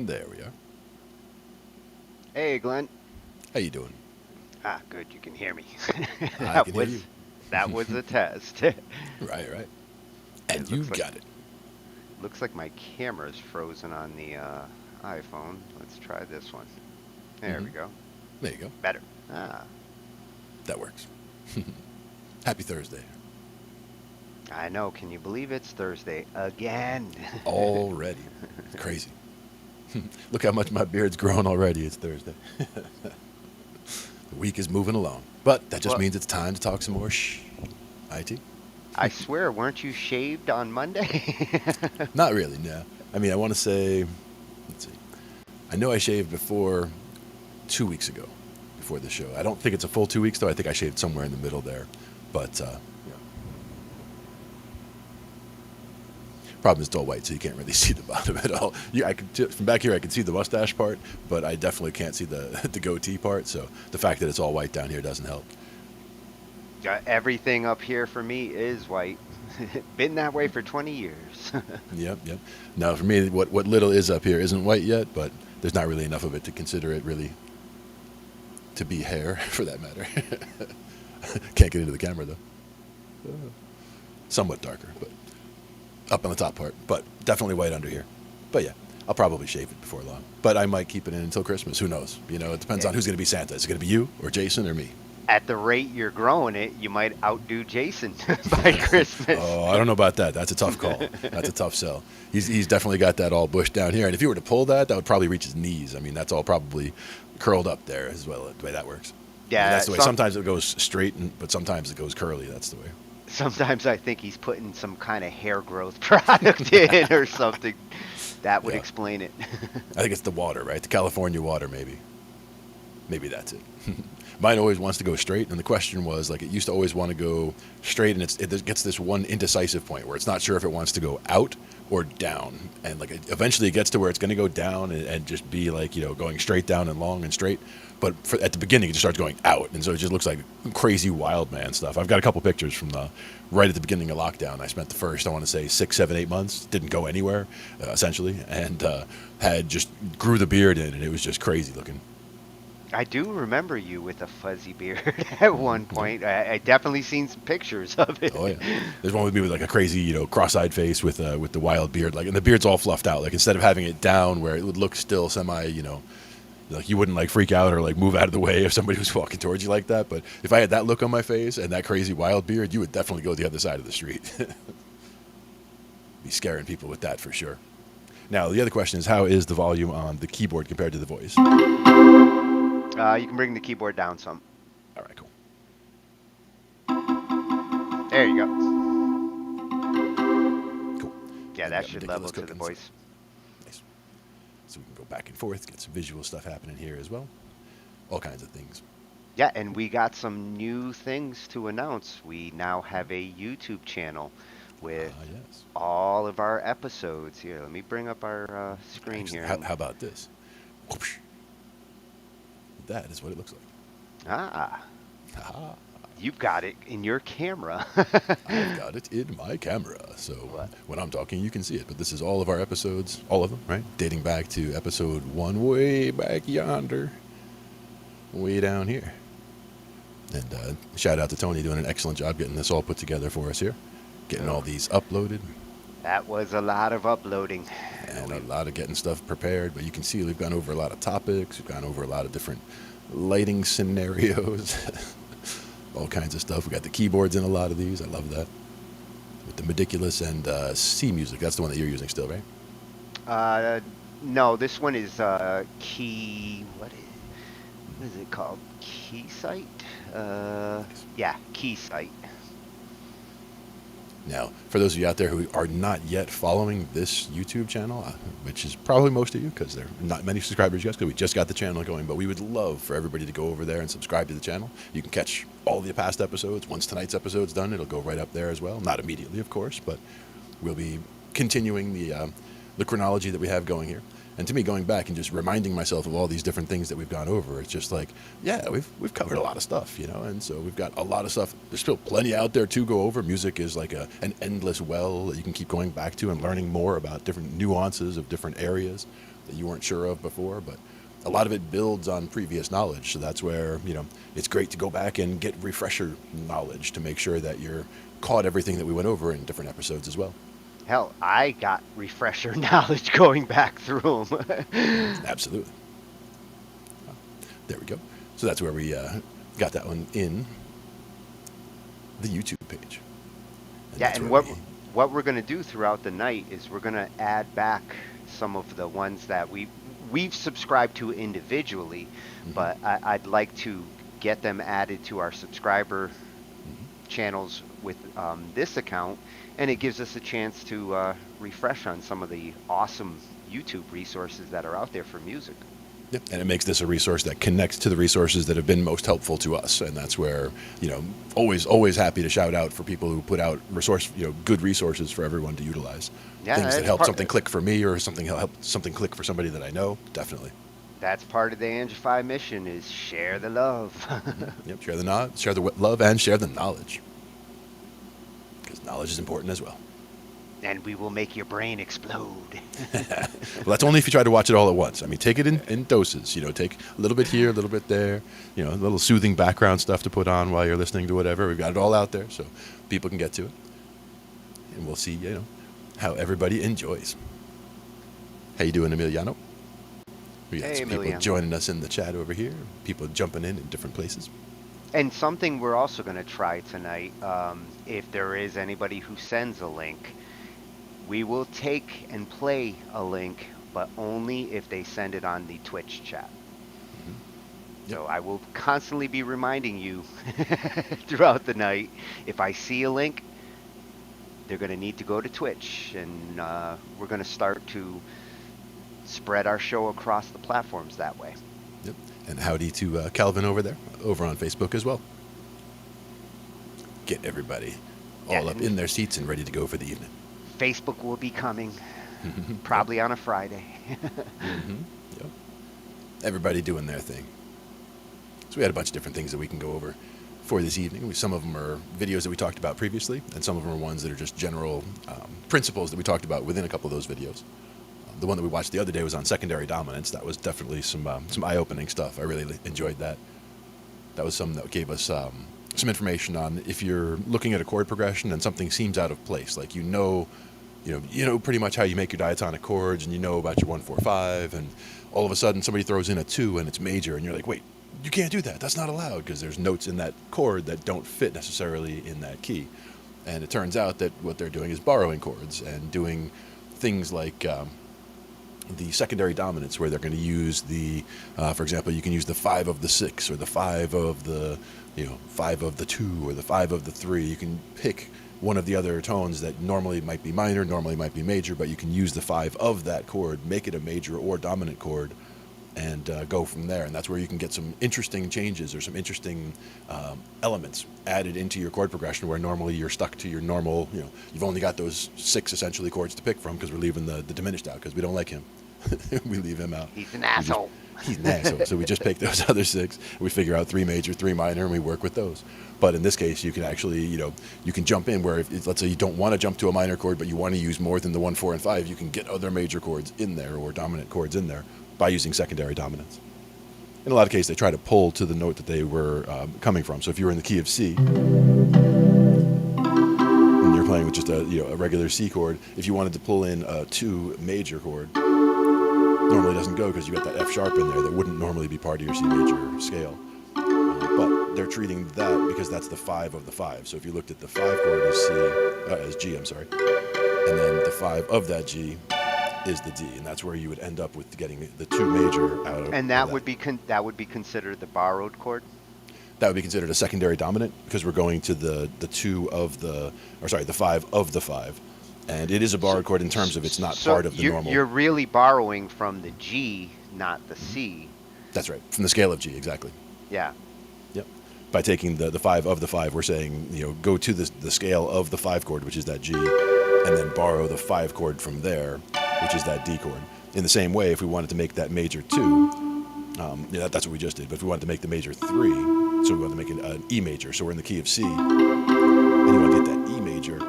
There we are. Hey, Glenn. How you doing? Ah, good. You can hear me. I that can hear was you. that was a test. it Right, right. And you looks like got it. looks like my camera's frozen on the iPhone. Let's try this one. There Hmm. we go. There you go. Better. Ah, That works. Happy Thursday. I know. Can you believe it's Thursday again? Already. Crazy. Look how much my beard's grown already. It's Thursday. The week is moving along. But that just well, means it's time to talk some more IT. I swear, weren't you shaved on Monday? Not really, no. I mean, I want to say, let's see. I know I shaved before 2 weeks ago, before the show. I don't think it's a full 2 weeks, though. I think I shaved somewhere in the middle there. But, yeah. Problem is it's all white, so you can't really see the bottom at all. Yeah, from back here, I can see the mustache part, but I definitely can't see the, the goatee part. So the fact that it's all white down here doesn't help. Everything up here for me is white. Been that way for 20 years. Yep, yep. Now, for me, what little is up here isn't white yet, but there's not really enough of it to consider it really to be hair, for that matter. Can't get into the camera, though. Somewhat darker, but up on the top part, but definitely white under here. But yeah, I'll probably shave it before long. But I might keep it in until Christmas. Who knows? You know, it depends on who's going to be Santa. Is it going to be you or Jason or me? At the rate you're growing it, you might outdo Jason by Christmas. Oh, I don't know about that. That's a tough call. That's a tough sell. He's definitely got that all bushed down here. And if you were to pull that, that would probably reach his knees. I mean, that's all probably curled up there as well, the way that works. I mean, Yeah, that's the way. Sometimes it goes straight, but sometimes it goes curly. That's the way. sometimes I think he's putting some kind of hair growth product in or something. That would Yeah. explain it. I think it's the water, right? The California water, maybe. Maybe that's it. Mine always wants to go straight, and the question was, like, it used to always want to go straight, and it gets this one indecisive point where it's not sure if it wants to go out or down, and like eventually it gets to where it's going to go down and just be like, you know, going straight down and long and straight, but at the beginning it just starts going out, and so it just looks like crazy wild man stuff. I've got a couple pictures from right at the beginning of lockdown. I spent the first, I want to say 6, 7, 8 months, didn't go anywhere, essentially, and had just grew the beard in, and it was just crazy looking. I do remember you with a fuzzy beard at one point. I definitely seen some pictures of it. Oh yeah, there's one with me with like a crazy, you know, cross-eyed face with the wild beard, like, and the beard's all fluffed out. Like, instead of having it down where it would look still semi, you know, like you wouldn't like freak out or like move out of the way if somebody was walking towards you like that. But if I had that look on my face and that crazy wild beard, you would definitely go the other side of the street. Be scaring people with that for sure. Now the other question is, how is the volume on the keyboard compared to the voice? You can bring the keyboard down some. All right, cool. There you go. Cool. Yeah, I've that got should ridiculous level to the cooking, voice. Nice. So we can go back and forth, get some visual stuff happening here as well. All kinds of things. Yeah, and we got some new things to announce. We now have a YouTube channel with Yes. all of our episodes. Here, let me bring up our screen Actually, here. how about this? Whoosh. That is what it looks like. Ah, Haha. you've got it in your camera. I've got it in my camera. So What? when I'm talking, you can see it. But this is all of our episodes, all of them, right? Dating back to episode 1, way back yonder, way down here. And shout out to Tony doing an excellent job getting this all put together for us here, getting all these uploaded, That was a lot of uploading. and a lot of getting stuff prepared. But you can see we've gone over a lot of topics. We've gone over a lot of different lighting scenarios, all kinds of stuff. We got the keyboards in a lot of these. I love that. With the Ridiculous and C music. That's the one that you're using still, right? No, this one is Key. What is it called? Key Site? Yeah, Key Site. Now, for those of you out there who are not yet following this YouTube channel, which is probably most of you, because there are not many subscribers yet, because we just got the channel going, but we would love for everybody to go over there and subscribe to the channel. You can catch all the past episodes. Once tonight's episode's done, it'll go right up there as well. Not immediately, of course, but we'll be continuing the chronology that we have going here. And to me, going back and just reminding myself of all these different things that we've gone over, it's just like, yeah, we've covered a lot of stuff, you know, and so we've got a lot of stuff. There's still plenty out there to go over. Music is like an endless well that you can keep going back to and learning more about different nuances of different areas. that you weren't sure of before, but a lot of it builds on previous knowledge. So that's where, it's great to go back and get refresher knowledge to make sure that you're caught everything that we went over in different episodes as well. Hell, I got refresher knowledge going back through them. Absolutely. There we go. So that's where we got that one in the YouTube page. Yeah, and what we're going to do throughout the night is we're going to add back some of the ones that we've subscribed to individually, but I'd like to get them added to our subscriber channels with this account, and it gives us a chance to refresh on some of the awesome YouTube resources that are out there for music. Yep. And it makes this a resource that connects to the resources that have been most helpful to us. And that's where, always happy to shout out for people who put out good resources for everyone to utilize. Yeah, things that help something click for me or something help something click for somebody that I know, definitely. That's part of the Angified mission, is share the love. Yep, share the love and share the knowledge. Because knowledge is important as well. And we will make your brain explode. Well, that's only if you try to watch it all at once. I mean, take it in doses. Take a little bit here, a little bit there. A little soothing background stuff to put on while you're listening to whatever. We've got it all out there so people can get to it. And we'll see, how everybody enjoys. How you doing, Emiliano? We got some people joining us in the chat over here. People jumping in different places. And something we're also going to try tonight, if there is anybody who sends a link, we will take and play a link, but only if they send it on the Twitch chat. Yep. So I will constantly be reminding you throughout the night, if I see a link, they're going to need to go to Twitch, and we're going to start to spread our show across the platforms that way. Yep. And howdy to Calvin over there, over on Facebook as well. Get everybody all up in their seats and ready to go for the evening. Facebook will be coming, probably on a Friday. Yep. Everybody doing their thing. So we had a bunch of different things that we can go over for this evening. Some of them are videos that we talked about previously, and some of them are ones that are just general principles that we talked about within a couple of those videos. The one that we watched the other day was on secondary dominance. That was definitely some eye-opening stuff. I really enjoyed that. That was something that gave us some information on if you're looking at a chord progression and something seems out of place, like you know pretty much how you make your diatonic chords, and you know about your 1, 4, 5, and all of a sudden somebody throws in a 2 and it's major, and you're like, wait, you can't do that. That's not allowed, because there's notes in that chord that don't fit necessarily in that key. And it turns out that what they're doing is borrowing chords and doing things like the secondary dominance, where they're going to use the, for example, you can use the 5 of the 6 or the 5 of the, 5 of the 2 or the 5 of the 3. You can pick one of the other tones that normally might be minor, normally might be major, but you can use the 5 of that chord, make it a major or dominant chord, and go from there. And that's where you can get some interesting changes or some interesting elements added into your chord progression, where normally you're stuck to your normal, you've only got those 6 essentially chords to pick from, because we're leaving the diminished out because we don't like him. We leave him out. He's an asshole. He's an asshole. So we just pick those other 6. We figure out 3 major, 3 minor, and we work with those. But in this case, you can actually, you can jump in where, if, let's say you don't want to jump to a minor chord, but you want to use more than the 1, 4, and 5, you can get other major chords in there or dominant chords in there by using secondary dominance. In a lot of cases, they try to pull to the note that they were coming from. So if you were in the key of C, and you're playing with just a regular C chord, if you wanted to pull in a 2 major chord, normally doesn't go, because you got that F sharp in there that wouldn't normally be part of your C major scale. But they're treating that because that's the 5 of the 5. So if you looked at the 5 chord as G, and then the 5 of that G is the D, and that's where you would end up with getting the 2 major out of. And that would be considered the borrowed chord. That would be considered a secondary dominant, because we're going to the 2 of the, the 5 of the 5. And it is a borrowed chord in terms of it's not part of the normal. You're really borrowing from the G, not the C. That's right, from the scale of G, exactly. Yeah. Yep. By taking the 5 of the 5, we're saying, go to the scale of the 5 chord, which is that G, and then borrow the 5 chord from there, which is that D chord. In the same way, if we wanted to make that major 2, that's what we just did, but if we wanted to make the major 3, so we wanted to make an E major, so we're in the key of C, and you want to get that E major,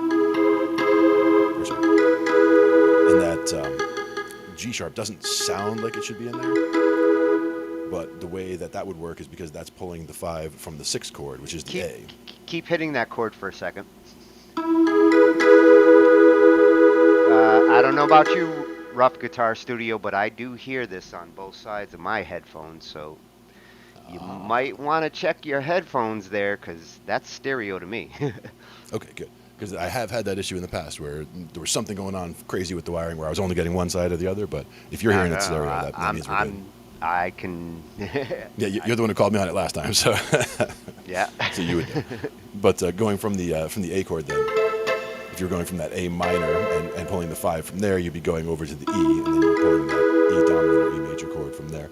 and that G# sharp doesn't sound like it should be in there. But the way that would work is because that's pulling the 5 from the 6 chord, which is the Keep A. keep hitting that chord for a second. I don't know about you, Rough Guitar Studio, but I do hear this on both sides of my headphones, so you might want to check your headphones there, because that's stereo to me. Okay, good. Because I have had that issue in the past where there was something going on crazy with the wiring where I was only getting one side or the other. But if you're No, hearing no, it stereo, that means we're good. I can. Yeah, you're the one who called me on it last time, so Yeah. so you would know. But going from the A chord, then, if you're going from that A minor and pulling the 5 from there, you'd be going over to the E, and then you're pulling that E dominant or E major chord from there.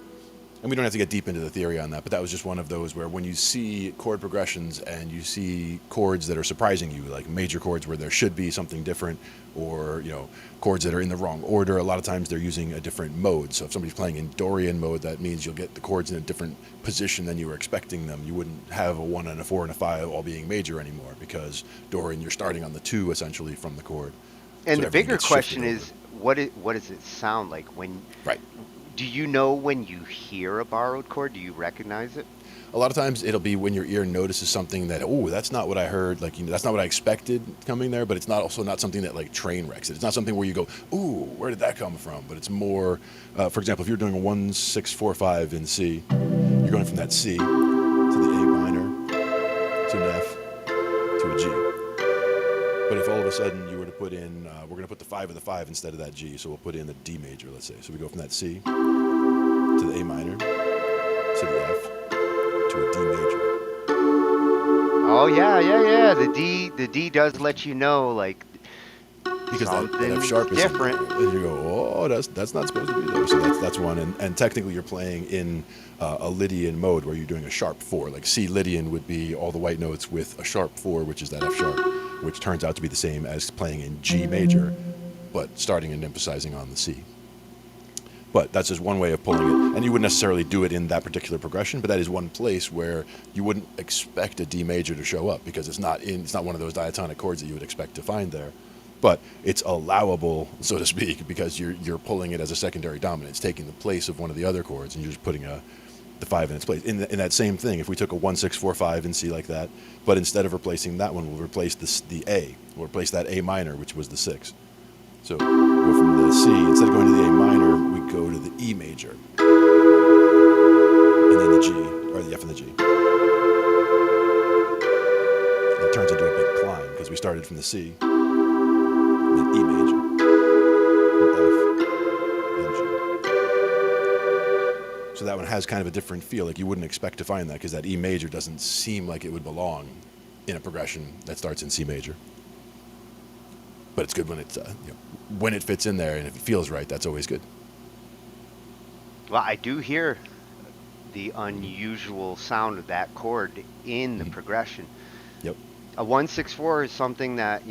And we don't have to get deep into the theory on that, but that was just one of those where when you see chord progressions and you see chords that are surprising you, like major chords where there should be something different, or chords that are in the wrong order, a lot of times they're using a different mode. So if somebody's playing in Dorian mode, that means you'll get the chords in a different position than you were expecting them. You wouldn't have a 1 and a 4 and a 5 all being major anymore, because Dorian, you're starting on the 2 essentially from the chord. And So the everything bigger gets shifted question over. is, what does it sound like when? Right. Do you know when you hear a borrowed chord? Do you recognize it? A lot of times it'll be when your ear notices something that, oh, that's not what I heard, like, that's not what I expected coming there, but it's also not something that like train wrecks it. It's not something where you go, ooh, where did that come from? But it's more, for example, if you're doing a 1, 6, 4, 5 in C, you're going from that C to the A minor to an F to a G. But if all of a sudden you were to put in, we're going to put the 5 of the 5 instead of that G, so we'll put in the D major, let's say. So we go from that C to the A minor to the F to a D major. Oh yeah. The D does let you know, like, Because that F something's sharp is in there. different. And you go, oh, that's not supposed to be there. So that's one. And technically you're playing in a Lydian mode where you're doing a sharp 4. Like C Lydian would be all the white notes with a sharp 4, which is that F sharp, which turns out to be the same as playing in G major, but starting and emphasizing on the C. But that's just one way of pulling it. And you wouldn't necessarily do it in that particular progression, but that is one place where you wouldn't expect a D major to show up, because it's not one of those diatonic chords that you would expect to find there. But it's allowable, so to speak, because you're pulling it as a secondary dominant. It's taking the place of one of the other chords, and you're just putting the 5 in its place. In that same thing, if we took a 1, 6, 4, 5 in C like that, but instead of replacing that one, we'll replace the A. We'll replace that A minor, which was the 6. So we go from the C, instead of going to the A minor, we go to the E major, and then the G, or the F and the G. And it turns into a big climb, because we started from the C, and then E major, and F, and G. So that one has kind of a different feel. Like you wouldn't expect to find that, because that E major doesn't seem like it would belong in a progression that starts in C major. But it's good when when it fits in there, and if it feels right, that's always good. Well, I do hear the unusual sound of that chord in the progression. Yep. A 164 is something that,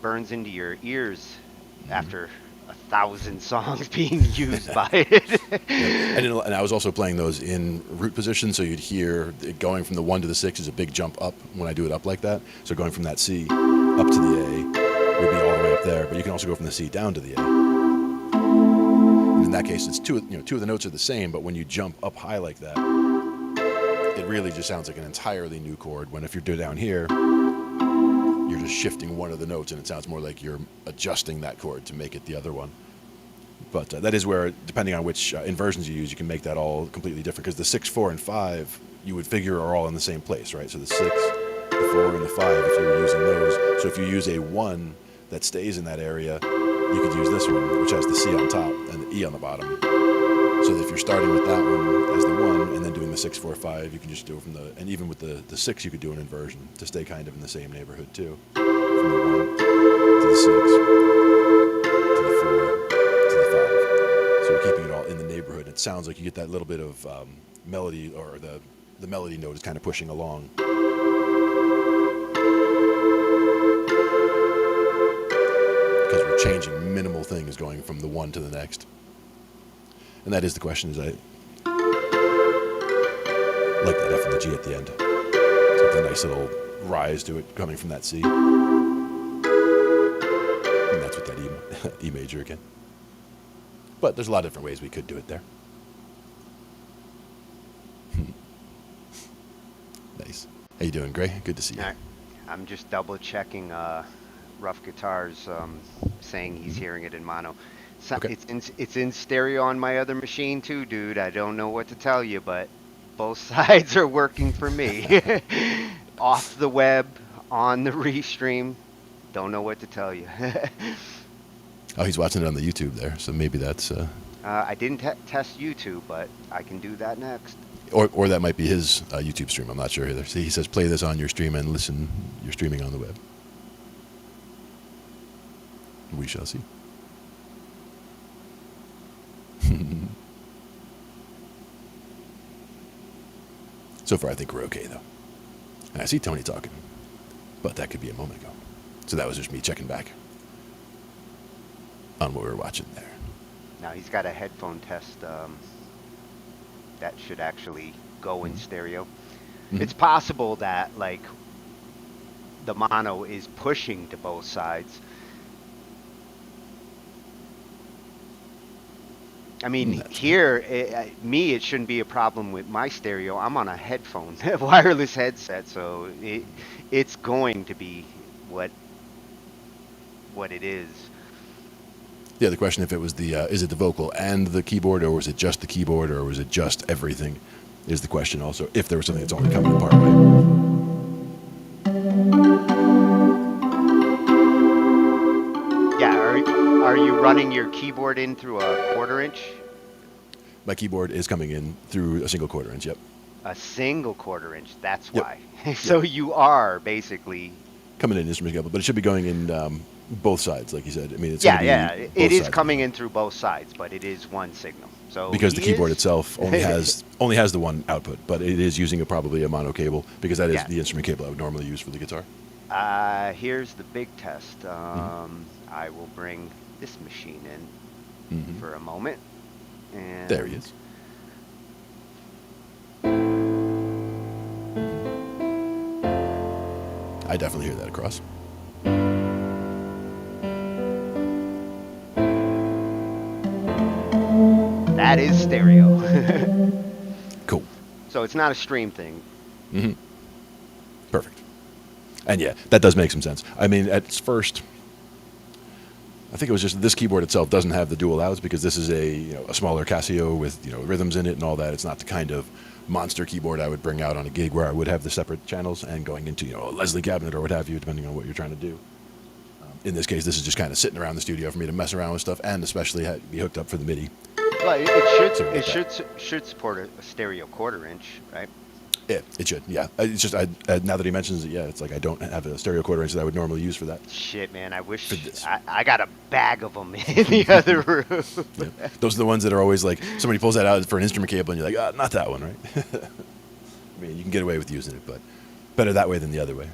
burns into your ears after 1,000 songs being used by it. Yep. And I was also playing those in root position, so you'd hear it going from the 1 to the 6 is a big jump up when I do it up like that. So going from that C up to the A would be all the way up there, but you can also go from the C down to the A. And in that case, it's two of the notes are the same, but when you jump up high like that, it really just sounds like an entirely new chord. When if you're down here, you're just shifting one of the notes, and it sounds more like you're adjusting that chord to make it the other one. But that is where, depending on which inversions you use, you can make that all completely different. Because the 6, 4, and 5, you would figure are all in the same place, right? So the 6, the 4, and the 5, if you were using those. So if you use a 1 that stays in that area, you could use this one, which has the C on top and the E on the bottom. So that if you're starting with that one as the 1 and then doing the 6, 4, 5, you can just do it from and even with the 6, you could do an inversion to stay kind of in the same neighborhood too. From the 1 to the 6 to the 4 to the 5. So you're keeping it all in the neighborhood. It sounds like you get that little bit of melody, or the melody note is kind of pushing along. Because we're changing minimal things going from the one to the next. And that is the question, is I like that F and the G at the end. It's got a nice little rise to it coming from that C. And that's with that E major again. But there's a lot of different ways we could do it there. Nice. How you doing, Gray? Good to see you. All right. I'm just double checking Rough Guitars saying he's hearing it in mono. So Okay. it's in stereo on my other machine too, dude. I don't know what to tell you, but both sides are working for me. Off the web, on the restream. Don't know what to tell you. Oh, he's watching it on the YouTube there, so maybe that's I didn't test YouTube, but I can do that next. or that might be his YouTube stream. I'm not sure either. See, he says play this on your stream and listen. You're streaming on the web. We shall see. So far, I think we're okay though. And I see Tony talking, but that could be a moment ago. So that was just me checking back on what we were watching there. Now he's got a headphone test that should actually go in stereo. Mhm. It's possible that like the mono is pushing to both sides. I mean, That's here, it shouldn't be a problem with my stereo. I'm on a headphone, wireless headset, so it's going to be what it is. the other question: if it was the is it the vocal and the keyboard, or was it just the keyboard, or was it just everything? Is the question also if there was something that's only coming apart way. Yeah, are you running your keyboard in through a 1/4 inch? My keyboard is coming in through a single 1/4 inch. Yep. A single 1/4 inch. That's Yep. why. Yep. So you are basically. Coming in instrument cable, but it should be going in both sides, like you said. I mean, it's Yeah, going to yeah. be It both is sides coming in through both sides, but it is one signal. So because the he keyboard is. itself only has the one output, but it is using probably a mono cable because that is Yeah. the instrument cable I would normally use for the guitar. Here's the big test. I will bring this machine in Mm-hmm. for a moment. And There he is. I definitely hear that across. that is stereo. Cool. So it's not a stream thing. Mm-hmm. Perfect. And yeah, that does make some sense. I mean, at first, I think it was just this keyboard itself doesn't have the dual outs because this is a smaller Casio with rhythms in it and all that. It's not the kind of monster keyboard I would bring out on a gig where I would have the separate channels and going into a Leslie cabinet or what have you, depending on what you're trying to do. In this case, this is just kind of sitting around the studio for me to mess around with stuff and especially be hooked up for the MIDI. Well, Something like should support a stereo 1/4 inch, right? Yeah, it should. Yeah, it's just now that he mentions it, yeah, it's like I don't have a stereo 1/4 inch that I would normally use for that. Shit, man, I wish For this. I got a bag of them in the other room. Yeah. Those are the ones that are always like somebody pulls that out for an instrument cable and you're like, not that one, right? I mean, you can get away with using it, but better that way than the other way.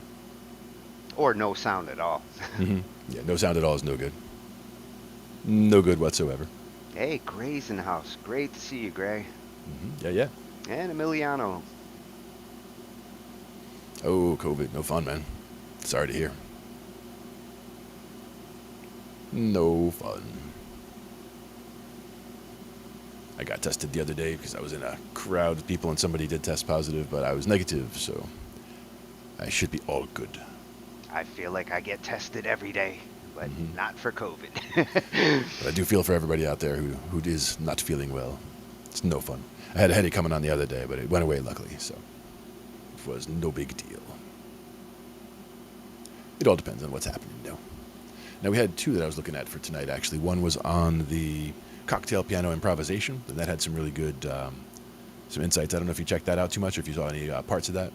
Or no sound at all. Mm-hmm. Yeah, no sound at all is no good. No good whatsoever. Hey, Gray's in the house. Great to see you, Gray. Mm-hmm. Yeah. And Emiliano. Oh, COVID, no fun, man. Sorry to hear. No fun. I got tested the other day because I was in a crowd of people and somebody did test positive, but I was negative, so I should be all good. I feel like I get tested every day, but not for COVID. But I do feel for everybody out there who is not feeling well. It's no fun. I had a headache coming on the other day, but it went away luckily, so it was no big deal. It all depends on what's happening, Now, we had two that I was looking at for tonight, actually. One was on the cocktail piano improvisation, and that had some really good some insights. I don't know if you checked that out too much or if you saw any parts of that.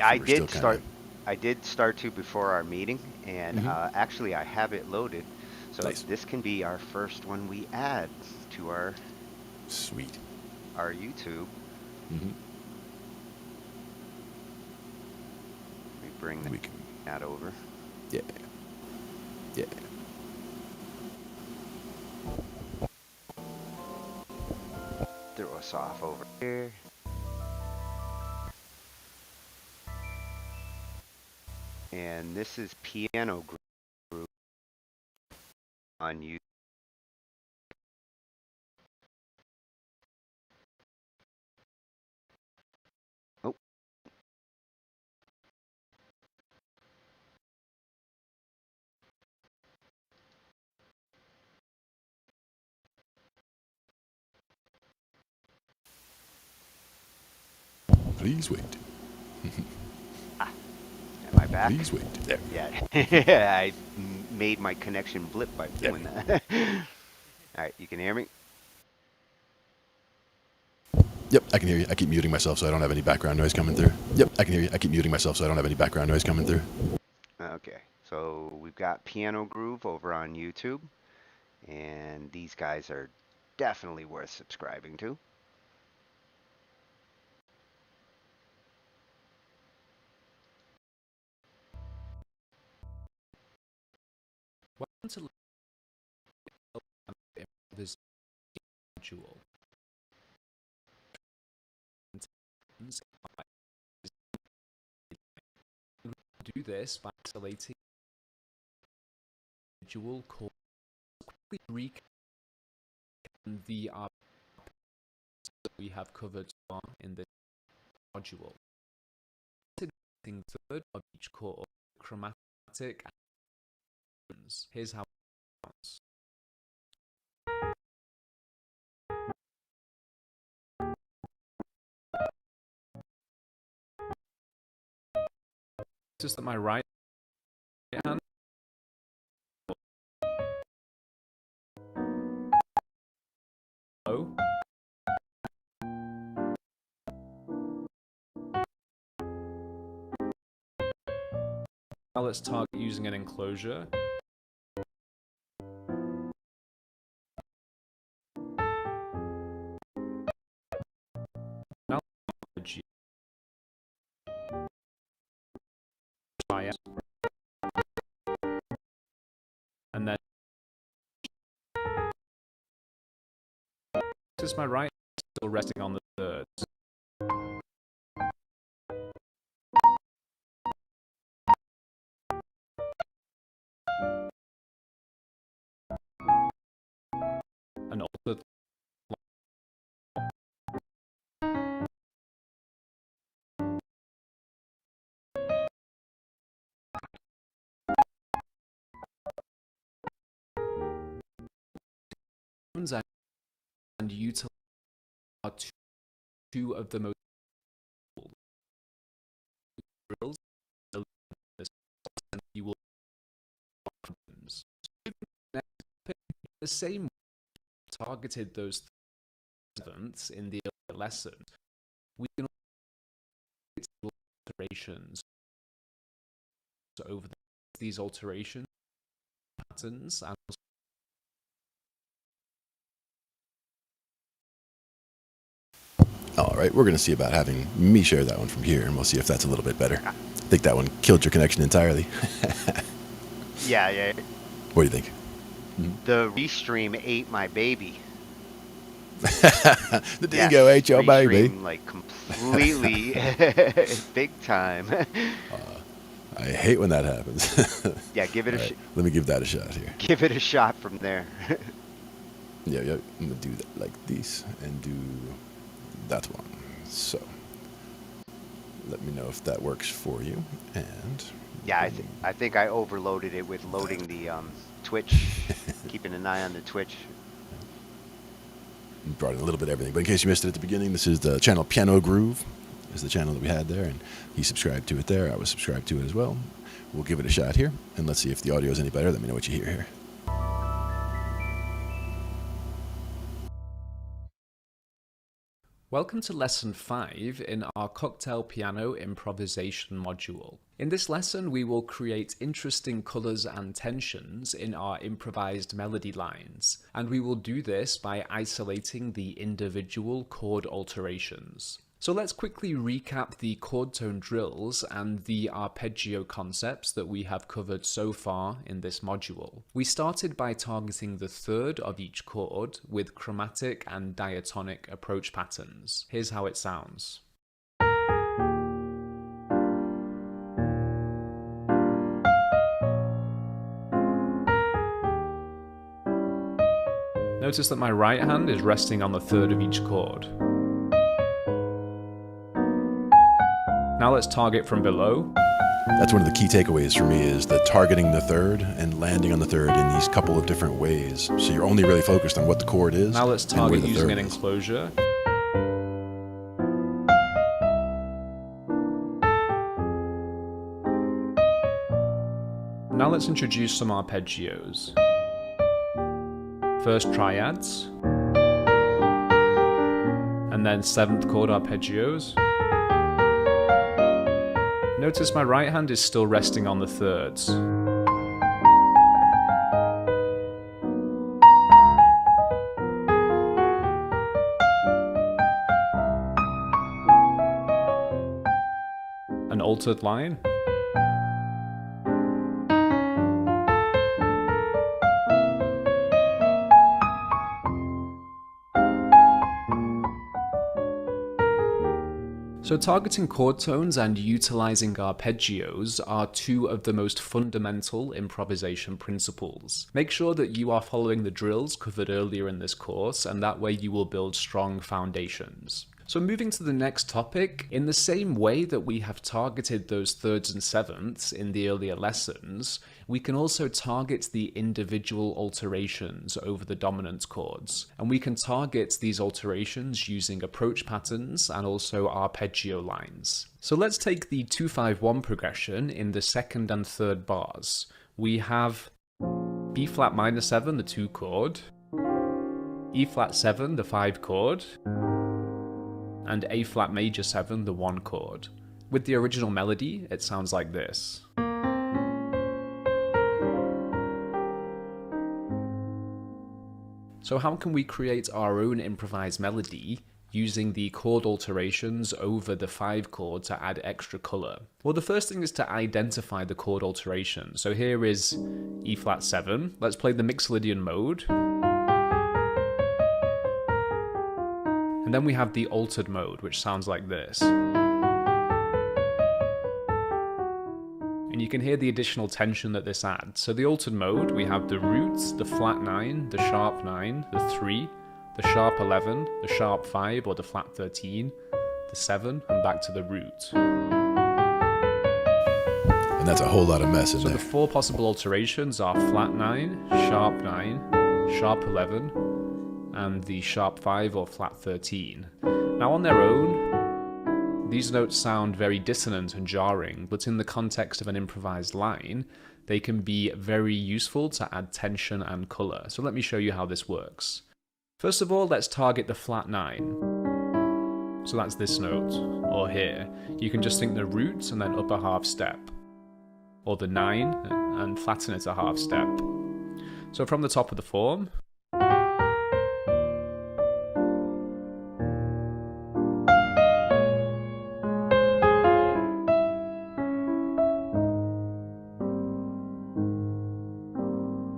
I did start. I did start to before our meeting, and actually I have it loaded, so Nice. this can be our first one we add to our Sweet. YouTube. Mm-hmm. We bring We can, that over. yeah. Throw us off over here. And this is piano group on YouTube. Please wait. Ah, am I back? Please wait. There. Yeah. I made my connection blip by There. doing that. All right, you can hear me? Yep, I can hear you. I keep muting myself so I don't have any background noise coming through. Yep, I can hear you. I keep muting myself so I don't have any background noise coming through. Okay, so we've got Piano Groove over on YouTube, and these guys are definitely worth subscribing to. Welcome to this module. Do this by isolating individual core. Quickly recap the that we have covered so far in this module. Integrating third of each core, chromatic actions. Here's how it sounds. Just at my right hand. Oh. Now let's target using an enclosure. Now and then just my right, still resting on the thirds. And also and utilize are two of the most drills. You will the same targeted those sevenths in the lesson. We can alterations over these alteration patterns and All right, we're going to see about having me share that one from here, and we'll see if that's a little bit better. I think that one killed your connection entirely. Yeah. What do you think? The restream ate my baby. The dingo ate your baby. Like completely big time. I hate when that happens. Yeah, give it a shot. Let me give that a shot here. Give it a shot from there. Yeah, I'm going to do that like this and do that one. So let me know if that works for you. And yeah, I think I overloaded it with loading the Twitch, keeping an eye on the Twitch. Brought in a little bit of everything. But in case you missed it at the beginning, this is the channel Piano Groove. Is the channel that we had there, and he subscribed to it there. I was subscribed to it as well. We'll give it a shot here, and let's see if the audio is any better. Let me know what you hear here. Welcome to Lesson 5 in our Cocktail Piano Improvisation module. In this lesson, we will create interesting colours and tensions in our improvised melody lines, and we will do this by isolating the individual chord alterations. So let's quickly recap the chord tone drills and the arpeggio concepts that we have covered so far in this module. We started by targeting the third of each chord with chromatic and diatonic approach patterns. Here's how it sounds. Notice that my right hand is resting on the third of each chord. Now let's target from below. That's one of the key takeaways for me, is the targeting the third and landing on the third in these couple of different ways. So you're only really focused on what the chord is. Now let's target using an enclosure. Now let's introduce some arpeggios. First triads, and then 7th chord arpeggios. Notice my right hand is still resting on the thirds. An altered line. So targeting chord tones and utilizing arpeggios are two of the most fundamental improvisation principles. Make sure that you are following the drills covered earlier in this course, and that way you will build strong foundations. So moving to the next topic, in the same way that we have targeted those thirds and sevenths in the earlier lessons, we can also target the individual alterations over the dominant chords. And we can target these alterations using approach patterns and also arpeggio lines. So let's take the 2-5-1 progression in the second and third bars. We have B flat minor 7, the 2 chord, E flat 7, the 5 chord, and A flat major 7, the 1 chord. With the original melody, it sounds like this. So how can we create our own improvised melody using the chord alterations over the 5 chord to add extra color? Well, the first thing is to identify the chord alteration. So here is E flat 7. Let's play the Mixolydian mode. And then we have the altered mode, which sounds like this. And you can hear the additional tension that this adds. So the altered mode, we have the roots, the flat 9, the sharp 9, the 3, the sharp 11, the sharp 5 or the flat 13, the 7, and back to the root. And that's a whole lot of mess in So there. the 4 possible alterations are flat 9, sharp sharp 11, and the sharp 5 or flat 13. Now on their own, these notes sound very dissonant and jarring, but in the context of an improvised line, they can be very useful to add tension and color. So let me show you how this works. First of all, let's target the flat 9. So that's this note, or here. You can just think the root and then up a half step, or the 9 and flatten it a half step. So from the top of the form,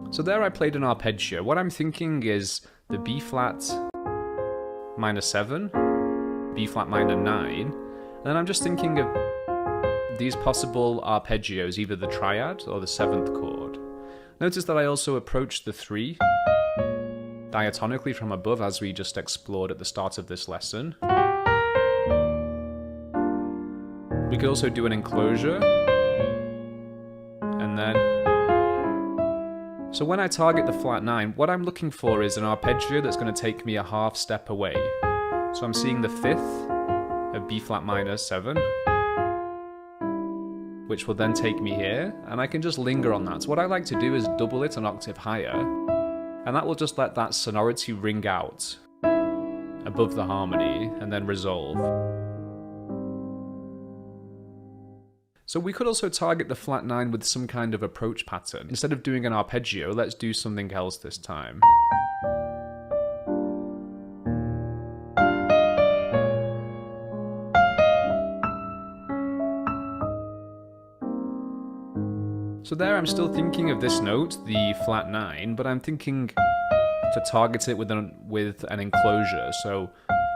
so there I played an arpeggio. What I'm thinking is the B flat minor 7, B flat minor 9, and then I'm just thinking of these possible arpeggios, either the triad or the 7th chord. Notice that I also approached the 3 diatonically from above, as we just explored at the start of this lesson. We could also do an enclosure, and then so when I target the flat 9, what I'm looking for is an arpeggio that's going to take me a half step away. So I'm seeing the 5th of B flat minor 7, which will then take me here, and I can just linger on that. So what I like to do is double it an octave higher, and that will just let that sonority ring out above the harmony and then resolve. So we could also target the flat 9 with some kind of approach pattern. Instead of doing an arpeggio, let's do something else this time. So there I'm still thinking of this note, the flat 9, but I'm thinking to target it with an enclosure. So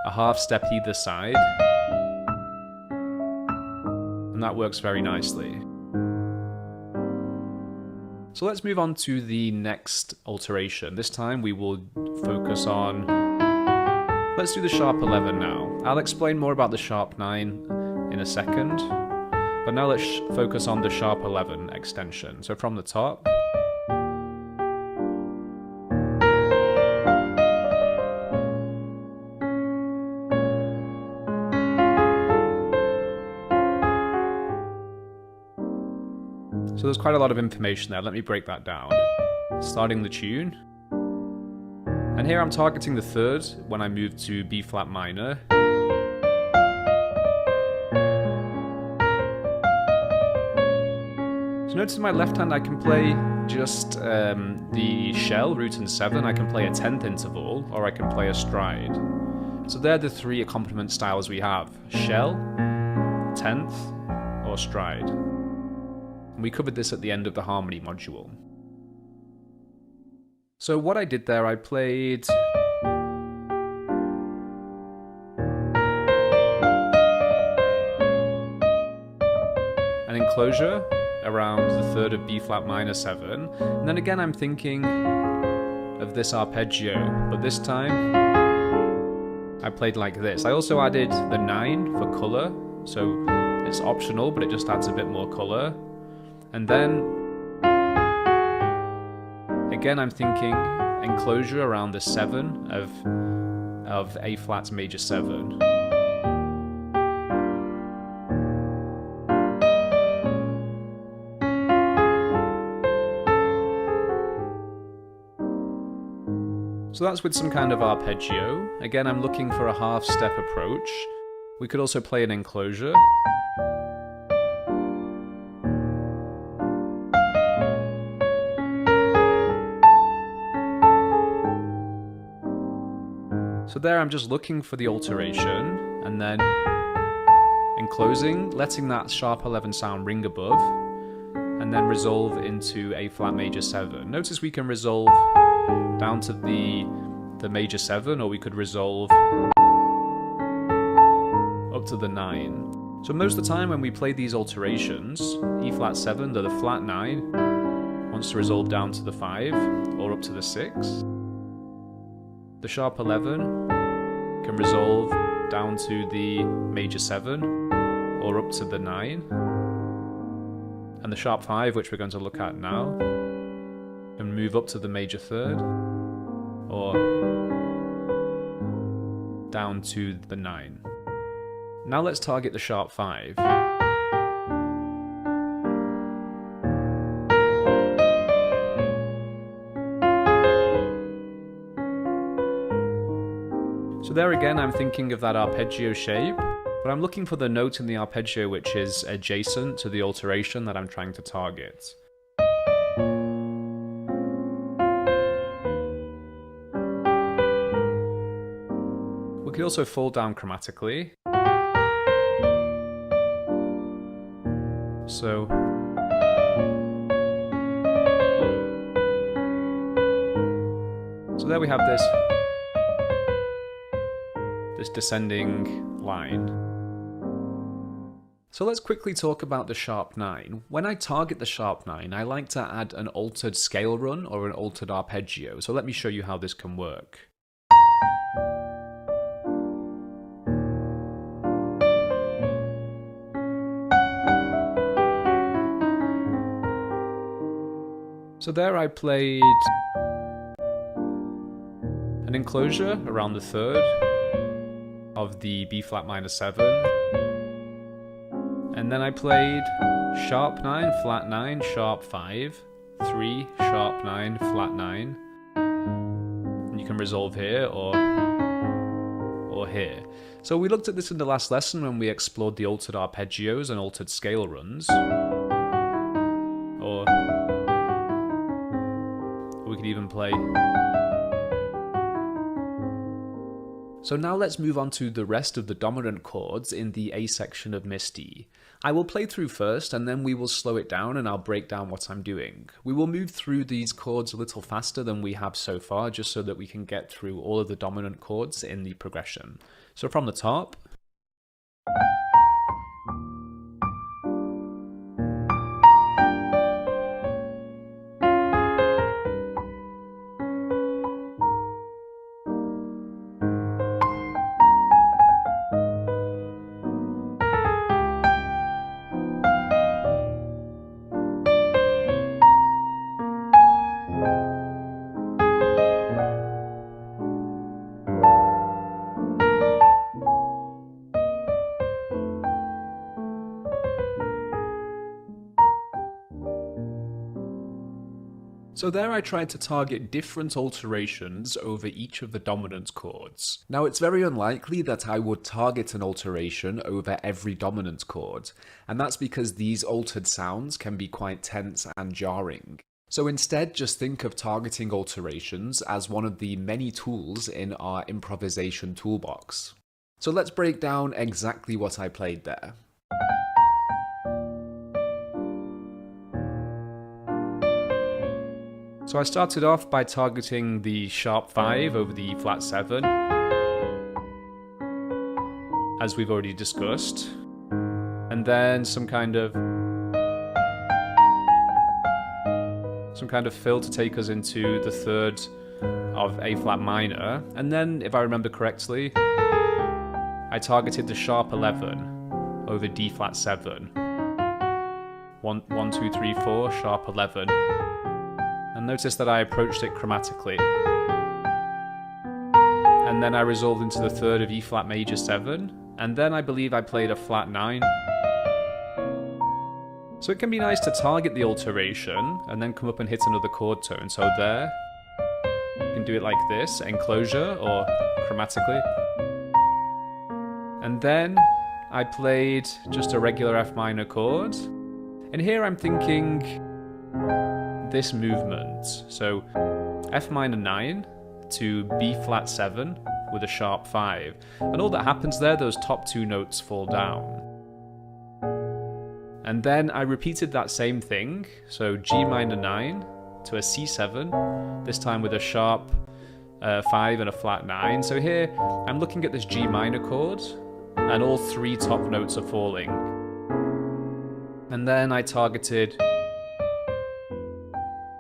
a half step either side. And that works very nicely. So let's move on to the next alteration. This time we will focus on... Let's do the sharp 11 now. I'll explain more about the sharp 9 in a second, but now let's focus on the sharp 11 extension. So from the top... So there's quite a lot of information there. Let me break that down. Starting the tune. And here I'm targeting the third when I move to B flat minor. So notice in my left hand I can play just the shell, root and 7. I can play a 10th interval, or I can play a stride. So they're the three accompaniment styles we have: shell, 10th, or stride. And we covered this at the end of the harmony module. So what I did there, I played an enclosure around the third of B flat minor 7, and then again I'm thinking of this arpeggio, but this time I played like this. I also added the 9 for colour, so it's optional, but it just adds a bit more colour. And then again I'm thinking enclosure around the 7 of A flat major 7. So that's with some kind of arpeggio. Again, I'm looking for a half-step approach. We could also play an enclosure. So there I'm just looking for the alteration, and then enclosing, letting that sharp 11 sound ring above, and then resolve into A flat major 7. Notice we can resolve down to the major 7, or we could resolve up to the 9. So most of the time when we play these alterations, E flat 7 to the flat 9 wants to resolve down to the 5 or up to the 6. The sharp 11 can resolve down to the major 7 or up to the 9. And the sharp 5, which we're going to look at now, can move up to the major 3rd or down to the 9. Now let's target the sharp 5. So there again I'm thinking of that arpeggio shape, but I'm looking for the note in the arpeggio which is adjacent to the alteration that I'm trying to target. We could also fold down chromatically. So there we have this descending line. So let's quickly talk about the sharp 9. When I target the sharp 9, I like to add an altered scale run or an altered arpeggio. So let me show you how this can work. So there I played an enclosure around the 3rd of the B flat minor 7, and then I played sharp 9, flat 9, sharp 5, 3, sharp 9, flat 9, and you can resolve here or here. So we looked at this in the last lesson when we explored the altered arpeggios and altered scale runs, or we could even play. So now let's move on to the rest of the dominant chords in the A section of MISTI. I will play through first and then we will slow it down and I'll break down what I'm doing. We will move through these chords a little faster than we have so far, just so that we can get through all of the dominant chords in the progression. So from the top. So there I tried to target different alterations over each of the dominant chords. Now it's very unlikely that I would target an alteration over every dominant chord, and that's because these altered sounds can be quite tense and jarring. So instead, just think of targeting alterations as one of the many tools in our improvisation toolbox. So let's break down exactly what I played there. So I started off by targeting the sharp 5 over the E flat 7, as we've already discussed, and then some kind of fill to take us into the 3rd of A flat minor, and then, if I remember correctly, I targeted the sharp 11 over D flat 7. 1, 2, 3, 4, sharp 11. And notice that I approached it chromatically. And then I resolved into the 3rd of E flat major 7, and then I believe I played a flat 9. So it can be nice to target the alteration and then come up and hit another chord tone. So there, you can do it like this, enclosure or chromatically. And then I played just a regular F minor chord. And here I'm thinking this movement. So F minor 9 to B flat 7 with a sharp 5. And all that happens there, those top 2 notes fall down. And then I repeated that same thing. So G minor 9 to a C7, this time with a sharp 5 and a flat 9. So here I'm looking at this G minor chord and all 3 top notes are falling. And then I targeted,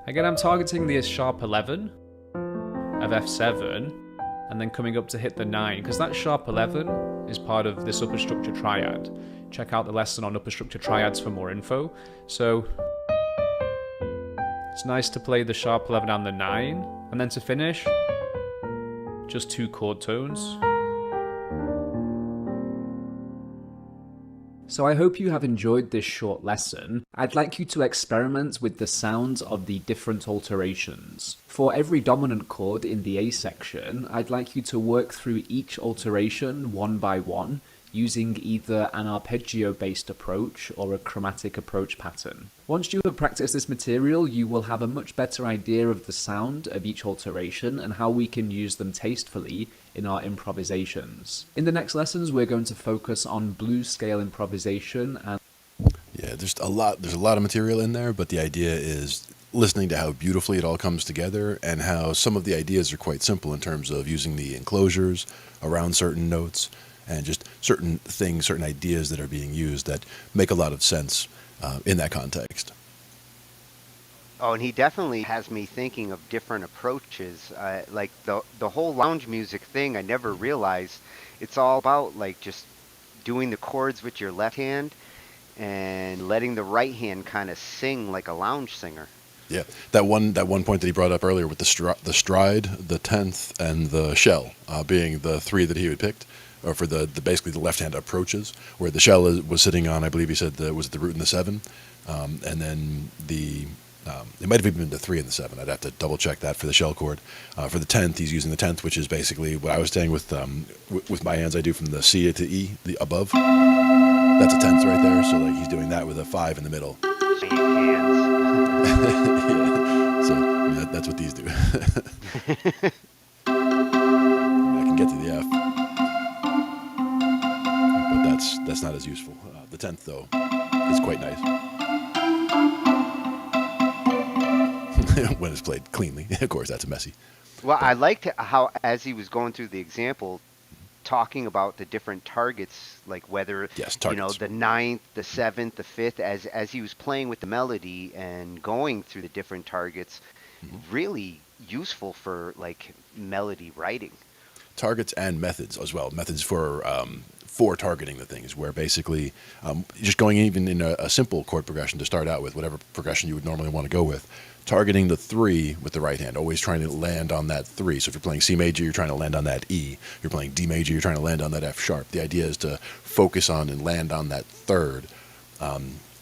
again I'm targeting the sharp 11 of F7 and then coming up to hit the 9, because that sharp 11 is part of this upper structure triad. Check out the lesson on upper structure triads for more info. So it's nice to play the sharp 11 and the 9, and then to finish, just 2 chord tones. So I hope you have enjoyed this short lesson. I'd like you to experiment with the sounds of the different alterations. For every dominant chord in the A section, I'd like you to work through each alteration one by one, using either an arpeggio-based approach or a chromatic approach pattern. Once you have practiced this material, you will have a much better idea of the sound of each alteration and how we can use them tastefully in our improvisations. In the next lessons, we're going to focus on blues scale improvisation and Yeah, there's a lot of material in there, but the idea is listening to how beautifully it all comes together and how some of the ideas are quite simple in terms of using the enclosures around certain notes and just certain things, certain ideas that are being used that make a lot of sense in that context. Oh, and he definitely has me thinking of different approaches. Like the whole lounge music thing, I never realized it's all about like just doing the chords with your left hand and letting the right hand kind of sing like a lounge singer. Yeah, that one point that he brought up earlier with the stride, the 10th, and the shell being the 3 that he had picked, or for the basically the left-hand approaches, where the shell was sitting on, I believe he said, was the root and the 7, and then it might have even been the 3 and the 7. I'd have to double check that for the shell chord. For the 10th, he's using the 10th, which is basically what I was saying with my hands. I do from the C to E, the above. That's a 10th right there. So like he's doing that with a 5 in the middle. Hands. Yeah. So that's what these do. I can get to the F, but that's not as useful. The 10th though is quite nice. When it's played cleanly. Of course, that's messy. Well, I liked how, as he was going through the example, talking about the different targets, like whether, Yes, you know, targets. the 9th, the 7th, the 5th, as he was playing with the melody and going through the different targets, really useful for like melody writing. Targets and methods as well. Methods for targeting the things, where basically just going even in a simple chord progression to start out with, whatever progression you would normally want to go with, targeting the 3 with the right hand, always trying to land on that 3. So if you're playing C major, you're trying to land on that E. You're playing D major, you're trying to land on that F sharp. The idea is to focus on and land on that 3rd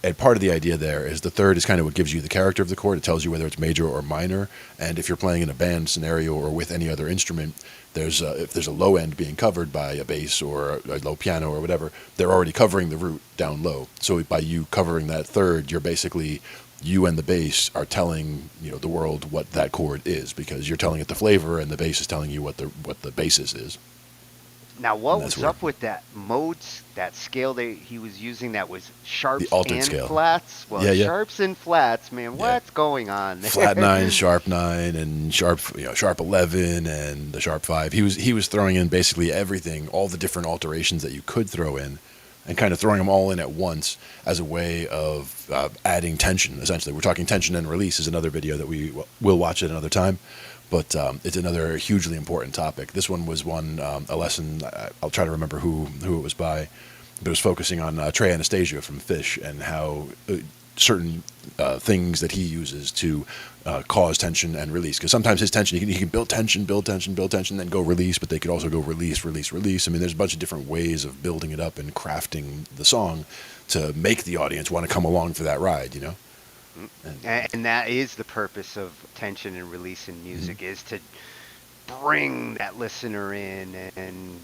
And part of the idea there is the third is kind of what gives you the character of the chord. It tells you whether it's major or minor. And if you're playing in a band scenario or with any other instrument, if there's a low end being covered by a bass or a low piano or whatever, they're already covering the root down low. So by you covering that third, you're basically, you and the bass are telling the world what that chord is, because you're telling it the flavor and the bass is telling you what the basis is. Now, what was where up with that modes, that scale that he was using that was sharps The altered and scale. flats? Well, Yeah, yeah. sharps and flats, man. What's going on there? Flat 9, sharp 9, and sharp 11, and the sharp 5. He was throwing in basically everything, all the different alterations that you could throw in, and kind of throwing them all in at once as a way of adding tension. Essentially, we're talking tension and release is another video that we will watch at another time. But it's another hugely important topic. This one was a lesson. I'll try to remember who it was by, but it was focusing on Trey Anastasio from Fish and how certain things that he uses to cause tension and release. Because sometimes his tension, he can build tension, then go release, but they could also go release. I mean, there's a bunch of different ways of building it up and crafting the song to make the audience want to come along for that ride, And that is the purpose of tension and release in music, is to bring that listener in and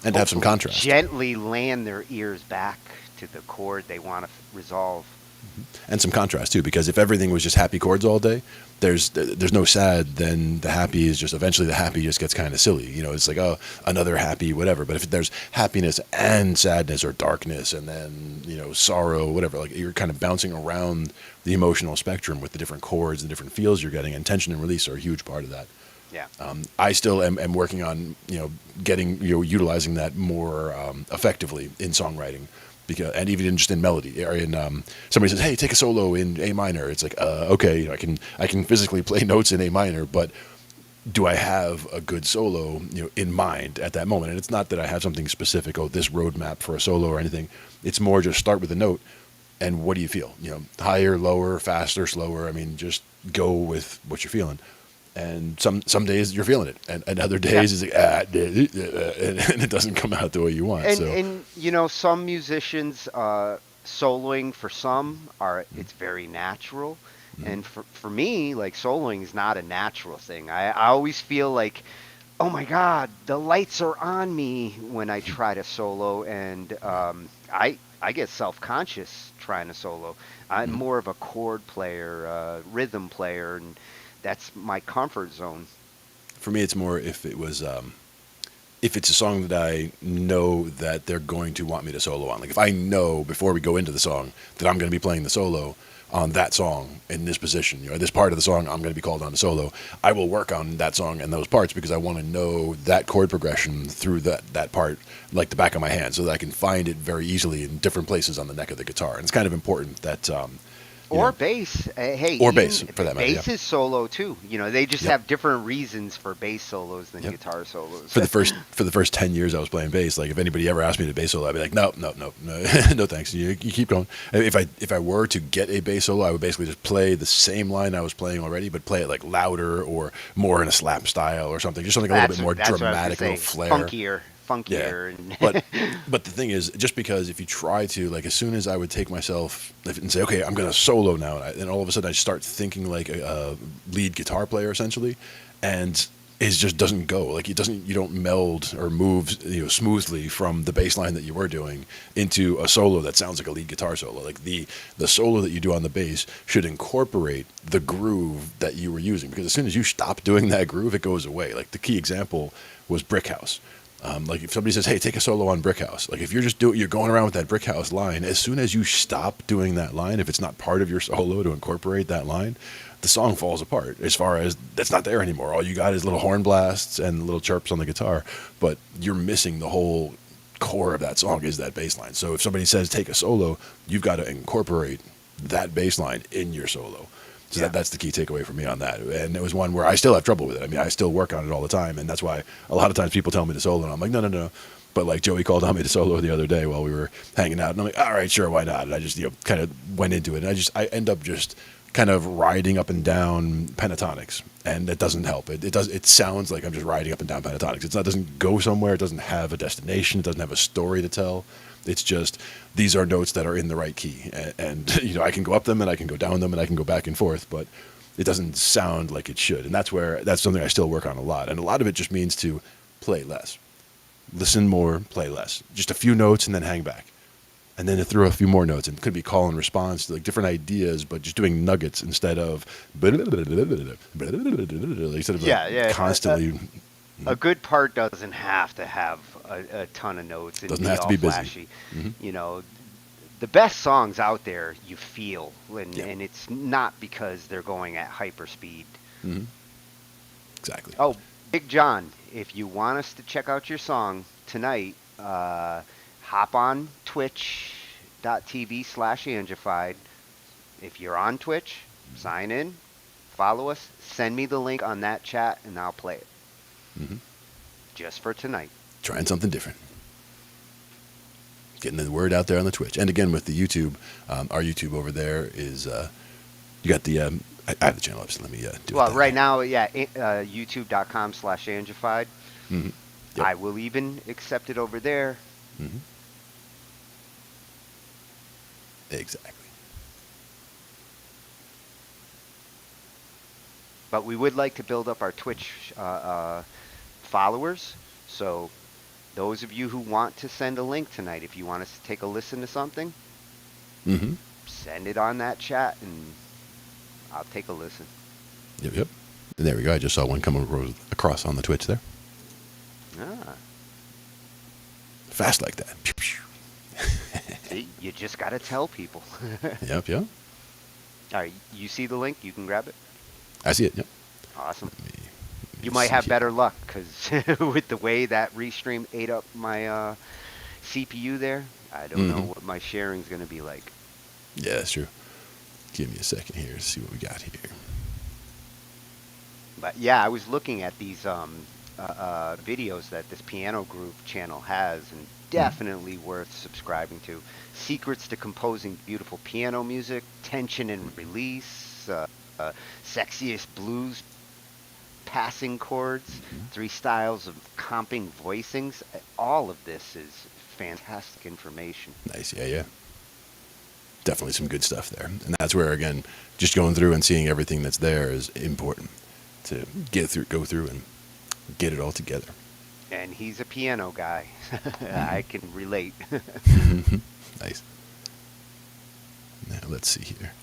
to have some contrast. Gently land their ears back to the chord they want to resolve. And some contrast too, because if everything was just happy chords all day, there's no sad, then the happy is just, eventually the happy just gets kind of silly. It's like, oh, another happy, whatever. But if there's happiness and sadness or darkness and then, sorrow, whatever, like you're kind of bouncing around the emotional spectrum with the different chords and different feels you're getting, and tension and release are a huge part of that. Yeah. I still am working on, getting, utilizing that more effectively in songwriting. Because, and even just in melody, somebody says, "Hey, take a solo in A minor." It's like, okay, I can physically play notes in A minor, but do I have a good solo, in mind at that moment? And it's not that I have something specific, this roadmap for a solo or anything. It's more just start with a note, and what do you feel? Higher, lower, faster, slower. I mean, just go with what you're feeling. And some days you're feeling it, and other days it's like, and it doesn't come out the way you want. And some musicians soloing for some it's very natural, and for me, like, soloing is not a natural thing. I always feel like, oh my God, the lights are on me when I try to solo, and I get self-conscious trying to solo. I'm more of a chord player, rhythm player, and that's my comfort zone. For me, it's more if it's a song that I know that they're going to want me to solo on. Like if I know before we go into the song that I'm going to be playing the solo on that song in this position, this part of the song I'm going to be called on to solo, I will work on that song and those parts because I want to know that chord progression through that part like the back of my hand, so that I can find it very easily in different places on the neck of the guitar. And it's kind of important that or bass. Hey, or bass for that matter. Bass is solo too. They just have different reasons for bass solos than guitar solos. For the first 10 years I was playing bass, like if anybody ever asked me to bass solo, I'd be like, no, no thanks. You keep going. If I were to get a bass solo, I would basically just play the same line I was playing already, but play it like louder or more in a slap style or something, just something a little bit more dramatic, a little flair, funkier. Yeah. But the thing is, just because if you try to, like, as soon as I would take myself and say, okay, I'm going to solo now, and all of a sudden I start thinking like a lead guitar player essentially, and it just doesn't go. Like you don't meld or move smoothly from the bass line that you were doing into a solo that sounds like a lead guitar solo. Like the solo that you do on the bass should incorporate the groove that you were using, because as soon as you stop doing that groove, it goes away. Like the key example was Brick House. Like if somebody says, "Hey, take a solo on Brick House," like if you're going around with that Brick House line, as soon as you stop doing that line, if it's not part of your solo to incorporate that line, the song falls apart. As far as that's not there anymore. All you got is little horn blasts and little chirps on the guitar, but you're missing the whole core of that song is that bass line. So if somebody says take a solo, you've got to incorporate that bass line in your solo. So that's the key takeaway for me on that. And it was one where I still have trouble with it. I mean, I still work on it all the time. And that's why a lot of times people tell me to solo, and I'm like, no. But like Joey called on me to solo the other day while we were hanging out. And I'm like, all right, sure, why not? And I just, kind of went into it. And I end up just kind of riding up and down pentatonics, and it doesn't help. It sounds like I'm just riding up and down pentatonics. It doesn't go somewhere. It doesn't have a destination. It doesn't have a story to tell. It's just these are notes that are in the right key, and you know, I can go up them and I can go down them and I can go back and forth, but it doesn't sound like it should. And that's something I still work on a lot. And a lot of it just means to play less, listen more, play less. Just a few notes and then hang back. And then throw a few more notes, and it could be call and response to like different ideas, but just doing nuggets instead of constantly. A good part doesn't have to have a ton of notes and Doesn't be have to all be busy. flashy. You know, the best songs out there you feel, and it's not because they're going at hyper speed. Exactly. Oh, Big John, if you want us to check out your song tonight, hop on twitch.tv/Angified. If you're on Twitch, sign in, follow us, send me the link on that chat, and I'll play it. Just for tonight. Trying something different. Getting the word out there on the Twitch. And again, with the YouTube, our YouTube over there is, you got the, I have the channel up, so let me do it. Well, right now, yeah, youtube.com/Angified. Yep. I will even accept it over there. Exactly. But we would like to build up our Twitch followers. So those of you who want to send a link tonight, if you want us to take a listen to something, send it on that chat and I'll take a listen. Yep. And there we go. I just saw one come across on the Twitch there. Ah. Fast like that. See, you just got to tell people. Yep. All right, you see the link? You can grab it? I see it. Yep. Awesome. Let me You might see have here. better luck because with the way that restream ate up my CPU there, I don't know what my sharing's going to be like. Yeah, that's true. Give me a second here to see what we got here. But yeah, I was looking at these videos that this piano group channel has, and definitely worth subscribing to. Secrets to composing beautiful piano music, tension and release, sexiest blues passing chords, 3 styles of comping voicings. All of this is fantastic information. Nice. Yeah. Definitely some good stuff there. And that's where, again, just going through and seeing everything that's there is important to go through and get it all together. And he's a piano guy. I can relate. Nice. Now, let's see here.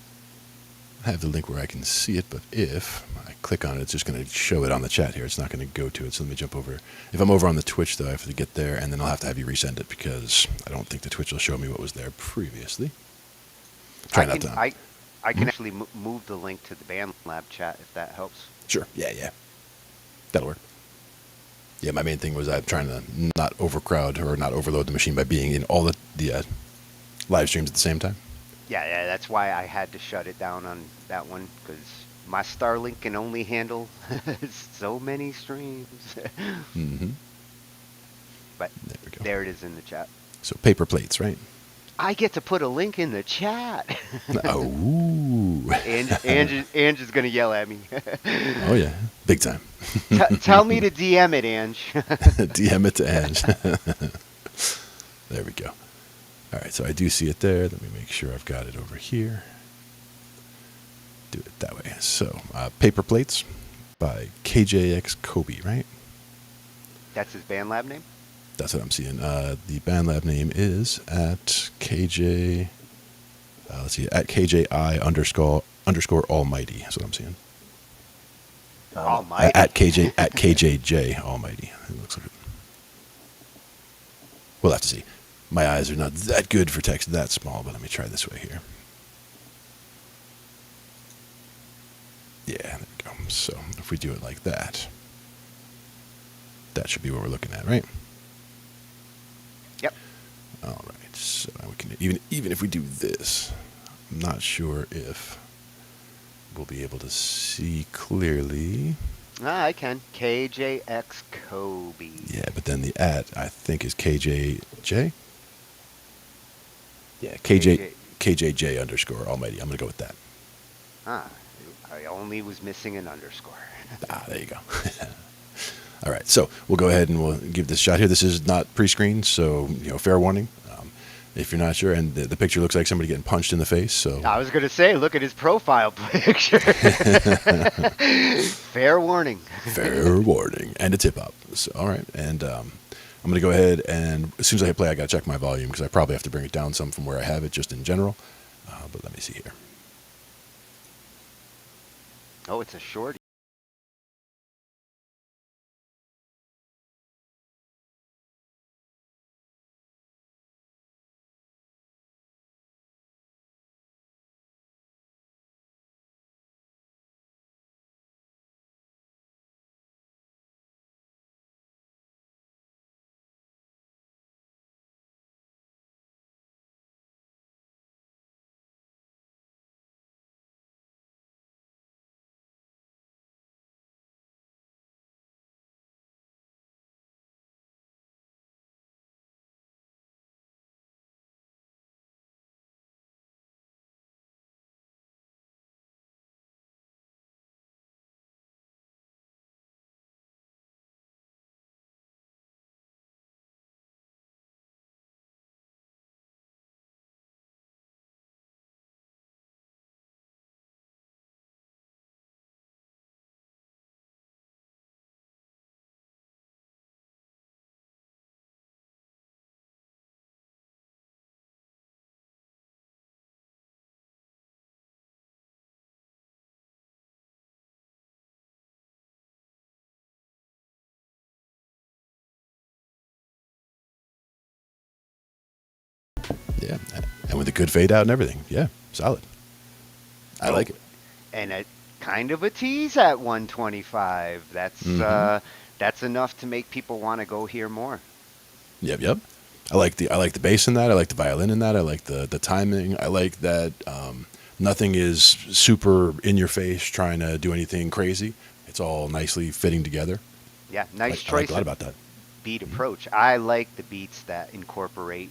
I have the link where I can see it, but if I click on it, it's just going to show it on the chat here. It's not going to go to it. So let me jump over. If I'm over on the Twitch, though, I have to get there, and then I'll have to have you resend it because I don't think the Twitch will show me what was there previously. I can actually move the link to the BandLab chat if that helps. Sure. Yeah. That'll work. Yeah, my main thing was I'm trying to not overcrowd or not overload the machine by being in all the live streams at the same time. Yeah, that's why I had to shut it down on that one, because my Starlink can only handle so many streams. But There we go. there it is in the chat. So paper plates, right? I get to put a link in the chat. Oh. Ange is going to yell at me. Oh, yeah. Big time. Tell me to DM it, Ange. DM it to Ange. There we go. All right, so I do see it there. Let me make sure I've got it over here. Do it that way. So, Paper Plates by KJX Kobe, right? That's his BandLab name? That's what I'm seeing. The BandLab name is at KJ. Let's see, at KJI underscore Almighty. That's what I'm seeing. Almighty. At KJJ Almighty. It looks like it. We'll have to see. My eyes are not that good for text that small, but let me try this way here. Yeah, there we go. So if we do it like that, that should be what we're looking at, right? Yep. All right. So we can even if we do this, I'm not sure if we'll be able to see clearly. I can. KJX Kobe. Yeah, but then the at I think is KJJ. Yeah, KJJ underscore Almighty. I'm gonna go with that. Ah, I only was missing an underscore. Ah, there you go. All right, so we'll go ahead and we'll give this a shot here. This is not pre-screened, so fair warning. If you're not sure, and the picture looks like somebody getting punched in the face, so I was gonna say, look at his profile picture. Fair warning. fair warning, and a tip-up. So, all right, and I'm going to go ahead and as soon as I hit play, I got to check my volume because I probably have to bring it down some from where I have it, just in general. But let me see here. Oh, it's a shorty. Yeah, and with a good fade out and everything. Yeah, solid. I like it. And a kind of a tease at 125. That's enough to make people want to go hear more. Yep. I like the bass in that. I like the violin in that. I like the timing. I like that nothing is super in your face trying to do anything crazy. It's all nicely fitting together. Yeah, I nice like a choice lot of about that. beat approach. I like the beats that incorporate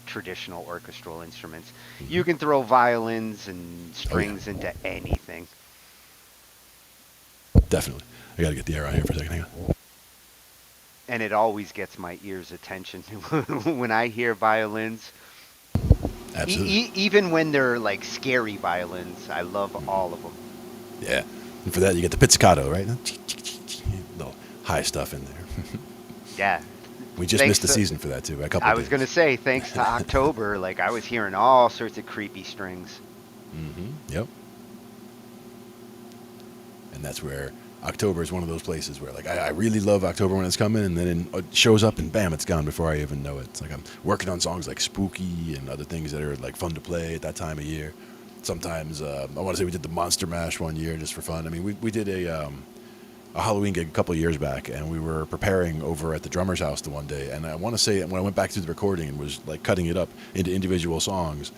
traditional orchestral instruments. You can throw violins and Oh yeah, strings into anything. definitely. I got to get the air on here for a second. Hang on. And it always gets my ears' attention when I hear violins. Absolutely. Even when they're like scary violins, I love all of them. Yeah. And for that, you get the pizzicato, right? Little high stuff in there. Yeah. We just Thanks missed the to, season for that too. A couple I of was days. gonna say, thanks to October, like I was hearing all sorts of creepy strings. Yep. And that's where October is one of those places where, like, I really love October when it's coming, and then it shows up, and bam, it's gone before I even know it. It's like I'm working on songs like Spooky and other things that are like fun to play at that time of year. Sometimes I want to say we did the Monster Mash one year just for fun. I mean, we did a Halloween gig a couple of years back, and we were preparing over at the drummer's house the one day. And I want to say when I went back through the recording and was like cutting it up into individual songs,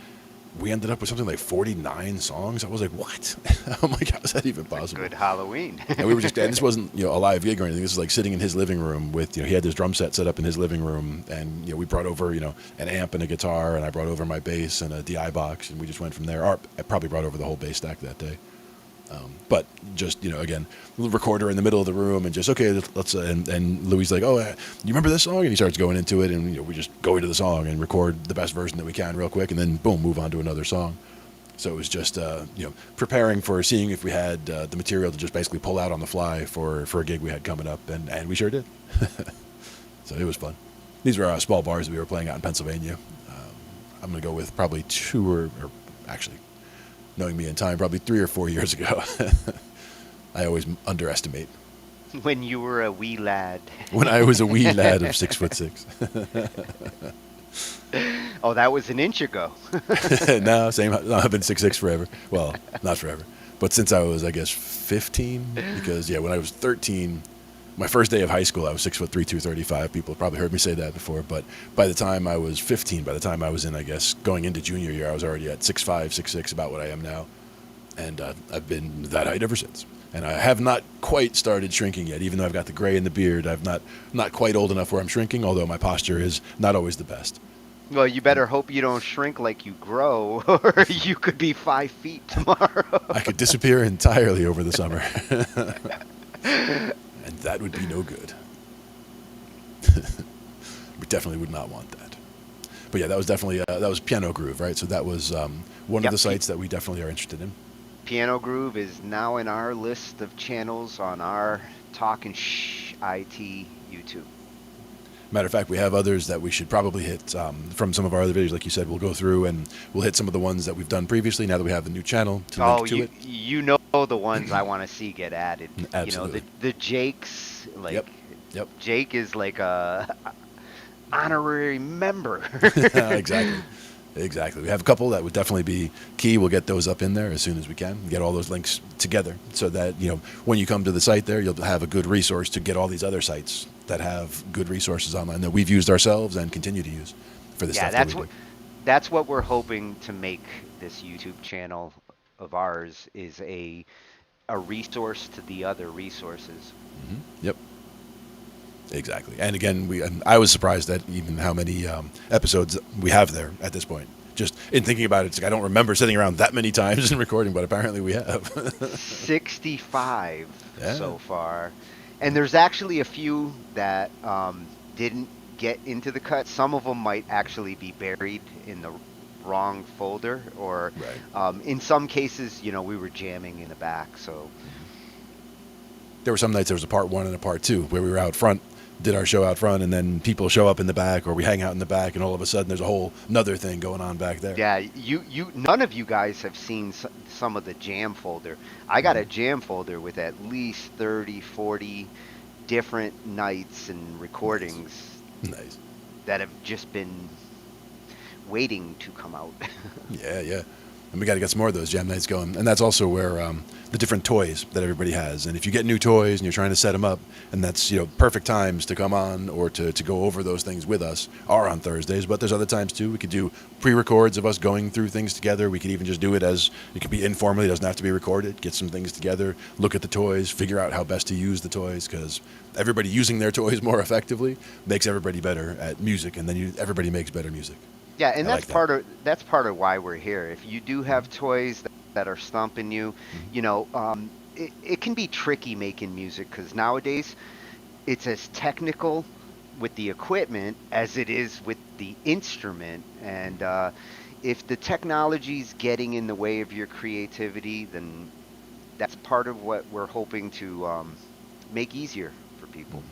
we ended up with something like 49 songs. I was like, what? I'm like, how is that even possible? Good Halloween. And we were just, and this wasn't, a live gig or anything. This was like sitting in his living room with, he had this drum set set up in his living room, and, we brought over, an amp and a guitar, and I brought over my bass and a DI box, and we just went from there. Or I probably brought over the whole bass stack that day. But just, again, little recorder in the middle of the room, and just, okay, let's, and Louis like, oh, you remember this song? And he starts going into it, and, we just go into the song and record the best version that we can real quick, and then, boom, move on to another song. So it was just, preparing for seeing if we had the material to just basically pull out on the fly for a gig we had coming up, and we sure did. So it was fun. These were small bars that we were playing out in Pennsylvania. I'm going to go with probably two or actually, knowing me in time, probably 3 or 4 years ago. I always underestimate. When you were a wee lad. When I was a wee lad of 6'6". Oh, that was an inch ago. No, same. No, I've been 6'6" forever. Well, not forever, but since I was, I guess, 15. Because when I was 13, my first day of high school, I was 6'3", 235. People have probably heard me say that before. But by the time I was 15, by the time I was in, I guess, going into junior year, I was already at 6'5", 6'6", about what I am now, and I've been that height ever since. And I have not quite started shrinking yet, even though I've got the gray in the beard. I've not quite old enough where I'm shrinking, although my posture is not always the best. Well, you better hope you don't shrink like you grow, or you could be 5 feet tomorrow. I could disappear entirely over the summer, and that would be no good. We definitely would not want that. But yeah, that was definitely that was Piano Groove, right? So that was one of Yep. the sites that we definitely are interested in. Piano Groove is now in our list of channels on our Talking Shh IT YouTube. Matter of fact, we have others that we should probably hit from some of our other videos. Like you said, we'll go through and we'll hit some of the ones that we've done previously. Now that we have the new channel to Oh, link to it. you know the ones I want to see get added. Absolutely. You know the Jakes, like Yep. Yep. Jake is like a honorary member. Exactly. Exactly. We have a couple that would definitely be key. We'll get those up in there as soon as we can. Get all those links together so that, when you come to the site there, you'll have a good resource to get all these other sites that have good resources online that we've used ourselves and continue to use for the Yeah, stuff that we do. that's what we're hoping to make this YouTube channel of ours is a resource to the other resources. Yep. Exactly. And again, I was surprised at even how many episodes we have there at this point. Just in thinking about it, it's like I don't remember sitting around that many times and recording, but apparently we have. 65 Yeah. so far. And there's actually a few that didn't get into the cut. Some of them might actually be buried in the wrong folder, or Right. in some cases, we were jamming in the back. So There were some nights there was a part 1 and a part 2 where we were out front, did our show out front, and then people show up in the back or we hang out in the back, and all of a sudden there's a whole another thing going on back there. yeah, none of you guys have seen some of the jam folder. I got a jam folder with at least 30, 40 different nights and recordings Nice. that have just been waiting to come out. Yeah, yeah. And we got to get some more of those jam nights going. And that's also where the different toys that everybody has. And if you get new toys and you're trying to set them up, and that's perfect times to come on or to go over those things with us are on Thursdays. But there's other times too. We could do pre-records of us going through things together. We could even just do it as it could be informally. It doesn't have to be recorded. Get some things together, look at the toys, figure out how best to use the toys, because everybody using their toys more effectively makes everybody better at music, and then everybody makes better music. Yeah, and I that's like that. that's part of why we're here. If you do have toys that are stumping you, it can be tricky making music, because nowadays it's as technical with the equipment as it is with the instrument. And if the technology's getting in the way of your creativity, then that's part of what we're hoping to make easier for people.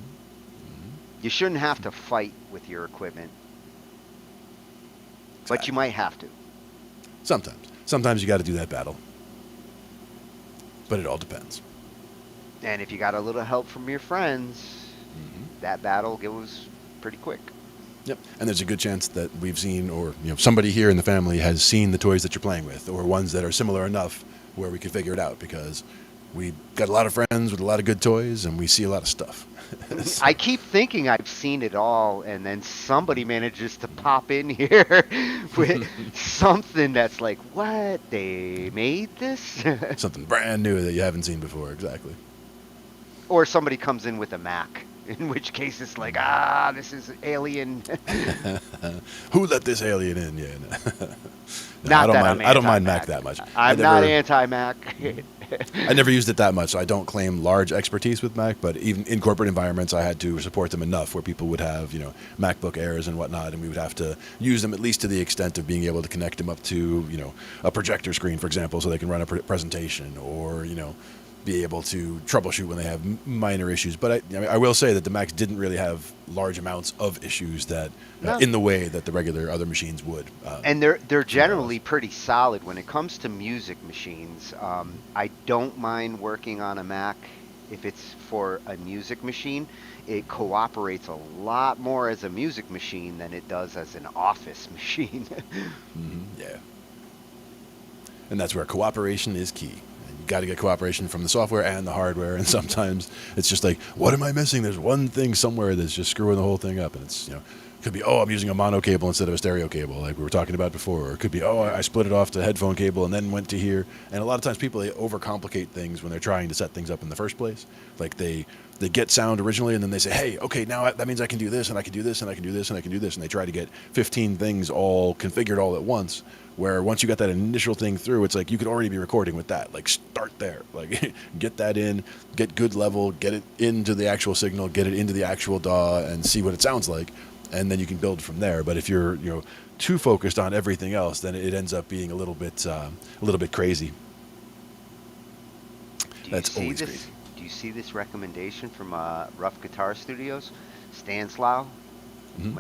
You shouldn't have to fight with your equipment, but you might have to. Sometimes you got to do that battle, but it all depends. And if you got a little help from your friends, that battle goes pretty quick. Yep. And there's a good chance that we've seen, or somebody here in the family has seen the toys that you're playing with, or ones that are similar enough where we could figure it out, because we got a lot of friends with a lot of good toys, and we see a lot of stuff. I keep thinking I've seen it all, and then somebody manages to pop in here with something that's like, what? They made this? Something brand new that you haven't seen before. Exactly. Or somebody comes in with a Mac, in which case it's like, this is alien. Who let this alien in? Yeah. No, Not I don't mind anti-Mac. Mac that much. I'm not anti-Mac. I never used it that much, so I don't claim large expertise with Mac, but even in corporate environments, I had to support them enough where people would have, MacBook Airs and whatnot, and we would have to use them at least to the extent of being able to connect them up to, a projector screen, for example, so they can run a presentation, or, be able to troubleshoot when they have minor issues. But I will say that the Macs didn't really have large amounts of issues that No. in the way that the regular other machines would. And they're generally pretty solid when it comes to music machines. I don't mind working on a Mac if it's for a music machine. It cooperates a lot more as a music machine than it does as an office machine. Yeah. And that's where cooperation is key. You got to get cooperation from the software and the hardware, and sometimes it's just like, what am I missing? There's one thing somewhere that's just screwing the whole thing up, and it's Could be, oh, I'm using a mono cable instead of a stereo cable, like we were talking about before. Or it could be, oh, I split it off to headphone cable and then went to here. And a lot of times people, they overcomplicate things when they're trying to set things up in the first place. Like they get sound originally and then they say, hey, okay, now that means I can do this and I can do this and I can do this and I can do this. And they try to get 15 things all configured all at once. Where once you got that initial thing through, it's like you could already be recording with that. Like start there, like get that in, get good level, get it into the actual signal, get it into the actual DAW, and see what it sounds like, and then you can build from there. But if you're too focused on everything else, then it ends up being a little bit crazy. That's always crazy. Do you see this recommendation from Rough Guitar Studios, Stanislaw? Mm-hmm.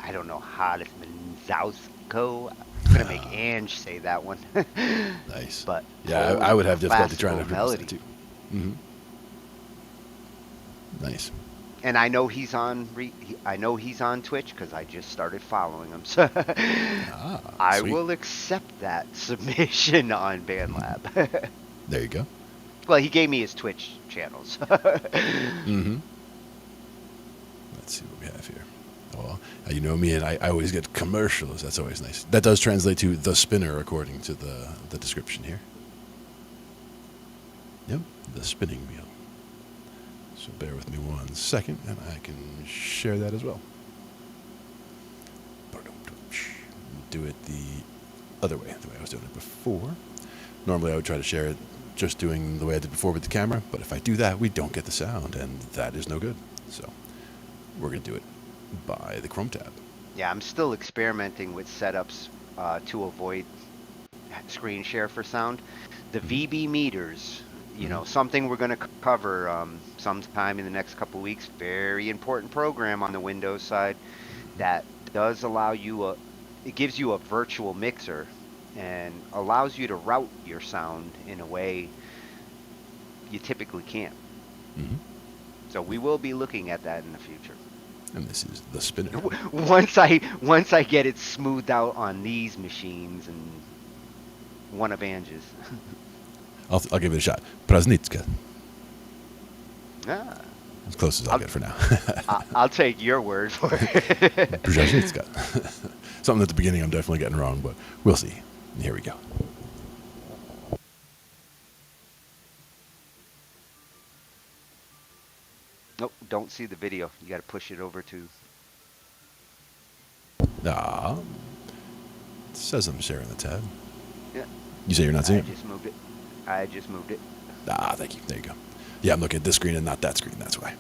I don't know how to Manzowsko. I'm gonna make Ange say that one. Nice. But yeah, I would have difficulty trying to pronounce melody that too. Mm-hmm. Nice. And I know he's on. I know he's on Twitch because I just started following him. So I sweet. will accept that submission on BandLab. There you go. Well, he gave me his Twitch channels. Mm-hmm. Let's see what we have here. Well, you know me, and I always get commercials. That's always nice. That does translate to the spinner, according to the description here. Yep, the spinning wheel. So bear with me 1 second, and I can share that as well. Do it the other way, the way I was doing it before. Normally, I would try to share it just doing the way I did before with the camera, but if I do that, we don't get the sound, and that is no good. So we're going to do it by the Chrome tab. Yeah, I'm still experimenting with setups to avoid screen share for sound. The VB meters, something we're going to cover sometime in the next couple weeks. Very important program on the Windows side that does allow you it gives you a virtual mixer and allows you to route your sound in a way you typically can't. Mm-hmm. So we will be looking at that in the future. And this is the spinner. Once I get it smoothed out on these machines and one of Ange's. I'll give it a shot. Praznitska. Ah, As close as I'll get for now. I'll take your word for it. Praznitska. Something at the beginning I'm definitely getting wrong, but we'll see. Here we go. Nope, don't see the video. You got to push it over to. Ah, it says I'm sharing the tab. Yeah. You say you're not seeing it? I just moved it. Ah, thank you. There you go. Yeah, I'm looking at this screen and not that screen. That's why.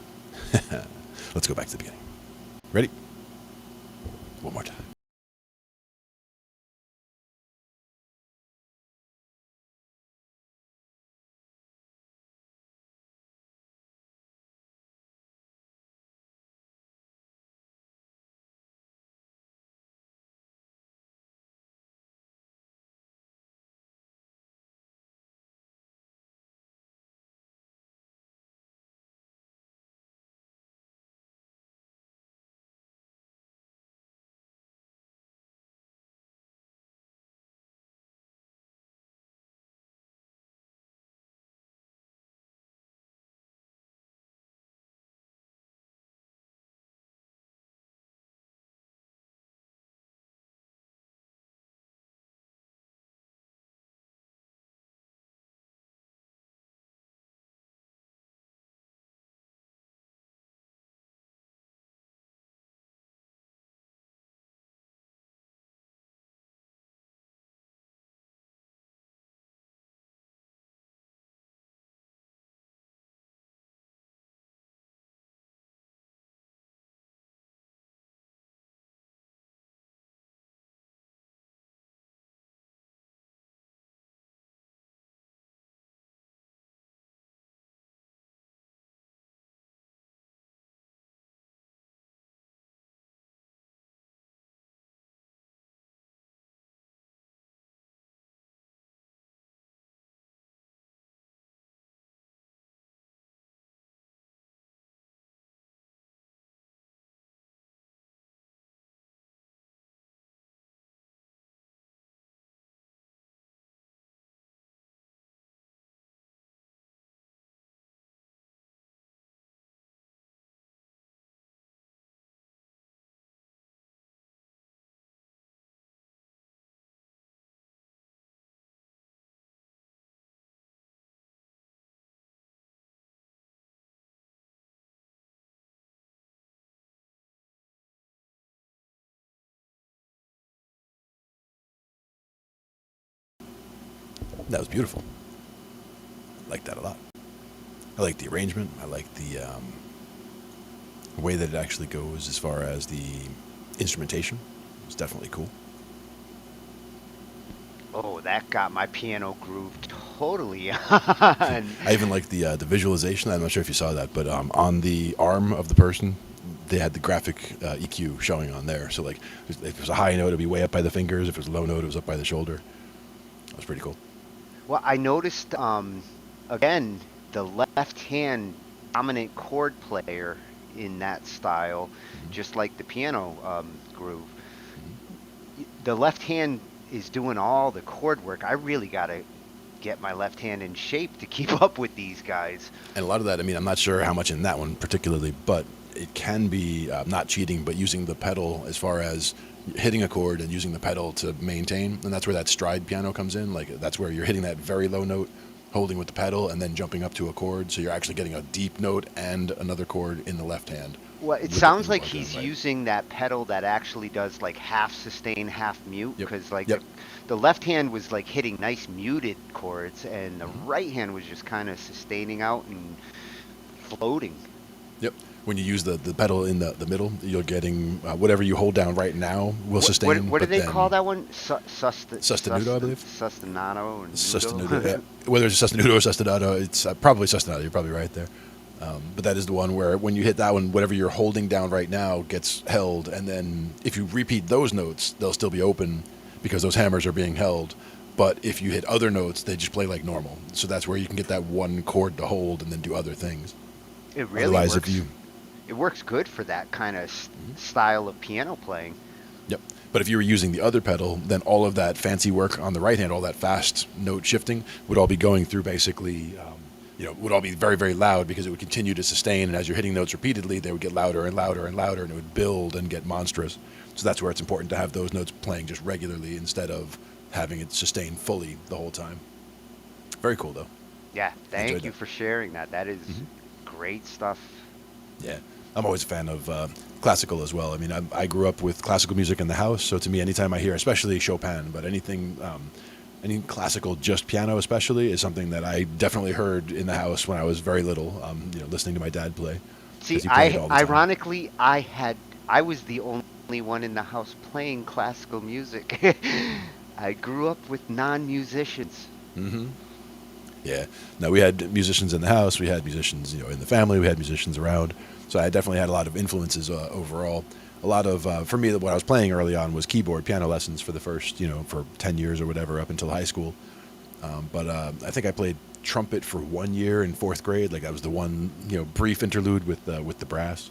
Let's go back to the beginning. Ready? One more time. That was beautiful. I like that a lot. I like the arrangement. I like the way that it actually goes as far as the instrumentation. It's definitely cool. Oh, that got my piano groove totally on. I even like the visualization. I'm not sure if you saw that, but on the arm of the person, they had the graphic EQ showing on there. So like, if it was a high note, it'd be way up by the fingers. If it was a low note, it was up by the shoulder. That was pretty cool. Well, I noticed again the left hand dominant chord player in that style, just like the piano groove. The left hand is doing all the chord work. I really gotta get my left hand in shape to keep up with these guys. And a lot of that, I mean, I'm not sure how much in that one particularly, but it can be not cheating, but using the pedal as far as hitting a chord and using the pedal to maintain. And that's where that stride piano comes in. Like, that's where you're hitting that very low note, holding with the pedal, and then jumping up to a chord. So you're actually getting a deep note and another chord in the left hand. Well, it sounds like he's using that pedal that actually does like half sustain, half mute, because like the left hand was like hitting nice muted chords, and the right hand was just kind of sustaining out and floating. Yep. When you use the pedal in the middle, you're getting whatever you hold down right now will sustain. What do they call that one? Sostenuto, I believe. Sostinato. Sostenuto. Yeah. Whether it's sostenuto or sostinato, it's probably sostinato. You're probably right there. But that is the one where when you hit that one, whatever you're holding down right now gets held, and then if you repeat those notes, they'll still be open because those hammers are being held. But if you hit other notes, they just play like normal. So that's where you can get that one chord to hold and then do other things. It really Otherwise, works. if you It works good for that kind of style of piano playing. Yep. But if you were using the other pedal, then all of that fancy work on the right hand, all that fast note shifting, would all be going through basically, would all be very, very loud because it would continue to sustain. And as you're hitting notes repeatedly, they would get louder and louder and louder, and it would build and get monstrous. So that's where it's important to have those notes playing just regularly instead of having it sustain fully the whole time. Very cool, though. Yeah, thank you for sharing that. That is great stuff. Yeah. I'm always a fan of classical as well. I mean, I grew up with classical music in the house, so to me, anytime I hear, especially Chopin, but anything, any classical, just piano especially, is something that I definitely heard in the house when I was very little, listening to my dad play. See, ironically, I was the only one in the house playing classical music. I grew up with non-musicians. Mm-hmm. Yeah. Now, we had musicians in the house. We had musicians, in the family. We had musicians around. So I definitely had a lot of influences overall. A lot of, for me, what I was playing early on was keyboard piano lessons for the first, for 10 years or whatever up until high school. But I think I played trumpet for 1 year in fourth grade. Like, that was the one, brief interlude with the brass.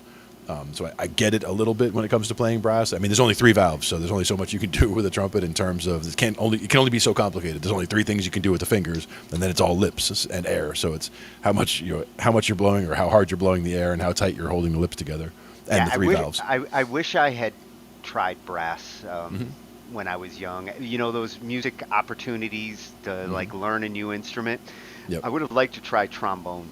So I get it a little bit when it comes to playing brass. I mean, there's only 3 valves, so there's only so much you can do with a trumpet in terms of it can only be so complicated. There's only 3 things you can do with the fingers, and then it's all lips and air. So it's how much you're blowing, or how hard you're blowing the air, and how tight you're holding the lips together, and the 3 valves. I wish I had tried brass when I was young. Those music opportunities to like learn a new instrument. Yep. I would have liked to try trombone.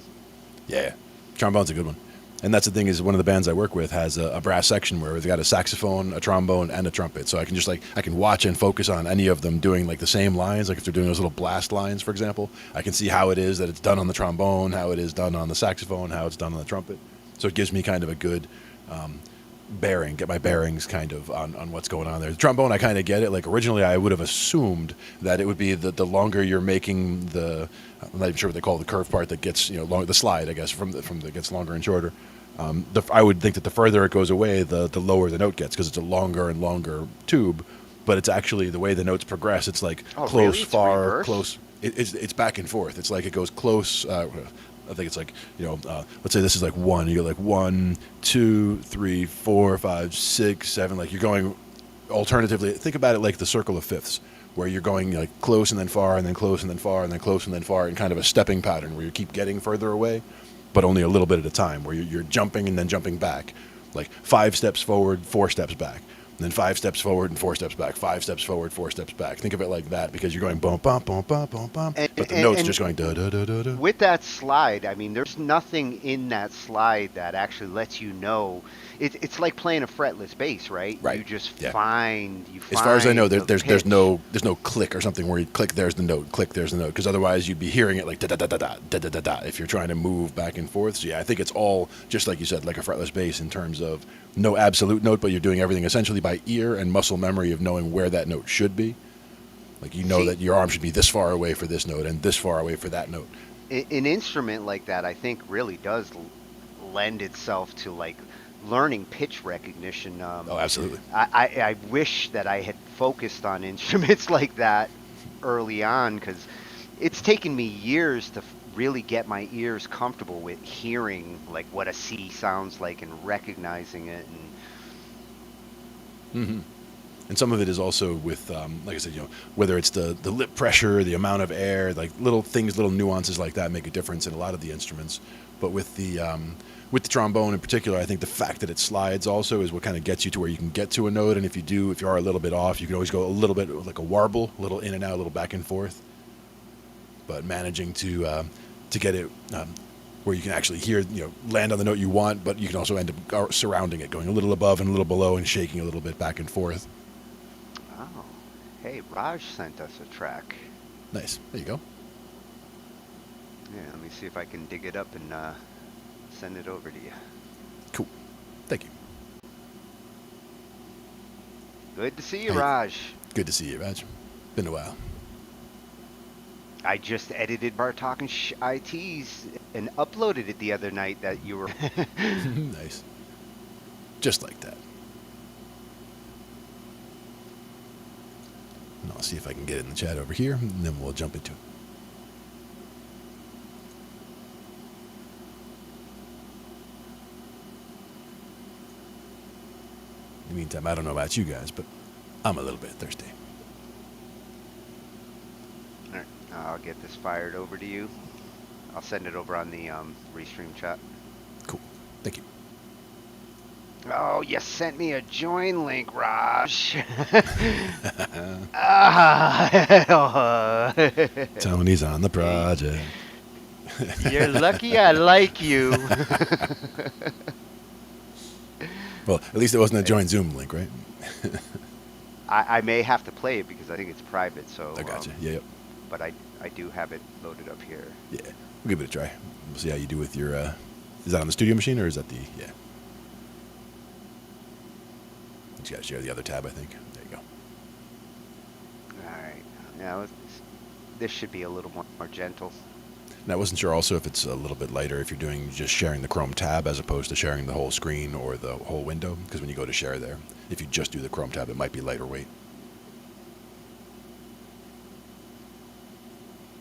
Yeah, trombone's a good one. And that's the thing, is one of the bands I work with has a brass section where they've got a saxophone, a trombone, and a trumpet. So I can I can watch and focus on any of them doing like the same lines. Like if they're doing those little blast lines, for example, I can see how it is that it's done on the trombone, how it is done on the saxophone, how it's done on the trumpet. So it gives me kind of a good get my bearings kind of on what's going on there. The trombone, I kind of get it. Like originally I would have assumed that it would be the longer you're making I'm not even sure what they call the curved part that gets, the slide, I guess, from that gets longer and shorter. I would think that the further it goes away, the lower the note gets, because it's a longer and longer tube. But it's actually the way the notes progress. It's like close, really? far, Reverse? Close. It's back and forth. It's like it goes close. I think it's like, let's say this is like 1. You go like 1, 2, 3, 4, 5, 6, 7. Like you're going alternatively. Think about it like the circle of fifths, where you're going like close and then far and then close and then far and then close and then far, in kind of a stepping pattern where you keep getting further away, but only a little bit at a time, where you're jumping and then jumping back, like 5 steps forward, 4 steps back. And then 5 steps forward and 4 steps back. 5 steps forward, 4 steps back. Think of it like that because you're going bum bum bum bum bum bum, but the notes just going da da da da da. With that slide, I mean, there's nothing in that slide that actually lets you know. It's like playing a fretless bass, right? Right. You just Yeah. find. As far as I know, the there's pitch. no click or something where you click, there's the note, click, there's the note, because otherwise you'd be hearing it like da da da da da da da da da if you're trying to move back and forth. So yeah, I think it's all just like you said, like a fretless bass in terms of no absolute note, but you're doing everything essentially by ear and muscle memory of knowing where that note should be. Like you know See- that your arm should be this far away for this note and this far away for that note. An instrument like that, I think, really does lend itself to like learning pitch recognition. Oh, absolutely. I wish that I had focused on instruments like that early on, because it's taken me years to really get my ears comfortable with hearing like what a C sounds like and recognizing it. And Mm-hmm. And some of it is also with, like I said, whether it's the lip pressure, the amount of air, like little things, little nuances like that make a difference in a lot of the instruments. But with the trombone in particular, I think the fact that it slides also is what kind of gets you to where you can get to a note. And if you are a little bit off, you can always go a little bit like a warble, a little in and out, a little back and forth. But managing to get it where you can actually hear, land on the note you want, but you can also end up surrounding it, going a little above and a little below and shaking a little bit back and forth. oh, hey, Raj sent us a track. Nice. There you go. Yeah, let me see if I can dig it up and send it over to you. Cool. Thank you. Good to see you, Hey. Raj. Good to see you, Raj. Been a while. I just edited Bartok and IT's and uploaded it the other night that you were. Nice. Just like that. And I'll see if I can get it in the chat over here, and then we'll jump into it. In the meantime, I don't know about you guys, but I'm a little bit thirsty. All right, I'll get this fired over to you. I'll send it over on the restream chat. Cool. Thank you. Oh, you sent me a join link, Raj. Ah, Tony's on the project. you're lucky I like you. Well, at least it wasn't a join Zoom link, right? I may have to play it because I think it's private. So I gotcha. Yeah, yep. But I do have it loaded up here. Yeah. We'll give it a try. We'll see how you do with your, is that on the studio machine or is that the, yeah. You just gotta share the other tab, I think. There you go. All right. Now this should be a little more gentle. And I wasn't sure also if it's a little bit lighter if you're doing just sharing the Chrome tab as opposed to sharing the whole screen or the whole window, because when you go to share there, if you just do the Chrome tab, it might be lighter weight.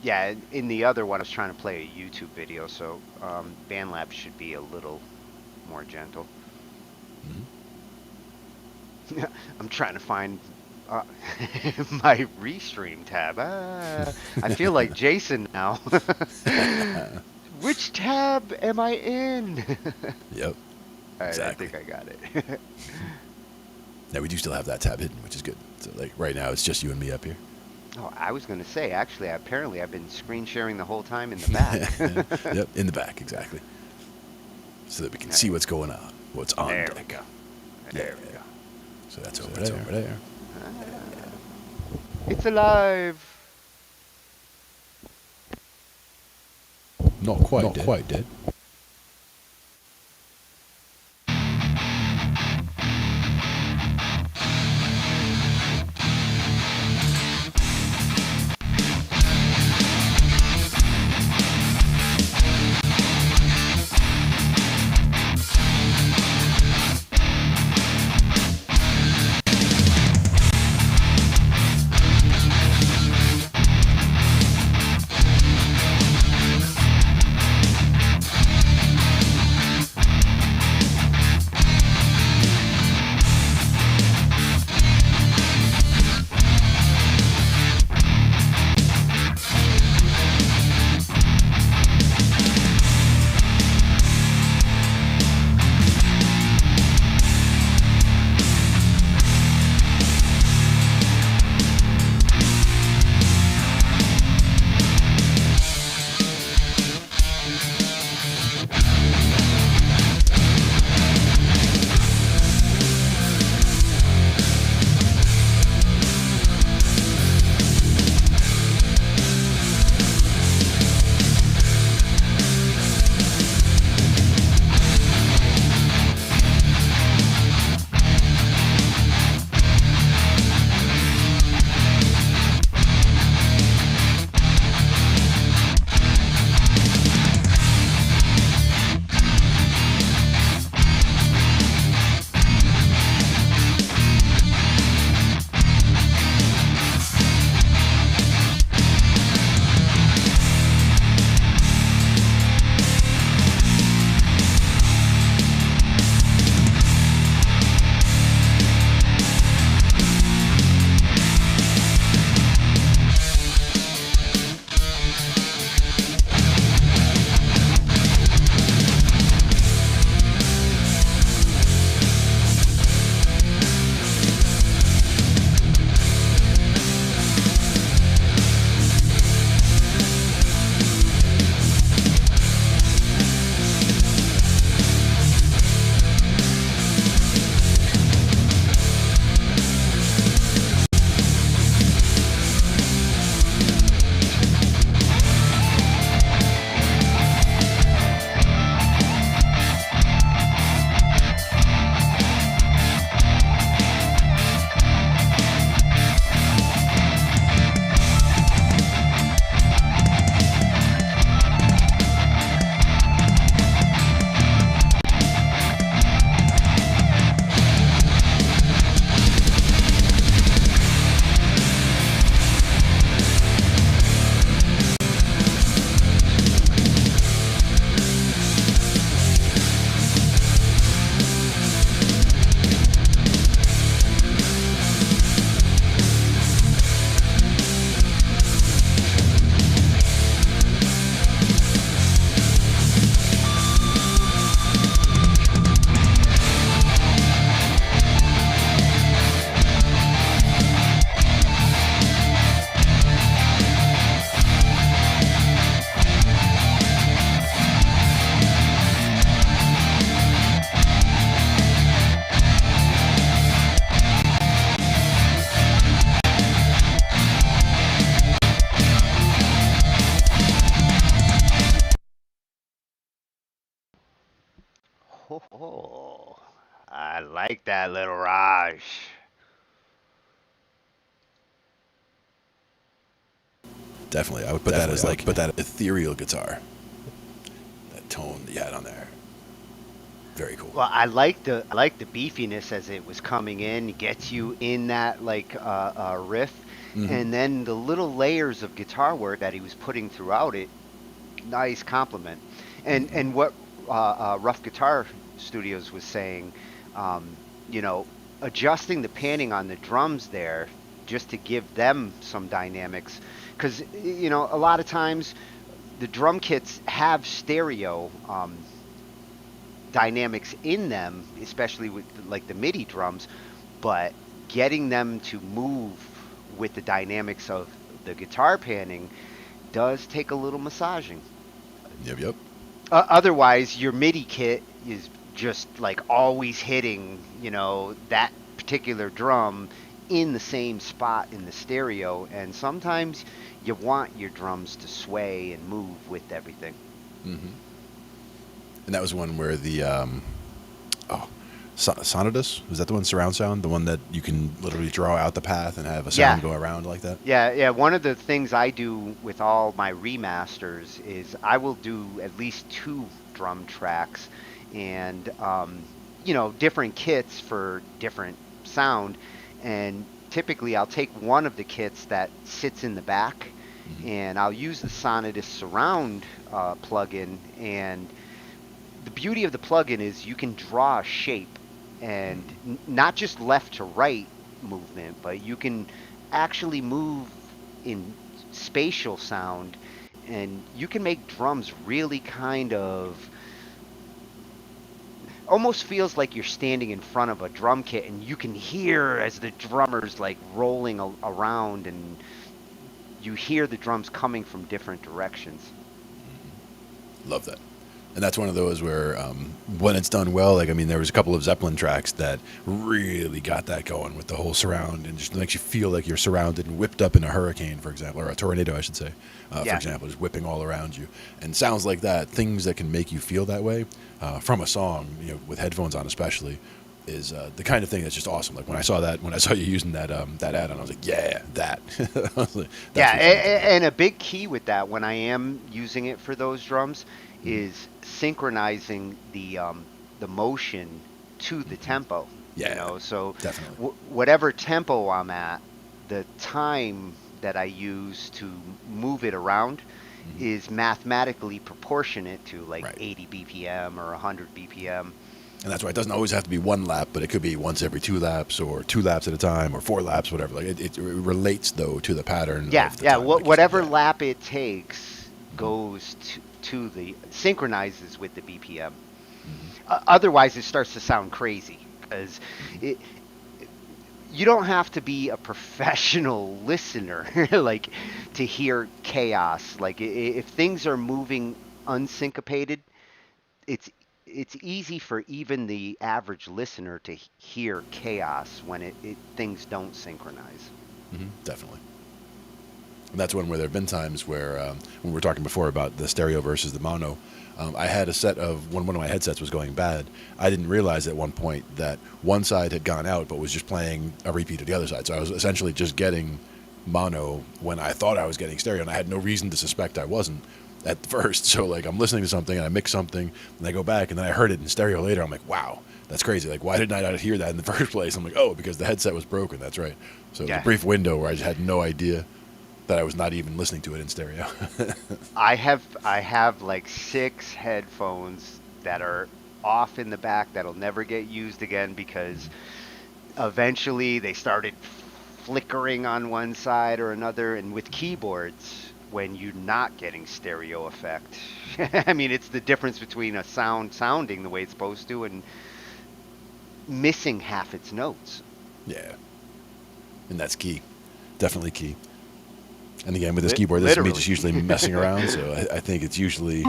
Yeah, in the other one, I was trying to play a YouTube video, so BandLab should be a little more gentle. Mm-hmm. I'm trying to find my restream tab. I feel like Jason now. Which tab am I in? Yep. All right, Exactly. I think I got it. Now we do still have that tab hidden, which is good. So like right now it's just you and me up here. Oh, I was going to say, actually, apparently I've been screen sharing the whole time in the back. Yep, in the back, exactly. So that we can see what's going on, what's on There deck. we go. There we go. So that's over there. It's alive. Not quite dead. Oh, I like that little Raj. Definitely, I would put that as like that ethereal guitar. That tone that you had on there, very cool. Well, I like the beefiness as it was coming in. It gets you in that like riff, Hmm. and then the little layers of guitar work that he was putting throughout it. Nice compliment. And what Rough Guitar Studios was saying, um, you know, adjusting the panning on the drums there just to give them some dynamics, because a lot of times the drum kits have stereo dynamics in them, especially with like the MIDI drums, but getting them to move with the dynamics of the guitar panning does take a little massaging. Yep, yep. Otherwise, your MIDI kit is just like always hitting, that particular drum in the same spot in the stereo, and sometimes you want your drums to sway and move with everything. Hmm. And that was one where the oh, Sonatus, was that the one, surround sound, the one that you can literally draw out the path and have a Yeah, sound go around like that? yeah, yeah. One of the things I do with all my remasters is I will do at least two drum tracks and, different kits for different sound. And typically I'll take one of the kits that sits in the back Hmm. and I'll use the Sonatus Surround plugin. And the beauty of the plugin is you can draw a shape and not just left to right movement, but you can actually move in spatial sound, and you can make drums really kind of almost feels like you're standing in front of a drum kit and you can hear as the drummers like rolling around, and you hear the drums coming from different directions. Love that. And that's one of those where, when it's done well, like, I mean, there was a couple of Zeppelin tracks that really got that going with the whole surround and just makes you feel like you're surrounded and whipped up in a hurricane, for example, or a tornado, I should say, for Yeah. example, just whipping all around you. And sounds like that, things that can make you feel that way from a song, with headphones on especially, is the kind of thing that's just awesome. Like when I saw you using that add-on, I was like, yeah, that. I was like, that's Yeah, what you need to do. and a big key with that when I am using it for those drums Hmm. is synchronizing the motion to the tempo. Yeah, So definitely. whatever tempo I'm at, the time that I use to move it around Hmm. is mathematically proportionate to like Right. 80 BPM or 100 BPM. And that's why it doesn't always have to be one lap, but it could be once every 2 laps or 2 laps at a time or 4 laps, whatever. Like it relates though to the pattern Yeah, of the yeah. time, like you said. Whatever Yeah. lap it takes Hmm. goes to the synchronizes with the BPM. Hmm. Otherwise, it starts to sound crazy because Hmm. it, you don't have to be a professional listener like to hear chaos. Like if things are moving unsyncopated, it's it's easy for even the average listener to hear chaos when things don't synchronize. Hmm. Definitely. And that's one where there have been times where, when we were talking before about the stereo versus the mono, I had a set of one of my headsets was going bad. I didn't realize at one point that one side had gone out, but was just playing a repeat of the other side. So I was essentially just getting mono when I thought I was getting stereo, and I had no reason to suspect I wasn't at first. So like I'm listening to something and I mix something, and I go back and then I heard it in stereo later. I'm like, wow, that's crazy. Like why didn't I not hear that in the first place? I'm like, oh, because the headset was broken. That's right. So it was a Yeah. brief window where I just had no idea that I was not even listening to it in stereo. I have like six headphones that are off in the back that'll never get used again because eventually they started flickering on one side or another. And with keyboards, when you're not getting stereo effect, I mean, it's the difference between a sound sounding the way it's supposed to and missing half its notes. Yeah, and that's key, definitely key. And again, with this Lit keyboard, this is me literally. just usually messing around. So I think it's usually,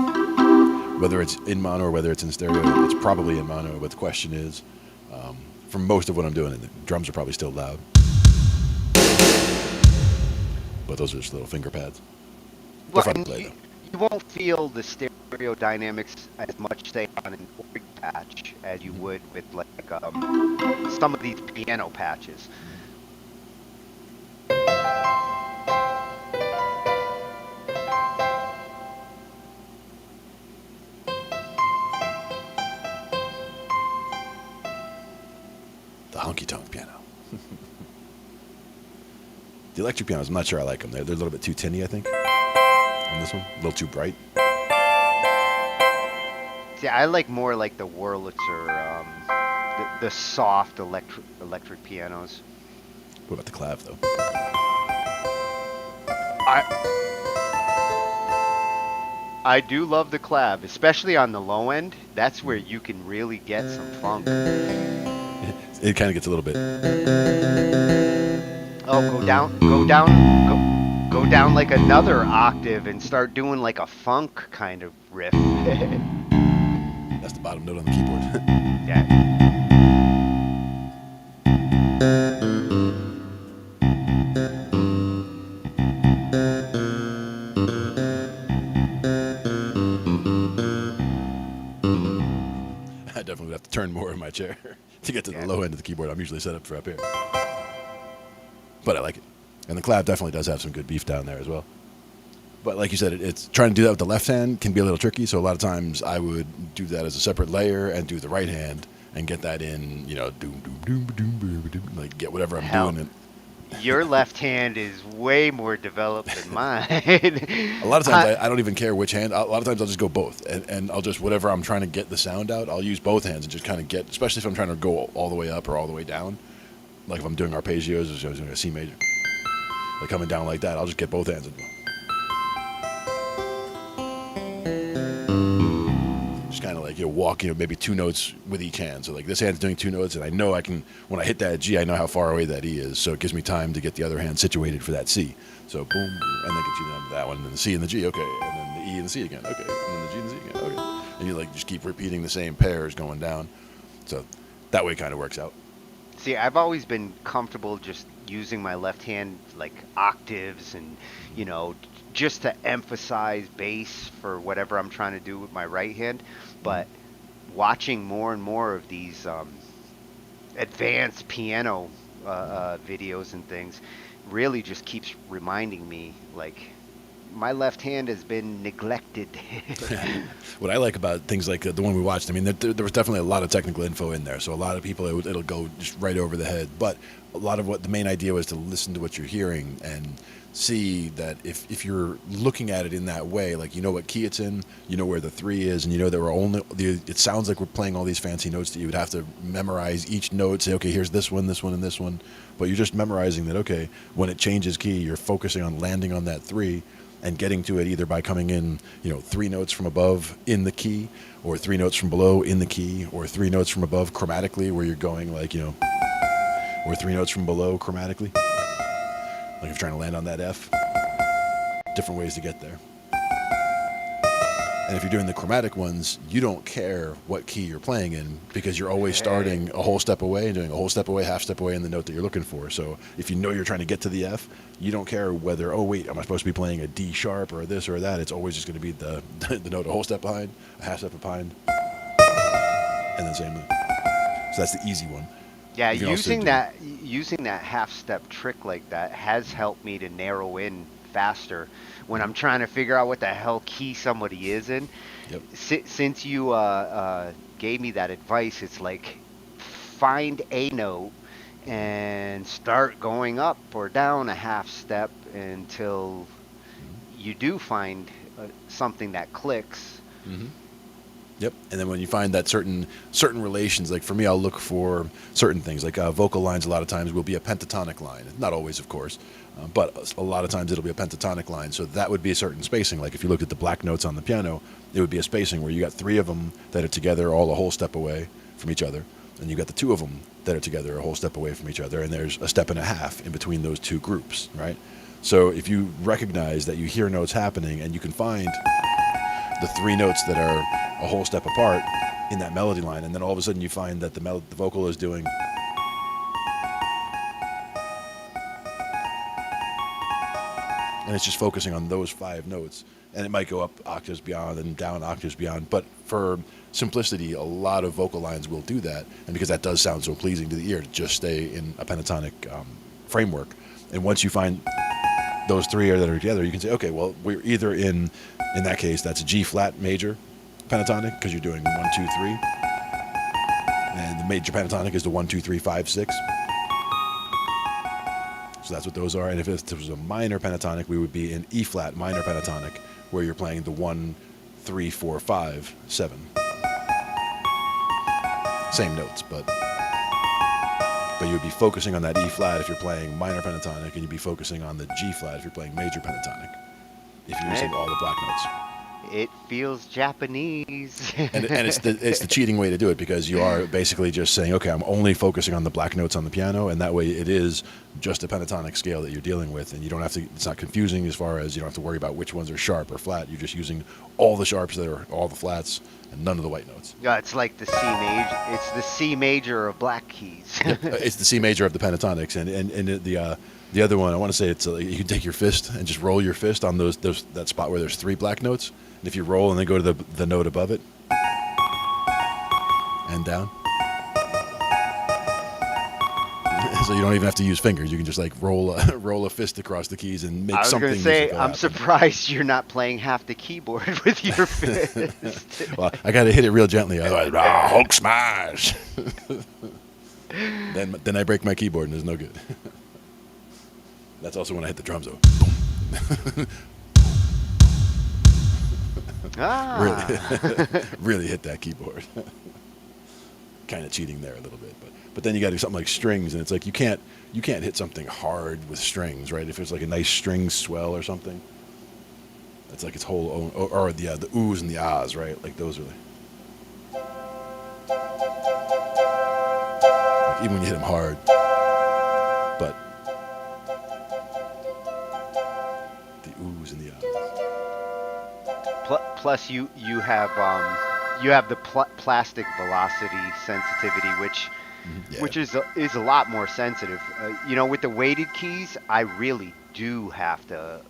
whether it's in mono or whether it's in stereo, it's probably in mono. But the question is, for most of what I'm doing, and the drums are probably still loud, but those are just little finger pads. They're Well, fun to and play you, though. you won't feel the stereo dynamics as much, say, on an organ patch as you would with like some of these piano patches. The honky tonk piano. The electric pianos, I'm not sure I like them. They're a little bit too tinny, I think. On this one, a little too bright. See, I like more like the Wurlitzer, the soft electric pianos. What about the clav, though? I do love the clav, especially on the low end. That's where you can really get some funk. It kind of gets a little bit. Oh, go down like another octave and start doing like a funk kind of riff. That's the bottom note on the keyboard. Yeah. I definitely would have to turn more in my chair to get to the low end of the keyboard. I'm usually set up for up here. But I like it. And the clav definitely does have some good beef down there as well. But like you said, it's trying to do that with the left hand can be a little tricky. So a lot of times I would do that as a separate layer and do the right hand and get that in, you know, doom, doom, doom, doom, doom, doom, like get whatever I'm doing. Your left hand is way more developed than mine. A lot of times I don't even care which hand. A lot of times I'll just go both. And I'll just, whatever I'm trying to get the sound out, I'll use both hands and just kind of get, especially if I'm trying to go all the way up or all the way down. Like if I'm doing arpeggios or doing a C major. Like coming down like that, I'll just get both hands and just kind of like, you know, walk, you know, maybe 2 notes with each hand. So like this hand's doing 2 notes and I know I can, when I hit that G, I know how far away that E is. So it gives me time to get the other hand situated for that C. So boom, and then get you down to that one, and then the C and the G, okay, and then the E and the C again, okay, and then the G and the C again, okay. And you like just keep repeating the same pairs going down. So that way it kind of works out. See, I've always been comfortable just using my left hand like octaves and, you know, just to emphasize bass for whatever I'm trying to do with my right hand. But watching more and more of these advanced piano videos and things really just keeps reminding me, like, my left hand has been neglected. What I like about things like the one we watched, I mean, there was definitely a lot of technical info in there. So a lot of people, it'll go just right over the head. But a lot of what the main idea was to listen to what you're hearing and see that if you're looking at it in that way, like you know what key it's in, you know where the 3 is, and you know there were it sounds like we're playing all these fancy notes that you would have to memorize each note, say, okay, here's this one, and this one. But you're just memorizing that, okay, when it changes key, you're focusing on landing on that 3 and getting to it either by coming in, you know, 3 notes from above in the key, or 3 notes from below in the key, or 3 notes from above chromatically where you're going like, you know, or 3 notes from below chromatically. Like if you're trying to land on that F. Different ways to get there. And if you're doing the chromatic ones, you don't care what key you're playing in because you're always starting a whole step away and doing a whole step away, half step away in the note that you're looking for. So if you know you're trying to get to the F, you don't care whether, oh wait, am I supposed to be playing a D sharp or this or that? It's always just going to be the note a whole step behind, a half step behind, and then same note. So that's the easy one. Yeah, using that half step trick like that has helped me to narrow in faster when I'm trying to figure out what the hell key somebody is in. Yep. Since you gave me that advice, it's like find a note and start going up or down a half step until you do find something that clicks. Mm-hmm. Yep. And then when you find that certain relations, like for me, I'll look for certain things, like vocal lines a lot of times will be a pentatonic line. Not always, of course, but a lot of times it'll be a pentatonic line. So that would be a certain spacing. Like if you looked at the black notes on the piano, it would be a spacing where you got 3 of them that are together all a whole step away from each other. And you got the 2 of them that are together a whole step away from each other. And there's a step and a half in between those 2 groups, right? So if you recognize that you hear notes happening and you can find the 3 notes that are a whole step apart in that melody line, and then all of a sudden you find that the vocal is doing and it's just focusing on those 5 notes. And it might go up octaves beyond and down octaves beyond. But for simplicity, a lot of vocal lines will do that. And because that does sound so pleasing to the ear, to just stay in a pentatonic framework. And once you find those 3 that are together, you can say, okay, well, we're either in that case, that's a G flat major pentatonic, because you're doing 1, 2, 3. And the major pentatonic is the 1, 2, 3, 5, 6. So that's what those are. And if it was a minor pentatonic, we would be in E flat minor pentatonic, where you're playing the 1, 3, 4, 5, 7. Same notes, but you would be focusing on that E flat if you're playing minor pentatonic, and you'd be focusing on the G flat if you're playing major pentatonic, if you're using all the black notes. It feels Japanese. and it's the cheating way to do it, because you are basically just saying, okay, I'm only focusing on the black notes on the piano, and that way it is just a pentatonic scale that you're dealing with, and you don't have to. It's not confusing as far as you don't have to worry about which ones are sharp or flat. You're just using all the sharps that are all the flats and none of the white notes. Yeah, it's like the C major. It's the C major of black keys. It's the C major of the pentatonics, and the other one, I want to say it's you can take your fist and just roll your fist on that spot where there's 3 black notes. And if you roll and then go to the note above it and down, so you don't even have to use fingers. You can just like roll a fist across the keys and make something. I was going to say, I'm surprised you're not playing half the keyboard with your fist. Well, I got to hit it real gently, otherwise, Hulk smash. Then I break my keyboard and it's no good. That's also when I hit the drums, though. Really hit that keyboard. Kind of cheating there a little bit, but then you got to do something like strings, and it's like you can't hit something hard with strings, right? If it's like a nice string swell or something, it's like its whole own, or the oohs and the ahs, right? Like those are like even when you hit them hard, but the oohs and the ahs. Plus, you have the plastic velocity sensitivity, which is a lot more sensitive. With the weighted keys, I really do have to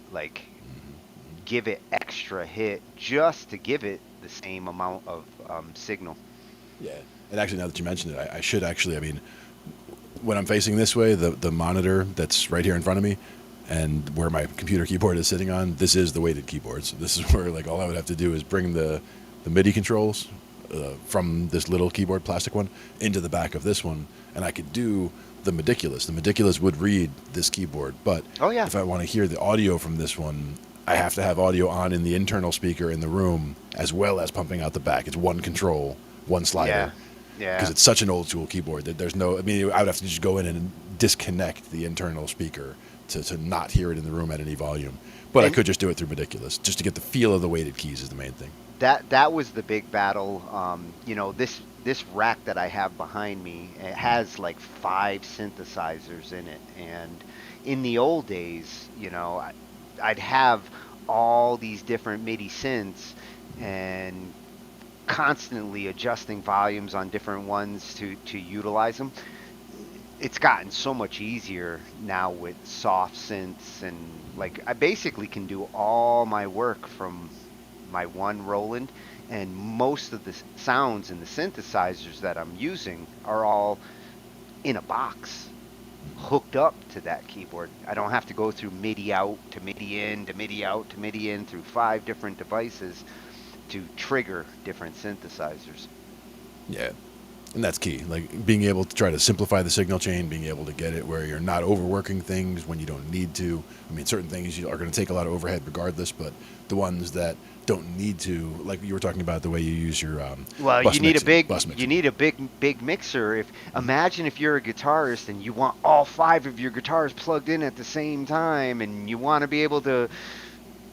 give it extra hit just to give it the same amount of signal. Yeah, and actually, now that you mentioned it, I should actually. I mean, when I'm facing this way, the monitor that's right here in front of me, and where my computer keyboard is sitting on, this is the weighted keyboard. So this is where all I would have to do is bring the MIDI controls from this little keyboard, plastic one, into the back of this one, and I could do the Meticulous. The Meticulous would read this keyboard, but if I want to hear the audio from this one, I have to have audio on in the internal speaker in the room, as well as pumping out the back. It's one control, one slider. Yeah. Because it's such an old school keyboard that there's no. I mean, I would have to just go in and disconnect the internal speaker to not hear it in the room at any volume. But I could just do it through Meticulous, just to get the feel of the weighted keys is the main thing. That was the big battle. This rack that I have behind me, it has 5 synthesizers in it, and in the old days, I'd have all these different MIDI synths and constantly adjusting volumes on different ones to utilize them. It's gotten so much easier now with soft synths, and I basically can do all my work from my one Roland, and most of the sounds in the synthesizers that I'm using are all in a box hooked up to that keyboard. I don't have to go through MIDI out to MIDI in to MIDI out to MIDI in through 5 different devices to trigger different synthesizers. Yeah. And that's key, being able to try to simplify the signal chain, being able to get it where you're not overworking things when you don't need to. I mean, certain things are going to take a lot of overhead regardless, but the ones that don't need to, like you were talking about the way you use your bus you need mixing. You need a big mixer. Imagine if you're a guitarist and you want all 5 of your guitars plugged in at the same time, and you want to be able to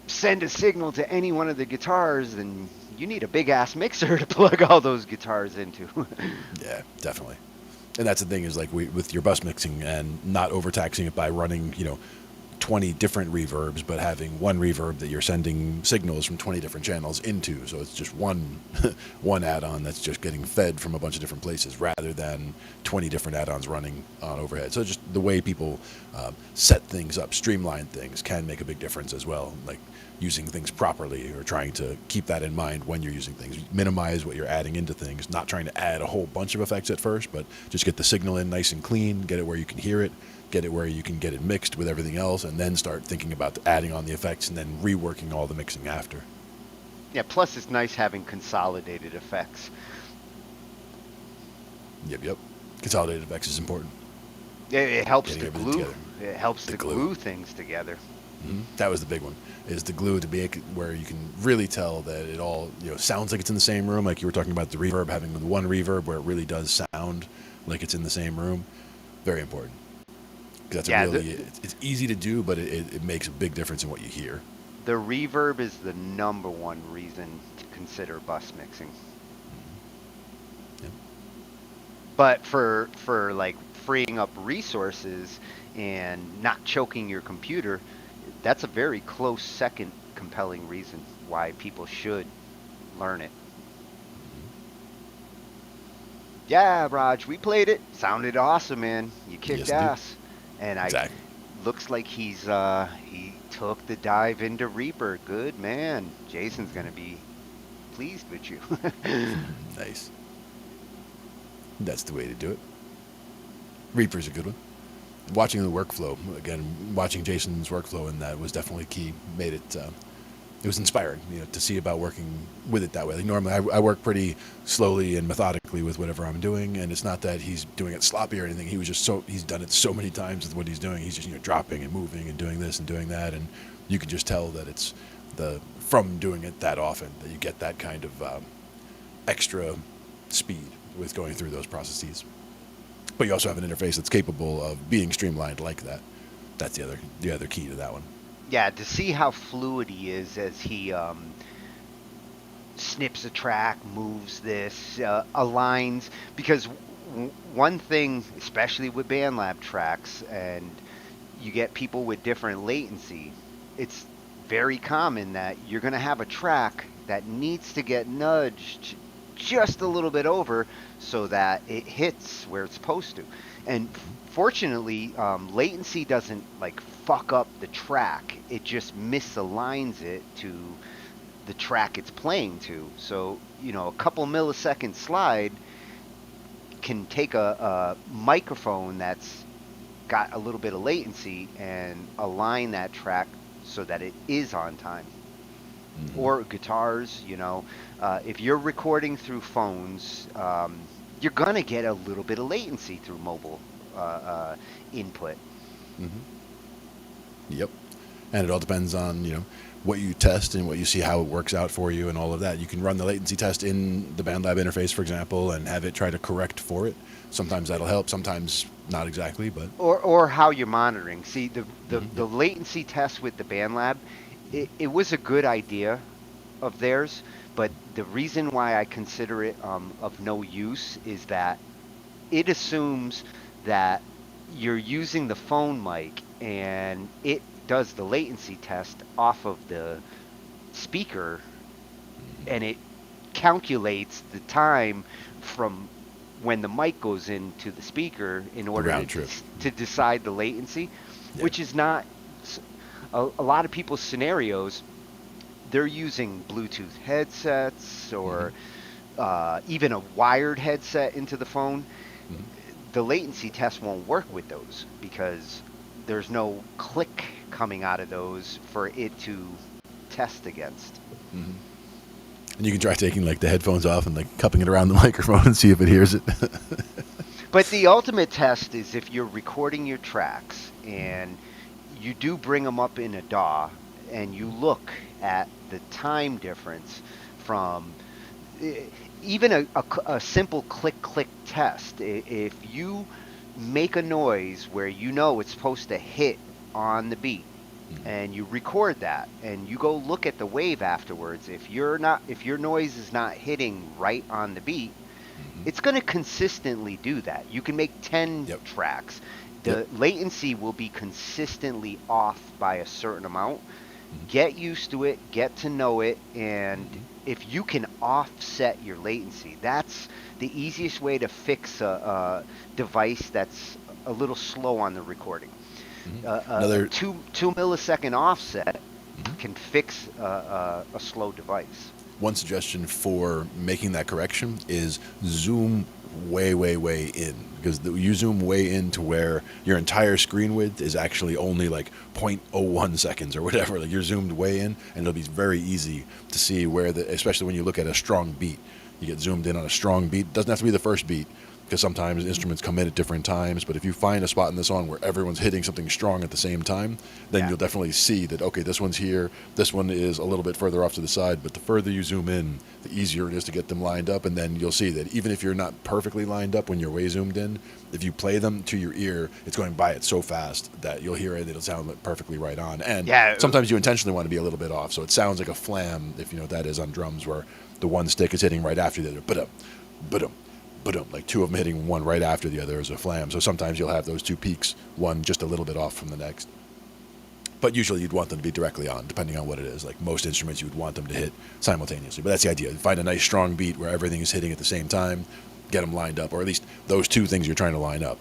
send a signal to any one of the guitars, then you need a big ass mixer to plug all those guitars into. Yeah, definitely. And that's the thing is with your bus mixing and not overtaxing it by running, 20 different reverbs, but having one reverb that you're sending signals from 20 different channels into. So it's just one one add-on that's just getting fed from a bunch of different places rather than 20 different add-ons running on overhead. So just the way people set things up, streamline things, can make a big difference as well. Like using things properly, or trying to keep that in mind when you're using things. Minimize what you're adding into things, not trying to add a whole bunch of effects at first, but just get the signal in nice and clean, get it where you can hear it, get it where you can get it mixed with everything else, and then start thinking about adding on the effects and then reworking all the mixing after. Yeah, plus it's nice having consolidated effects. Yep. Consolidated effects is important. It helps Getting to everything glue. together. It helps The to glue. glue things together. That was the big one, is the glue, to make it where you can really tell that it all, sounds like it's in the same room. Like you were talking about the reverb, having the one reverb where it really does sound like it's in the same room. Very important. Because that's it's easy to do, but it makes a big difference in what you hear. The reverb is the number one reason to consider bus mixing. Yep. But for like freeing up resources and not choking your computer, that's a very close second compelling reason why people should learn it. Yeah, Raj, we played it. Sounded awesome, man. You kicked Yes, it did. ass. And Exactly. looks like he took the dive into Reaper. Good man. Jason's gonna be pleased with you. Nice. That's the way to do it. Reaper's a good one. Watching the workflow, again, watching Jason's workflow in that was definitely key. Made it, it was inspiring, to see about working with it that way. Like normally I work pretty slowly and methodically with whatever I'm doing, and it's not that he's doing it sloppy or anything. He's done it so many times with what he's doing. He's just, dropping and moving and doing this and doing that, and you can just tell that it's from doing it that often that you get that kind of extra speed with going through those processes. But you also have an interface that's capable of being streamlined like that. That's the other key to that one. Yeah, to see how fluid he is as he snips a track, moves this, aligns. Because one thing, especially with BandLab tracks, and you get people with different latency, it's very common that you're going to have a track that needs to get nudged just a little bit over so that it hits where it's supposed to. And fortunately, latency doesn't like fuck up the track. It just misaligns it to the track it's playing to. So, a couple millisecond slide can take a microphone that's got a little bit of latency and align that track so that it is on time. Or guitars, if you're recording through phones, you're going to get a little bit of latency through mobile input. Yep. And it all depends on, what you test and what you see how it works out for you and all of that. You can run the latency test in the BandLab interface, for example, and have it try to correct for it. Sometimes that'll help, sometimes not exactly, but... Or how you're monitoring. See, the latency test with the BandLab, it was a good idea of theirs, but the reason why I consider it of no use is that it assumes that you're using the phone mic and it does the latency test off of the speaker, and it calculates the time from when the mic goes into the speaker in order to decide the latency, which is not a lot of people's scenarios. They're using Bluetooth headsets or even a wired headset into the phone. The latency test won't work with those because there's no click coming out of those for it to test against. And you can try taking like the headphones off and like cupping it around the microphone and see if it hears it. But the ultimate test is if you're recording your tracks and you do bring them up in a DAW and you look at the time difference from even a simple click test. If you make a noise where it's supposed to hit on the beat, and you record that and you go look at the wave afterwards, if your noise is not hitting right on the beat, it's going to consistently do that. You can make 10 tracks The latency will be consistently off by a certain amount. Get used to it, get to know it, and if you can offset your latency, that's the easiest way to fix a device that's a little slow on the recording. Another A 2 millisecond offset can fix a slow device. one suggestion for making that correction is zoom way, way, way in, because you zoom way in to where your entire screen width is actually only like 0.01 seconds or whatever. Like you're zoomed way in, and it'll be very easy to see where especially when you look at a strong beat, you get zoomed in on a strong beat. It doesn't have to be the first beat, because sometimes instruments come in at different times. But if you find a spot in the song where everyone's hitting something strong at the same time, then you'll definitely see that, okay, this one's here, this one is a little bit further off to the side. But the further you zoom in, the easier it is to get them lined up. And then you'll see that even if you're not perfectly lined up when you're way zoomed in, if you play them to your ear, it's going by it so fast that you'll hear it, it'll sound perfectly right on. And sometimes you intentionally want to be a little bit off, so it sounds like a flam, if you know what that is on drums, where the one stick is hitting right after the other. But like two of them hitting one right after the other is a flam. So sometimes you'll have those two peaks, one just a little bit off from the next. But usually you'd want them to be directly on, depending on what it is. Like most instruments, you would want them to hit simultaneously. But that's the idea. Find a nice strong beat where everything is hitting at the same time, get them lined up, or at least those two things you're trying to line up.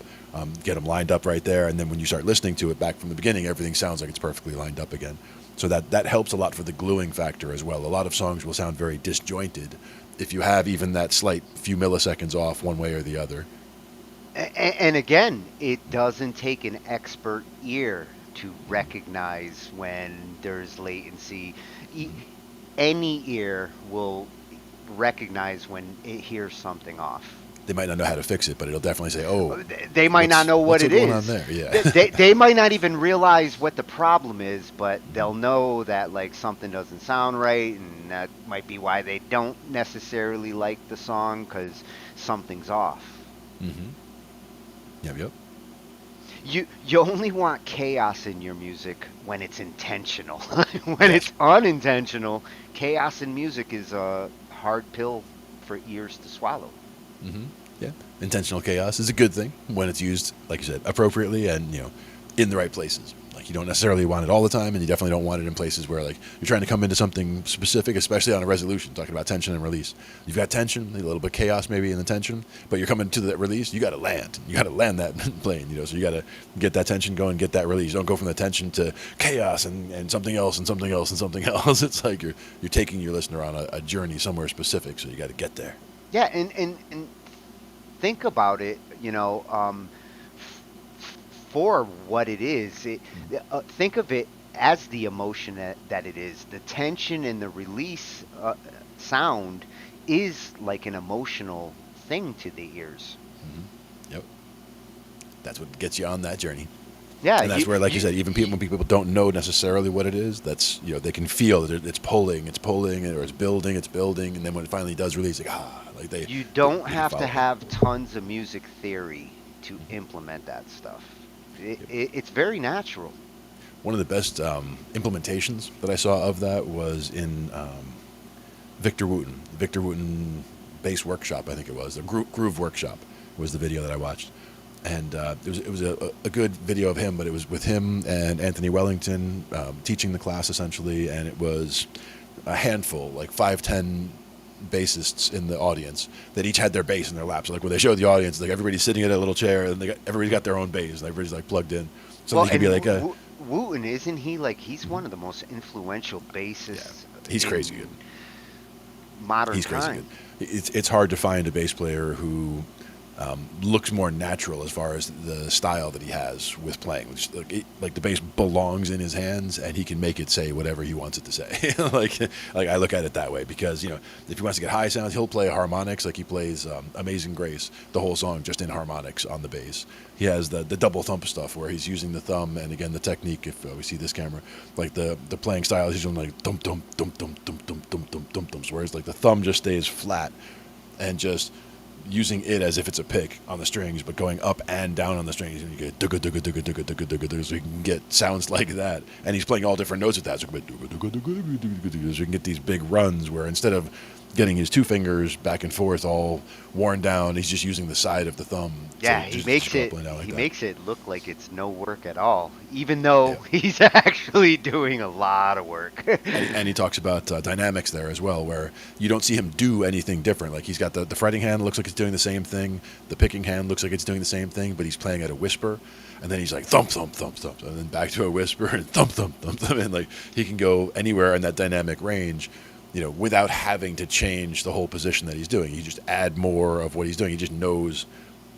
Get them lined up right there, and then when you start listening to it back from the beginning, everything sounds like it's perfectly lined up again. So that helps a lot for the gluing factor as well. A lot of songs will sound very disjointed if you have even that slight few milliseconds off one way or the other. And again, it doesn't take an expert ear to recognize when there's latency. Any ear will recognize when it hears something off. They might not know how to fix it, but it'll definitely say, "Oh." They might not know what it is. What's going on there? Yeah. They might not even realize what the problem is, but they'll know that like something doesn't sound right, and that might be why they don't necessarily like the song, because something's off. Yep. You only want chaos in your music when it's intentional. When it's unintentional, chaos in music is a hard pill for ears to swallow. Yeah, intentional chaos is a good thing when it's used, like you said, appropriately and in the right places. Like you don't necessarily want it all the time, and you definitely don't want it in places where like you're trying to come into something specific, especially on a resolution. Talking about tension and release, you've got tension, a little bit of chaos maybe in the tension, but you're coming to that release. You got to land. You got to land that plane. So you got to get that tension going, get that release. You don't go from the tension to chaos and something else and something else and something else. It's like you're taking your listener on a journey somewhere specific, so you got to get there. Yeah, and think about it, for what it is. Think of it as the emotion that it is. The tension and the release sound is like an emotional thing to the ears. Yep. That's what gets you on that journey. Yeah, and that's where, like you said, even when people don't know necessarily what it is, that's they can feel that it's pulling, or it's building, and then when it finally does release, like you don't have to have tons of music theory to implement that stuff. It's very natural. One of the best implementations that I saw of that was in Victor Wooten Bass Workshop, I think it was. The Groove Workshop was the video that I watched. And it was a good video of him, but it was with him and Anthony Wellington teaching the class essentially, and it was a handful, like 5-10 bassists in the audience that each had their bass in their laps. So like when they showed the audience, like everybody's sitting at a little chair, and everybody's got their own bass, and everybody's like plugged in. So they could be like Wooten, isn't he like he's one of the most influential bassists? Yeah, he's crazy good. Modern He's crazy time. good. It's hard to find a bass player who looks more natural as far as the style that he has with playing. Like the bass belongs in his hands, and he can make it say whatever he wants it to say. like I look at it that way, because if he wants to get high sounds, he'll play harmonics. Like he plays Amazing Grace, the whole song just in harmonics on the bass. He has the double thump stuff where he's using the thumb, and again the technique. If we see this camera, like the playing style, he's doing like dum dum dum dum dum dum dum dum dum dums, whereas like the thumb just stays flat and just using it as if it's a pick on the strings, but going up and down on the strings, and you get dugga dugga dugga dugga dugga dugga dugga, so you can get sounds like that. And he's playing all different notes with that, so you can get dugga dugga dugga dugga dugga, so you can get these big runs where instead of getting his two fingers back and forth all worn down. He's just using the side of the thumb. Yeah, To he just makes go it up and down like he that. makes it look like it's no work at all, even though Yeah. he's actually doing a lot of work. And he talks about dynamics there as well, where you don't see him do anything different. Like he's got the fretting hand looks like it's doing the same thing. The picking hand looks like it's doing the same thing, but he's playing at a whisper. And then he's like thump, thump, thump, thump, and then back to a whisper and thump, thump, thump, thump. And like he can go anywhere in that dynamic range, without having to change the whole position that he's doing. He just add more of what he's doing. He just knows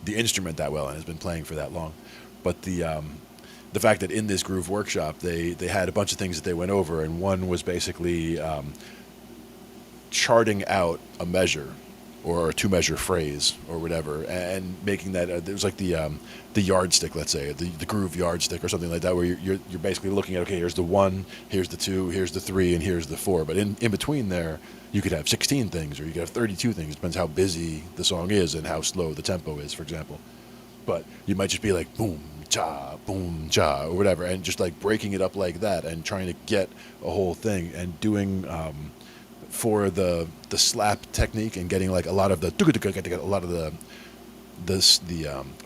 the instrument that well and has been playing for that long. But the fact that in this Groove Workshop they had a bunch of things that they went over, and one was basically charting out a measure or a two-measure phrase or whatever, and making that it was like the yardstick, let's say, the groove yardstick or something like that, where you're basically looking at, okay, here's the 1, here's the 2, here's the 3, and here's the 4. But in between there, you could have 16 things, or you could have 32 things. It depends how busy the song is and how slow the tempo is, for example. But you might just be like boom cha, or whatever, and just like breaking it up like that and trying to get a whole thing and doing for the slap technique and getting like a lot of the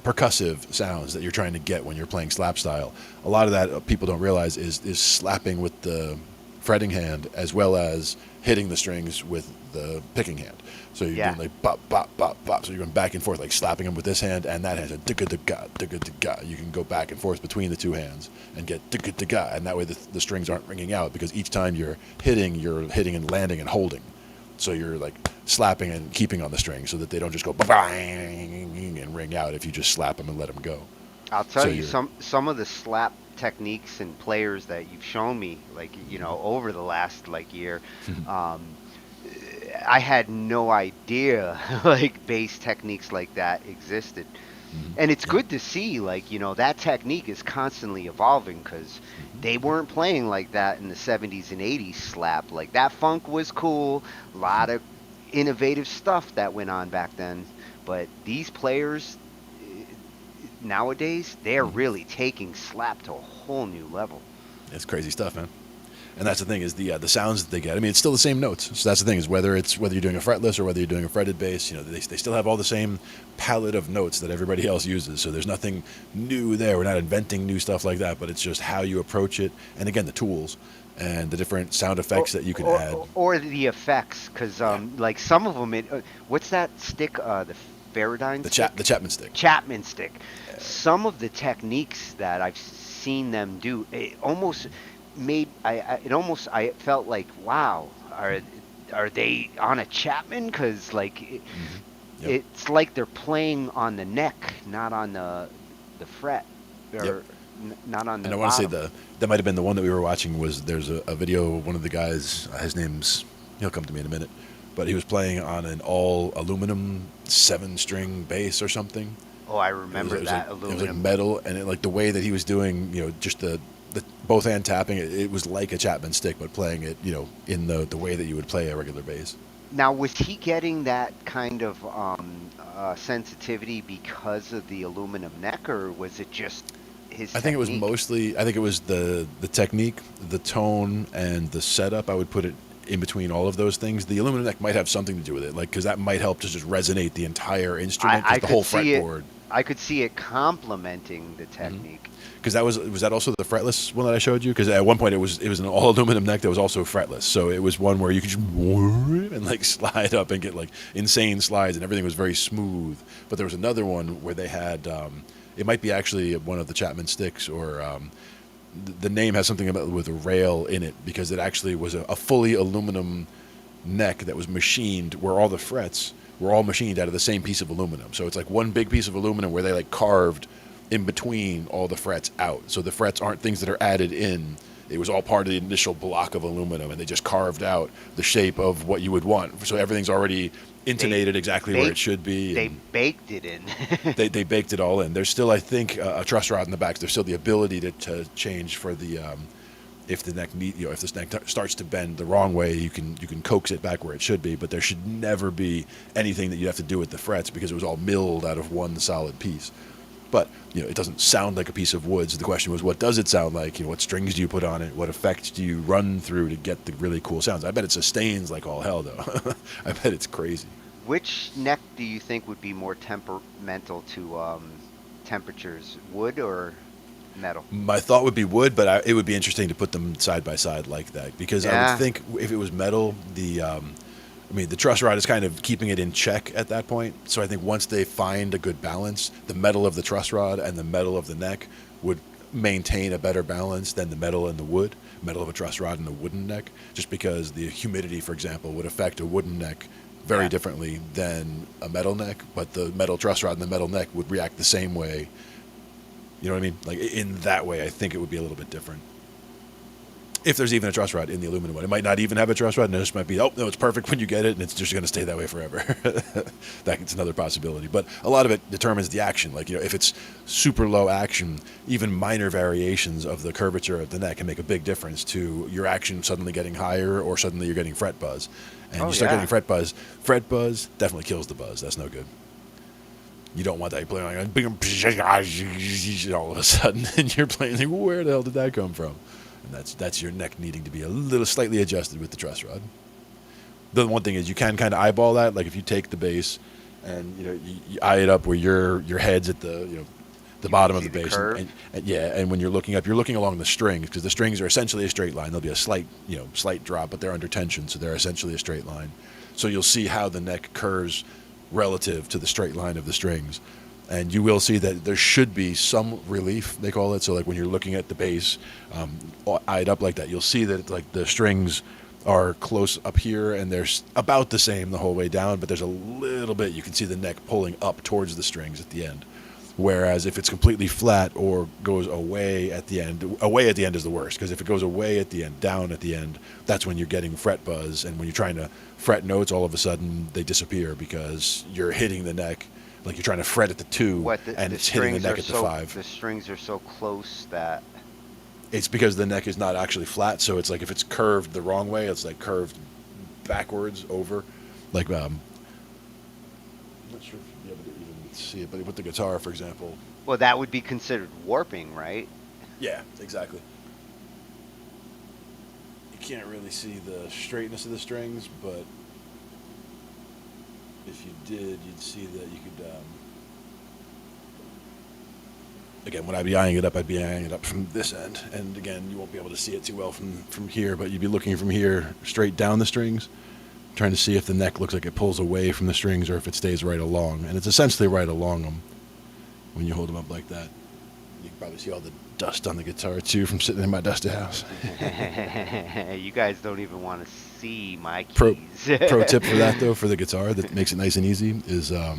percussive sounds that you're trying to get when you're playing slap style. A lot of that people don't realize is slapping with the fretting hand as well as hitting the strings with the picking hand. So you're doing like bop, bop, bop, bop. So you're going back and forth, like slapping them with this hand and that hand. So digga-digga. You can go back and forth between the two hands and get digga-digga. And that way the strings aren't ringing out, because each time you're hitting and landing and holding. So you're like slapping and keeping on the string so that they don't just go bang and ring out if you just slap them and let them go. I'll tell you, some of the slap techniques and players that you've shown me, like, over the last like year, I had no idea like bass techniques like that existed. And it's good to see, like, that technique is constantly evolving, because they weren't playing like that in the 70s and 80s slap. Like, that funk was cool, a lot of innovative stuff that went on back then. But these players nowadays, they're really taking slap to a whole new level. It's crazy stuff, man. And that's the thing, is the sounds that they get. I mean, it's still the same notes. So that's the thing, is whether you're doing a fretless or whether you're doing a fretted bass, they still have all the same palette of notes that everybody else uses. So there's nothing new there. We're not inventing new stuff like that, but it's just how you approach it. And again, the tools and the different sound effects that you can add. Or the effects, because like some of them, what's that stick? The Faraday stick? The Chapman stick. Chapman stick. Some of the techniques that I've seen them do, it almost made I felt like, wow, are they on a Chapman? Because like it's like they're playing on the neck, not on the fret, or not on the. And I want to say that might have been the one that we were watching. There's a video of one of the guys. He'll come to me in a minute, but he was playing on an all aluminum 7-string bass or something. Oh, I remember that aluminum. aluminum. It was like metal, and like the way that he was doing, just the both hand tapping, it was like a Chapman stick, but playing it, in the way that you would play a regular bass. Now, was he getting that kind of sensitivity because of the aluminum neck, or was it just his technique? I think it was the technique, the tone, and the setup. I would put it in between all of those things. The aluminum neck might have something to do with it, like, because that might help to just resonate the entire instrument, the whole fretboard. I could see it complementing the technique. Because was that also the fretless one that I showed you? Because at one point it was an all aluminum neck that was also fretless. So it was one where you could just and like slide up and get like insane slides, and everything was very smooth. But there was another one where they had it might be actually one of the Chapman sticks, or the name has something about with a rail in it, because it actually was a fully aluminum neck that was machined, where all the frets were all machined out of the same piece of aluminum. So it's like one big piece of aluminum where they like carved in between all the frets out. So the frets aren't things that are added in. It was all part of the initial block of aluminum, and they just carved out the shape of what you would want. So everything's already intonated exactly where it should be. They baked it in. they baked it all in. There's still, I think, a truss rod in the back. There's still the ability to change for the if the neck if this neck starts to bend the wrong way, you can coax it back where it should be. But there should never be anything that you have to do with the frets, because it was all milled out of one solid piece. But it doesn't sound like a piece of wood. So the question was, what does it sound like? What strings do you put on it? What effects do you run through to get the really cool sounds? I bet it sustains like all hell, though. I bet it's crazy. Which neck do you think would be more temperamental to temperatures, wood or metal? My thought would be wood, but it would be interesting to put them side by side like that, because I Yeah. would think if it was metal, the truss rod is kind of keeping it in check at that point. So I think once they find a good balance, the metal of the truss rod and the metal of the neck would maintain a better balance than the metal and the wood, metal of a truss rod and a wooden neck, just because the humidity, for example, would affect a wooden neck very Yeah. differently than a metal neck, but the metal truss rod and the metal neck would react the same way. You know what I mean? Like in that way, I think it would be a little bit different. If there's even a truss rod in the aluminum one, it might not even have a truss rod, and it just might be, oh no, it's perfect when you get it, and it's just going to stay that way forever. That's another possibility. But a lot of it determines the action. Like if it's super low action, even minor variations of the curvature of the neck can make a big difference to your action suddenly getting higher, or suddenly you're getting fret buzz. And Oh, you start yeah. getting fret buzz. Fret buzz definitely kills the buzz. That's no good. You don't want that. You're playing like all of a sudden, and you're playing like, where the hell did that come from? And that's your neck needing to be a little slightly adjusted with the truss rod. The one thing is you can kind of eyeball that. Like if you take the bass and you eye it up where your head's at the the bottom of see the the bass, curve? and when you're looking up, you're looking along the strings, because the strings are essentially a straight line. There'll be a slight drop, but they're under tension, so they're essentially a straight line. So you'll see how the neck curves relative to the straight line of the strings. And you will see that there should be some relief, they call it. So like when you're looking at the bass, eyed up like that, you'll see that like the strings are close up here, and they're about the same the whole way down, but there's a little bit, you can see the neck pulling up towards the strings at the end. Whereas if it's completely flat or goes away at the end is the worst, because if it goes away at the end, down at the end, that's when you're getting fret buzz. And when you're trying to fret notes, all of a sudden they disappear because you're hitting the neck. Like you're trying to fret at the 2, and it's hitting the neck at the 5. The strings are so close that It's because the neck is not actually flat, so it's like if it's curved the wrong way, it's like curved backwards over. Like, I'm not sure if you'll be able to even see it, but with the guitar, for example. well, that would be considered warping, right? Yeah, exactly. You can't really see the straightness of the strings, but if you did, you'd see that you could, again, when I'd be eyeing it up, I'd be eyeing it up from this end. And again, you won't be able to see it too well from here, but you'd be looking from here straight down the strings, trying to see if the neck looks like it pulls away from the strings or if it stays right along. And it's essentially right along them when you hold them up like that. You can probably see all the dust on the guitar, too, from sitting in my dusty house. You guys don't even want to see my keys. Pro tip for that, though, for the guitar that makes it nice and easy is a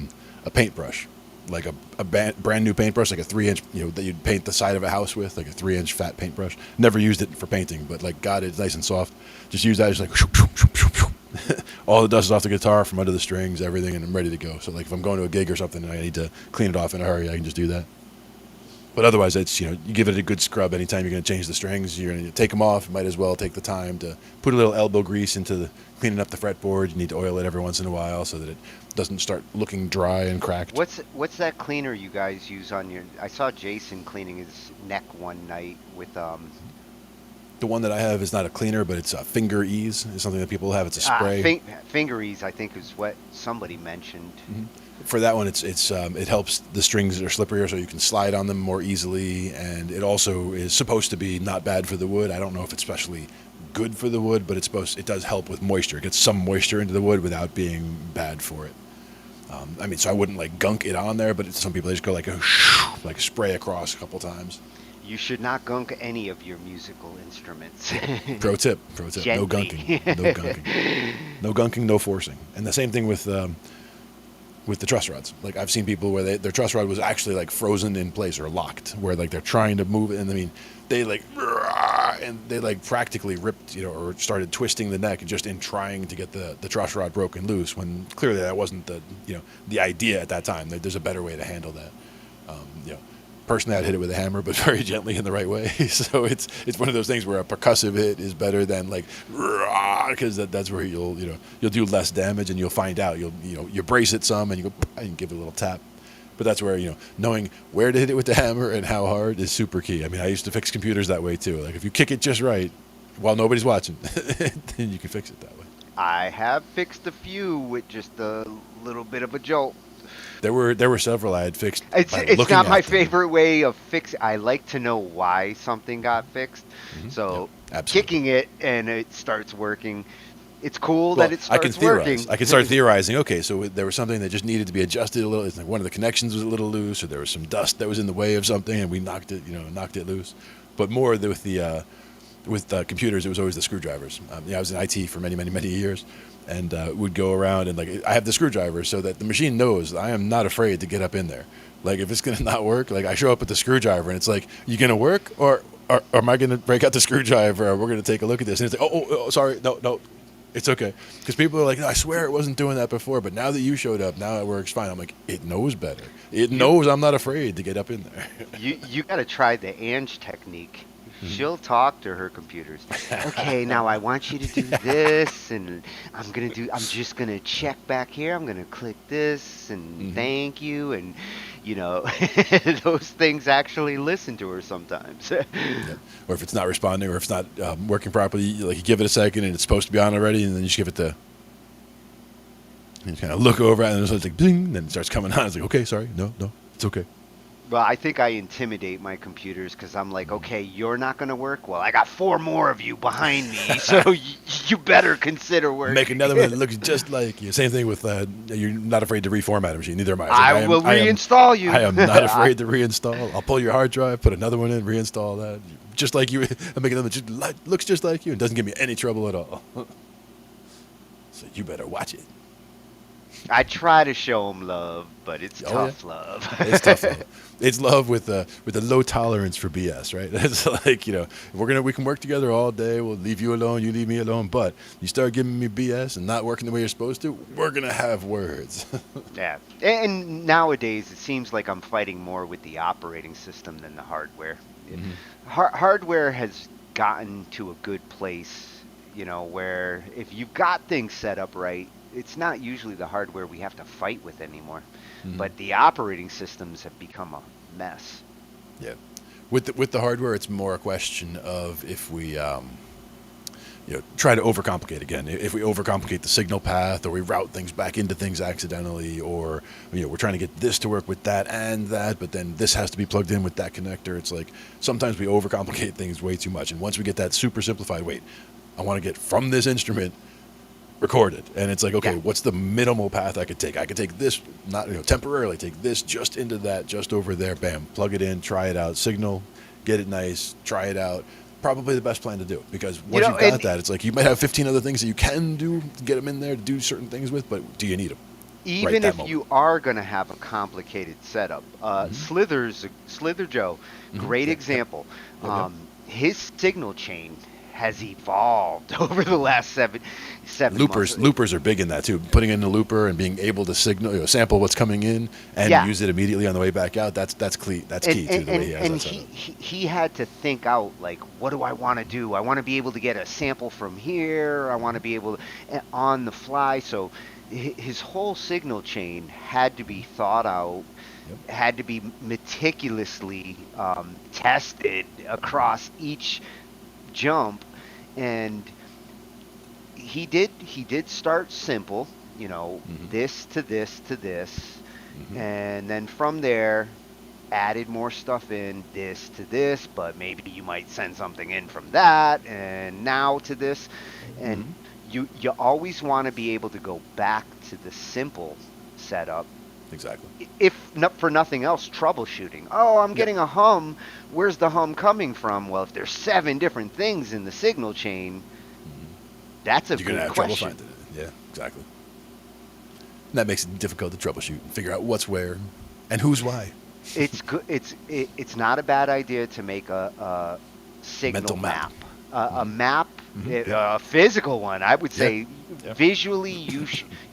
paintbrush. Like a brand new paintbrush, like a 3-inch, that you'd paint the side of a house with, like a 3-inch fat paintbrush. Never used it for painting, but like God, it's nice and soft. Just use that, just like all the dust is off the guitar from under the strings, everything, and I'm ready to go. So like if I'm going to a gig or something and I need to clean it off in a hurry, I can just do that. But otherwise, it's, you give it a good scrub anytime you're going to change the strings. You're going to take them off. You might as well take the time to put a little elbow grease into cleaning up the fretboard. You need to oil it every once in a while so that it doesn't start looking dry and cracked. What's that cleaner you guys use on your? I saw Jason cleaning his neck one night with The one that I have is not a cleaner, but it's a finger ease. It's something that people have. It's a spray. Finger ease, I think, is what somebody mentioned. Mm-hmm. For that one, it helps the strings that are slipperier, so you can slide on them more easily, and it also is supposed to be not bad for the wood. I don't know if it's especially good for the wood, but it does help with moisture. It gets some moisture into the wood without being bad for it. So I wouldn't like gunk it on there, but some people, they just go like spray across a couple times. You should not gunk any of your musical instruments. Pro tip, no Gently. gunking, no gunking, no forcing. And the same thing with the truss rods. Like I've seen people where their truss rod was actually like frozen in place or locked, where like they're trying to move it, and they like practically ripped, or started twisting the neck just in trying to get the truss rod broken loose, when clearly that wasn't the idea at that time. There's a better way to handle that. Personally, I'd hit it with a hammer, but very gently in the right way. So it's one of those things where a percussive hit is better than like, because that's where you'll do less damage, and you'll find out. You brace it some, and you go and give it a little tap. But that's where, knowing where to hit it with the hammer and how hard is super key. I mean, I used to fix computers that way too. Like if you kick it just right while nobody's watching, then you can fix it that way. I have fixed a few with just a little bit of a jolt. There were several I had fixed by It's looking not at my them. favorite way of fixing. I like to know why something got fixed. So Yep, absolutely. kicking it and it starts working. It's cool Well, that it I can starts working. theorize. I can start theorizing. Okay, so there was something that just needed to be adjusted a little. It's like one of the connections was a little loose, or there was some dust that was in the way of something, and we knocked it loose. But more with computers, it was always the screwdrivers. I was in IT for many, many, many years, and would go around and I have the screwdriver so that the machine knows I am not afraid to get up in there. Like if it's gonna not work, like I show up with the screwdriver, and it's like, you gonna work, or am I gonna break out the screwdriver, or we're gonna take a look at this? And it's like, oh, sorry, no. It's okay. Because people are like, I swear it wasn't doing that before, but now that you showed up, now it works fine. I'm like, it knows better. It knows I'm not afraid to get up in there. You got to try the Ange technique. She'll talk to her computers. Okay, now I want you to do this, and I'm just gonna check back here. I'm gonna click this, and thank you, and those things actually listen to her sometimes. Yeah. Or if it's not responding, or if it's not working properly, you give it a second, and it's supposed to be on already, and then you just give it and you kind of look over at it, and it's like ding, then it starts coming on. It's like, okay, sorry, no, it's okay. Well, I think I intimidate my computers because I'm like, okay, you're not going to work? Well, I got 4 more of you behind me, so you better consider working. Make another one that looks just like you. Same thing with, you're not afraid to reformat a machine. Neither am I. I will reinstall you. I am not afraid to reinstall. I'll pull your hard drive, put another one in, reinstall that. Just like you. I'll make another one that looks just like you and doesn't give me any trouble at all. So you better watch it. I try to show them love, but it's tough love. It's tough love. It's love with a low tolerance for BS, right? It's like, we can work together all day. We'll leave you alone, you leave me alone. But you start giving me BS and not working the way you're supposed to, we're gonna have words. Yeah, and nowadays it seems like I'm fighting more with the operating system than the hardware. Hardware has gotten to a good place, where if you've got things set up right, it's not usually the hardware we have to fight with anymore. But the operating systems have become a mess. Yeah. With the hardware, it's more a question of if we try to overcomplicate again. If we overcomplicate the signal path, or we route things back into things accidentally, or we're trying to get this to work with that and that, but then this has to be plugged in with that connector. It's like sometimes we overcomplicate things way too much. And once we get that super simplified, I want to get from this instrument recorded, and it's like, okay, what's the minimal path I could take? I could take this, not temporarily, take this just into that, just over there, bam, plug it in, try it out, signal, get it nice, try it out. Probably the best plan to do, because once you've got that, it's like you might have 15 other things that you can do, get them in there to do certain things with, but do you need them? Even if you are going to have a complicated setup, Slither Joe, great example. His signal chain has evolved over the last seven months. Loopers are big in that too. Putting in the looper and being able to sample what's coming in and use it immediately on the way back out. That's key. That's key to the way he has that set up. He had to think out, like, what do I want to do? I want to be able to get a sample from here. I want to be able to on the fly. So his whole signal chain had to be thought out. Had to be meticulously tested across each jump, and he did start simple, this to this to this, and then from there added more stuff in, this to this, but maybe you might send something in from that, and now to this, and you always want to be able to go back to the simple setup. Exactly. If not for nothing else, troubleshooting. Oh, I'm getting a hum. Where's the hum coming from? Well, if there's 7 different things in the signal chain, that's a good question. Trouble finding it. Yeah, exactly. And that makes it difficult to troubleshoot and figure out what's where and who's why. It's good. It's not a bad idea to make a signal mental map. A map, a physical one. I would say visually,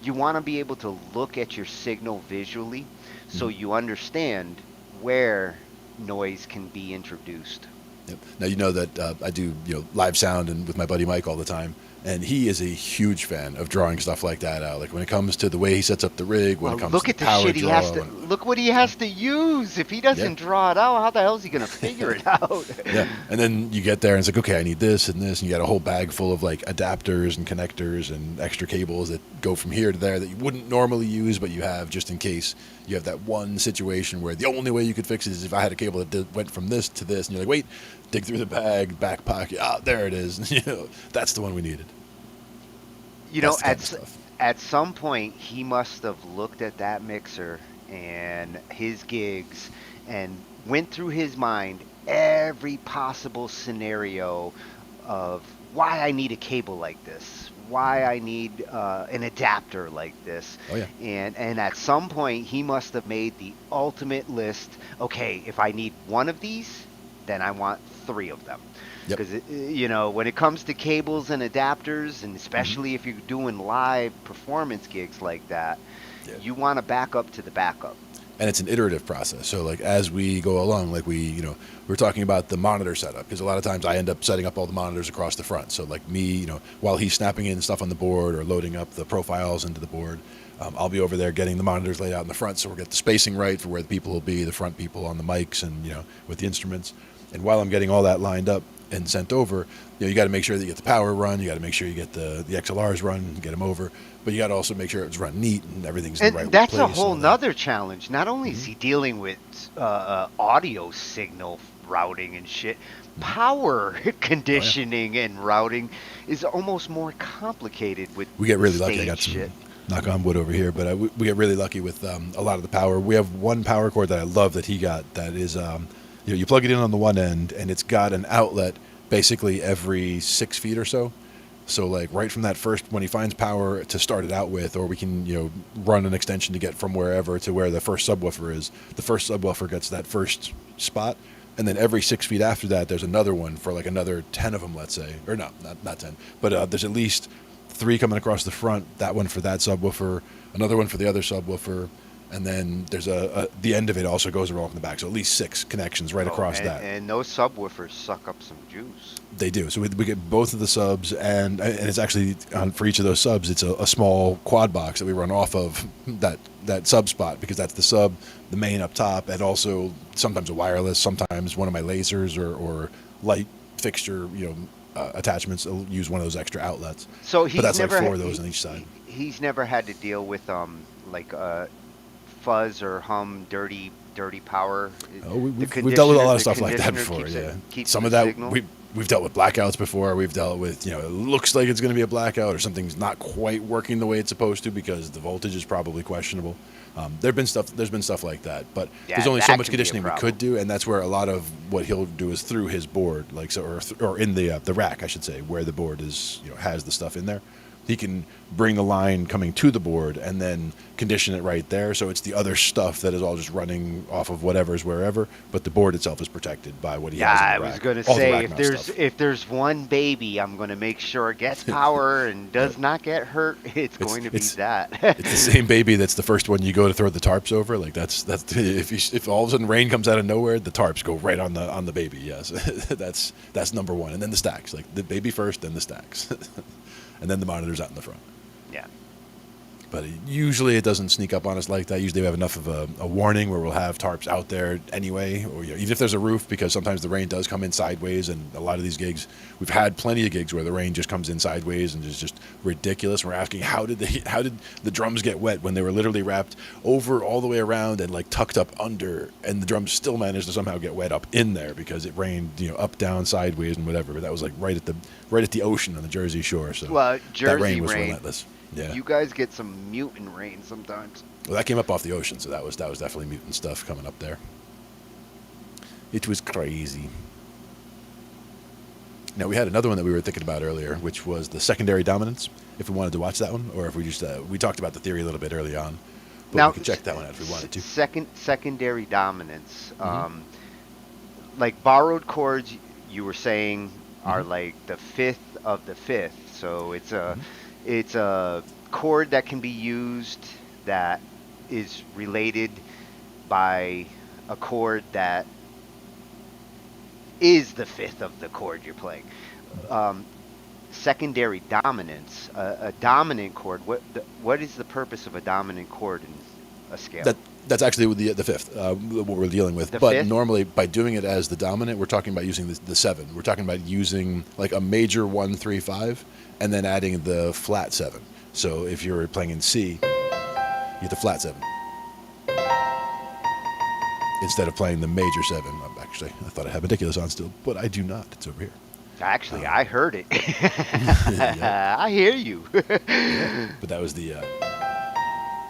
you want to be able to look at your signal visually, so you understand where noise can be introduced. Yep. Now you know that I do live sound and with my buddy Mike all the time. And he is a huge fan of drawing stuff like that out. Like when it comes to the way he sets up the rig, when Well, it comes look to the at the power shit he has draw. to look what he has to use. If he Yeah. doesn't draw it out, how the hell is he gonna figure it out? Yeah, and then you get there and it's like, okay, I need this and this, and you got a whole bag full of like adapters and connectors and extra cables that go from here to there that you wouldn't normally use, but you have just in case you have that one situation where the only way you could fix it is if I had a cable that went from this to this, and you're like, wait, dig through the bag, back pocket, there it is. That's the one we needed. You know, That's the kind of stuff. at some point he must have looked at that mixer and his gigs and went through his mind every possible scenario of why I need a cable like this, why I need an adapter like this. Oh yeah. And at some point he must have made the ultimate list. Okay, if I need one of these, then I want three of them. Yep. Because you know, when it comes to cables and adapters, and especially if you're doing live performance gigs like that, Yeah. you want to back up to the backup. And it's an iterative process. So like as we go along, like we're talking about the monitor setup, because a lot of times I end up setting up all the monitors across the front. So like me, while he's snapping in stuff on the board or loading up the profiles into the board, I'll be over there getting the monitors laid out in the front, so we'll get the spacing right for where the people will be, the front people on the mics and with the instruments. And while I'm getting all that lined up and sent over, you got to make sure that you get the power run, you got to make sure you get the XLRs run, get them over, but you got to also make sure it's run neat and everything's in And the right that's place. a whole nother challenge. Not only is he dealing with audio signal routing and shit, power conditioning and routing is almost more complicated with We get really lucky. I stage got some shit. knock on wood over here, but we get really lucky with a lot of the power. We have one power cord that I love that he got that is, you plug it in on the one end and it's got an outlet basically every 6 feet or so. So like right from that first, when he finds power to start it out with, or we can, run an extension to get from wherever to where the first subwoofer is, the first subwoofer gets that first spot. And then every 6 feet after that, there's another one for like another 10 of them, let's say, or no, not 10, but there's at least 3 coming across the front, that one for that subwoofer, another one for the other subwoofer, and then there's the end of it also goes along the back, so at least 6 connections right across that. And those subwoofers suck up some juice. They do. So we get both of the subs, and it's actually for each of those subs, it's a small quad box that we run off of that sub spot, because that's the sub, the main up top, and also sometimes a wireless, sometimes one of my lasers or light fixture, attachments. I'll use one of those extra outlets. So he's but that's never like 4 of those on each side. He's never had to deal with like fuzz or hum, dirty power. Oh, we've dealt with a lot of stuff like that conditioner before. keeps Some the of that signal. we've dealt with blackouts before. We've dealt with it looks like it's going to be a blackout or something's not quite working the way it's supposed to because the voltage is probably questionable. There's been stuff like that, but Yeah, there's only that so much can be a conditioning we problem. could do, and that's where a lot of what he'll do is through his board, like so, or in the rack, I should say, where the board is has the stuff in there. He can bring the line coming to the board and then condition it right there. So it's the other stuff that is all just running off of whatever's wherever, but the board itself is protected by what he has in Yeah, I the was rack. gonna All the say rack mount stuff. if there's one baby, I'm gonna make sure it gets power and does not get hurt. It's going to be that. It's the same baby that's the first one you go to throw the tarps over. Like that's if all of a sudden rain comes out of nowhere, the tarps go right on the baby. Yes, that's number one, and then the stacks. Like the baby first, then the stacks, and then the monitors out in the front. Yeah. But usually it doesn't sneak up on us like that. Usually we have enough of a warning where we'll have tarps out there anyway, or even if there's a roof, because sometimes the rain does come in sideways, and a lot of these gigs, we've had plenty of gigs where the rain just comes in sideways and is just ridiculous. We're asking how did the drums get wet when they were literally wrapped over all the way around and like tucked up under, and the drums still managed to somehow get wet up in there because it rained up, down, sideways, and whatever. But that was like right at the ocean on the Jersey Shore. So Well, Jersey that rain was rain. relentless. Yeah. You guys get some mutant rain sometimes. Well, that came up off the ocean, so that was definitely mutant stuff coming up there. It was crazy. Now, we had another one that we were thinking about earlier, which was the secondary dominance, if we wanted to watch that one, or if we just, we talked about the theory a little bit early on, but Now, we could check that one out if we wanted to. Secondary dominance. Like borrowed chords, you were saying, are like the fifth of the fifth. So it's a chord that can be used that is related by a chord that is the fifth of the chord you're playing. secondary dominants. A dominant chord. What is the purpose of a dominant chord in a scale? That's actually with the fifth, what we're dealing with. The But fifth? normally, by doing it as the dominant, we're talking about using the seven. We're talking about using like a major 1, 3, 5, and then adding the flat seven. So if you're playing in C, you get the flat seven instead of playing the major seven. Actually, I thought I had Ridiculous on still, but I do not. It's over here. Actually, I heard it. Yeah. I hear you. But that was the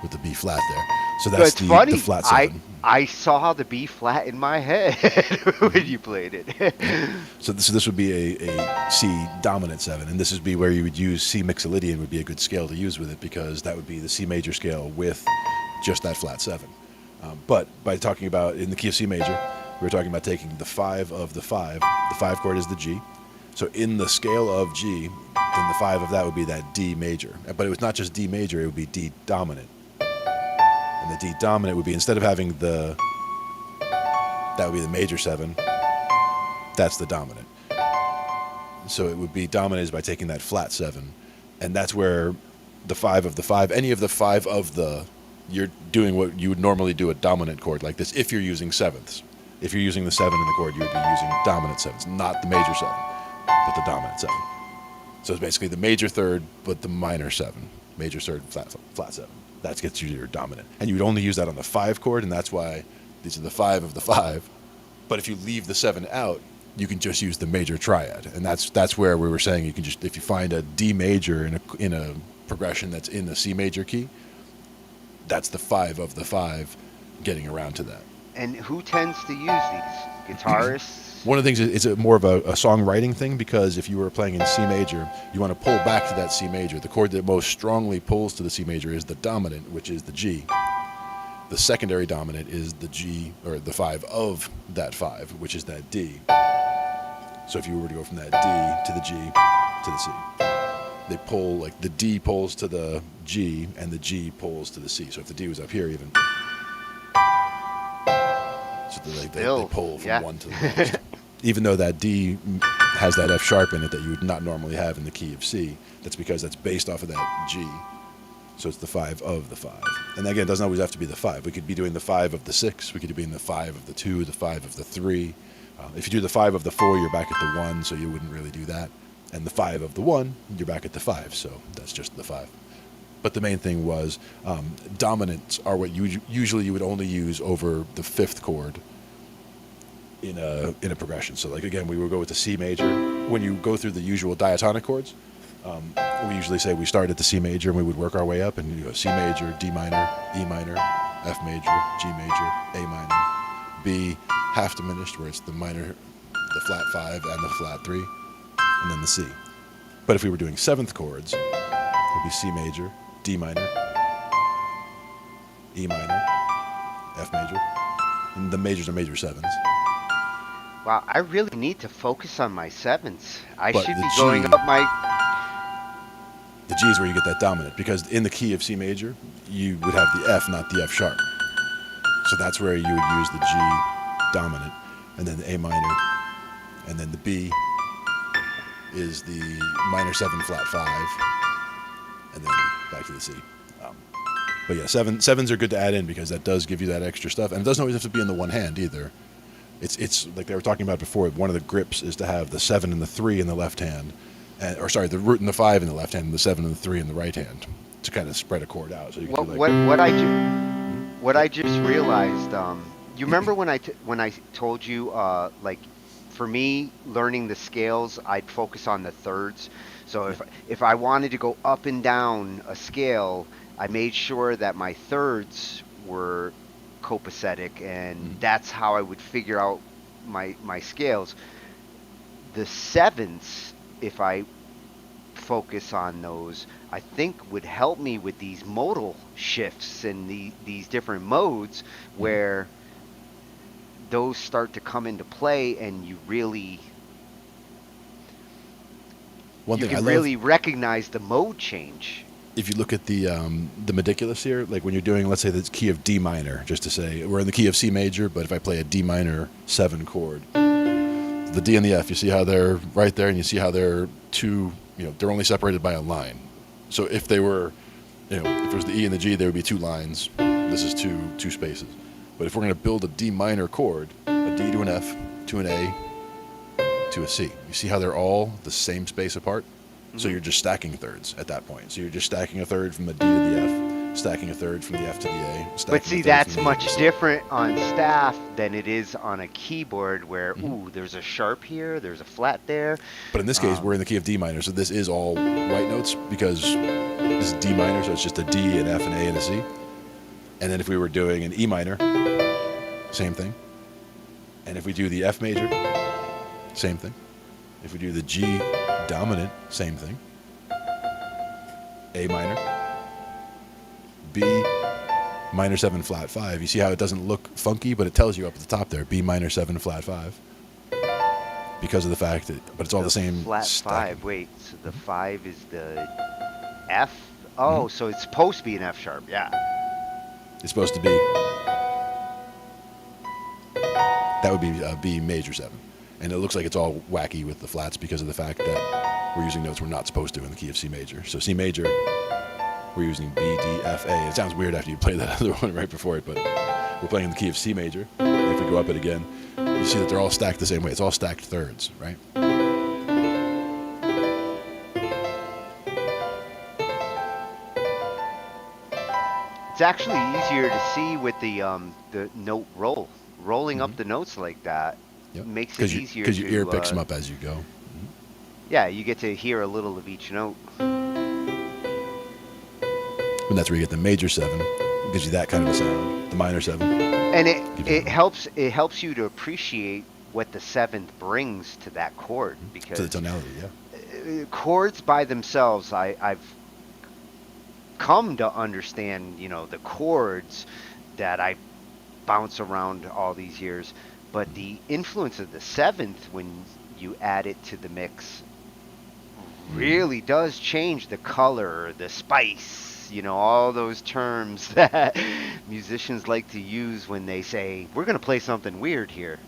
with the B flat there. So But that's it's funny. the flat seven. I saw the B flat in my head when you played it. So this would be a C dominant seven, and this would be where you would use C mixolydian would be a good scale to use with it, because that would be the C major scale with just that flat seven. But by talking about in the key of C major, we're talking about taking the 5 of the 5. The 5 chord is the G. So in the scale of G, then the 5 of that would be that D major. But it was not just D major, it would be D dominant. And the D dominant would be, instead of having that would be the major 7, that's the dominant. So it would be dominant is by taking that flat 7. And that's where the 5 of the 5, any of the 5 of the, you're doing what you would normally do a dominant chord like this if you're using sevenths. If you're using the 7 in the chord, you would be using dominant 7s, not the major 7, but the dominant 7. So it's basically the major third, but the minor 7. Major third, flat 7. That gets you your dominant. And you would only use that on the 5 chord, and that's why these are the 5 of the 5. But if you leave the 7 out, you can just use the major triad. And that's where we were saying you can just, if you find a D major in a progression that's in the C major key, that's the 5 of the 5 getting around to that. And who tends to use these? Guitarists? One of the things is it's more of a songwriting thing, because if you were playing in C major, you want to pull back to that C major. The chord that most strongly pulls to the C major is the dominant, which is the G. The secondary dominant is the G, or the 5 of that 5, which is that D. So if you were to go from that D to the G to the C, they pull, like the D pulls to the G and the G pulls to the C. So if the D was up here even, so they pull from one to the next. Even though that D has that F sharp in it that you would not normally have in the key of C, that's because that's based off of that G. So it's the 5 of the 5. And again, it doesn't always have to be the 5. We could be doing the 5 of the 6. We could be in the 5 of the 2, the 5 of the 3. If you do the 5 of the 4, you're back at the 1, so you wouldn't really do that. And the 5 of the 1, you're back at the 5, so that's just the 5. But the main thing was dominants are what usually you would only use over the 5th chord in a progression. So like again, we would go with the C major. When you go through the usual diatonic chords, we usually say we start at the C major and we would work our way up, and you go C major, D minor, E minor, F major, G major, A minor, B half diminished where it's the minor, the flat 5 and the flat 3, and then the C. But if we were doing 7th chords, it would be C major, D minor, E minor, F major, and the majors are major 7s. Wow, I really need to focus on my 7s. I But should the be G- going up my... The G is where you get that dominant, because in the key of C major, you would have the F, not the F sharp. So that's where you would use the G dominant, and then the A minor, and then the B is the minor 7 flat 5, and then back to the C. But yeah, sevens are good to add in, because that does give you that extra stuff, and it doesn't always have to be in the one hand either. It's like they were talking about before. One of the grips is to have the 7 and the 3 in the left hand, the root and the 5 in the left hand, and the 7 and the 3 in the right hand, to kind of spread a chord out. So you can do like, What I just realized, you remember when I told you, like, for me, learning the scales, I'd focus on the thirds. So if I wanted to go up and down a scale, I made sure that my thirds were copacetic, and that's how I would figure out my scales. The 7s, if I focus on those, I think would help me with these modal shifts and these different modes where those start to come into play, and you really really recognize the mode change. If you look at the meticulous here, like when you're doing, let's say, the key of D minor, just to say we're in the key of C major, but if I play a D minor 7 chord, the D and the F, you see how they're right there, and you see how they're 2 they're only separated by a line. So if they were, if it was the E and the G, there would be two lines. This is two spaces. But if we're going to build a D minor chord, a D to an F, to an A, to a C, you see how they're all the same space apart? Mm-hmm. So you're just stacking thirds at that point. So you're just stacking a third from the D to the F, stacking a third from the F to the A. But see, that's much different on staff than it is on a keyboard where, ooh, there's a sharp here, there's a flat there. But in this case, we're in the key of D minor, so this is all white notes because this is D minor, so it's just a D, an F, an A, and a C. And then if we were doing an E minor, same thing. And if we do the F major, same thing. If we do the G dominant, same thing. A minor, B minor 7 flat 5. You see how it doesn't look funky, but it tells you up at the top there, B minor 7 flat 5. Because of the fact that, but it's all the same. Flat stacking. 5. Wait, so the 5 is the F? Oh, so it's supposed to be an F sharp. Yeah. It's supposed to be. That would be B major 7. And it looks like it's all wacky with the flats because of the fact that we're using notes we're not supposed to in the key of C major. So C major, we're using B, D, F, A. It sounds weird after you play that other one right before it, but we're playing in the key of C major. And if we go up it again, you see that they're all stacked the same way. It's all stacked thirds, right? It's actually easier to see with the note rolling up the notes like that. Yep. Makes it easier because your ear picks them up as you go. Yeah, you get to hear a little of each note. And that's where you get the major 7. It gives you that kind of a sound. The minor 7. And it helps you to appreciate what the 7th brings to that chord, because to the tonality, yeah. Chords by themselves, I've come to understand, the chords that I bounce around all these years, but the influence of the 7th when you add it to the mix really does change the color, the spice, all those terms that musicians like to use when they say, we're going to play something weird here.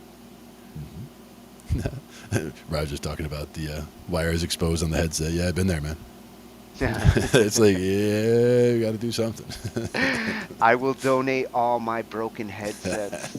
Roger's talking about the wires exposed on the headset. Yeah, I've been there, man. It's like, yeah, we got to do something. I will donate all my broken headsets.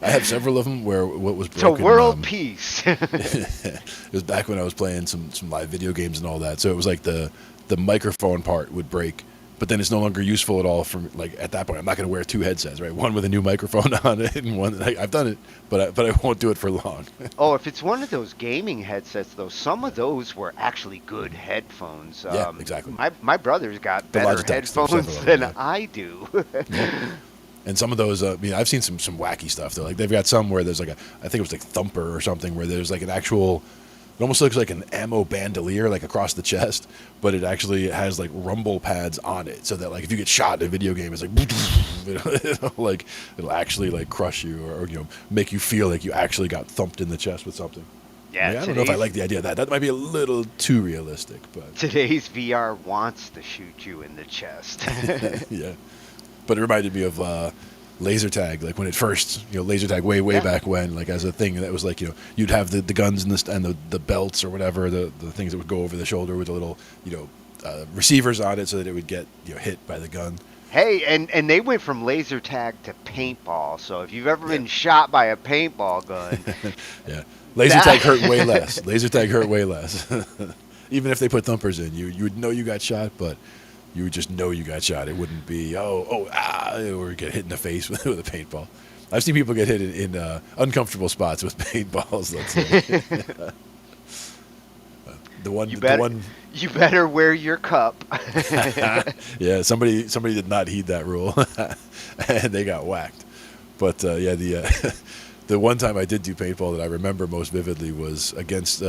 I have several of them where what was broken. To world peace. It was back when I was playing some live video games and all that. So it was like the microphone part would break, but then it's no longer useful at all. From like at that point, I'm not going to wear two headsets, right? One with a new microphone on it, and one I've done it, but I won't do it for long. Oh, if it's one of those gaming headsets, though, some of those were actually good headphones. Yeah, exactly. My brother's got better headphones than I do. Yeah. And some of those, I've seen some wacky stuff. Though, like they've got some where there's like I think it was like Thumper or something, where there's like an actual. It almost looks like an ammo bandolier, like across the chest, but it actually has like rumble pads on it, so that like if you get shot in a video game, it's like it'll actually like crush you or make you feel like you actually got thumped in the chest with something. Yeah, I don't know if I like the idea of that. That might be a little too realistic, but today's VR wants to shoot you in the chest. Yeah, but it reminded me of. Laser tag, like when it first, laser tag way back when, like as a thing that was like, you'd have the guns and the belts or whatever, the things that would go over the shoulder with the little, receivers on it so that it would get, hit by the gun. Hey, and they went from laser tag to paintball. So if you've ever been shot by a paintball gun, yeah, laser tag hurt way less. Laser tag hurt way less. Even if they put thumpers in, you would know you got shot, but. You would just know you got shot. It wouldn't be, or get hit in the face with a paintball. I've seen people get hit in uncomfortable spots with paintballs, let's say. You better wear your cup. Yeah, somebody did not heed that rule, and they got whacked. But, the one time I did do paintball that I remember most vividly was against...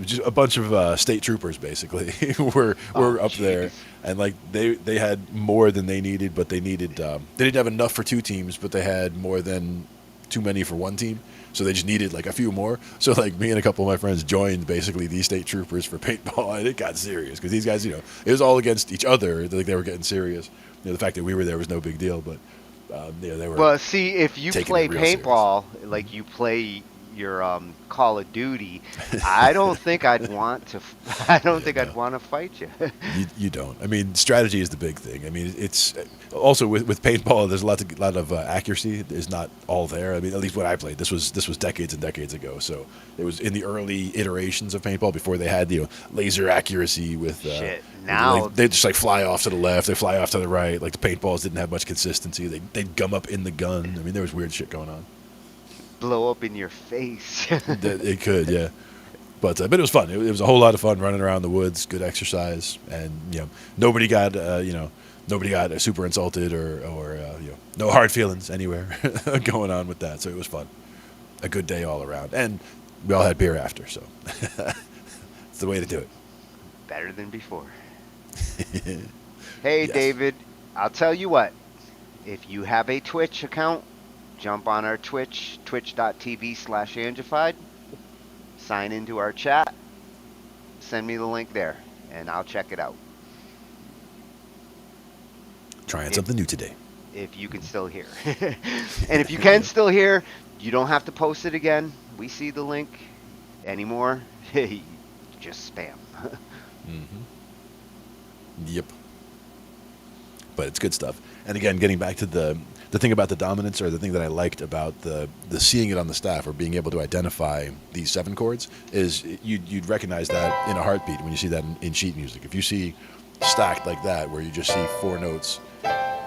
just a bunch of state troopers basically were up there, and like they had more than they needed, but they didn't have enough for two teams, but they had more than too many for one team, so they just needed like a few more. So like me and a couple of my friends joined basically these state troopers for paintball, and it got serious because these guys, it was all against each other. Like they were getting serious. The fact that we were there was no big deal, but they were. Well, see, if you play paintball, like you play your Call of Duty, I don't think I'd want to. I don't Yeah, think I'd no. want to fight you. You don't. I mean, strategy is the big thing. I mean, it's also with paintball. There's lot of accuracy is not all there. I mean, at least when I played, this was decades and decades ago. So it was in the early iterations of paintball before they had laser accuracy Shit. with Now they just like fly off to the left, they fly off to the right. Like the paintballs didn't have much consistency. They'd gum up in the gun. I mean, there was weird shit going on. blow up in your face. It could, yeah. But it was fun. It was a whole lot of fun running around the woods, good exercise, and nobody got nobody got super insulted or no hard feelings anywhere going on with that. So it was fun, a good day all around, and we all had beer after. So it's the way to do it. Better than before. Hey, Yes. David, I'll tell you what. If you have a Twitch account, jump on our Twitch, twitch.tv/Angified. Sign into our chat. Send me the link there, and I'll check it out. Trying If, something new today. if you can still hear. And if you can still hear, you don't have to post it again. We see the link anymore. Just spam. Hmm. Yep. But it's good stuff. And again, getting back to the thing about the dominance, or the thing that I liked about the seeing it on the staff, or being able to identify these 7 chords, is you'd recognize that in a heartbeat when you see that in sheet music. If you see stacked like that, where you just see 4 notes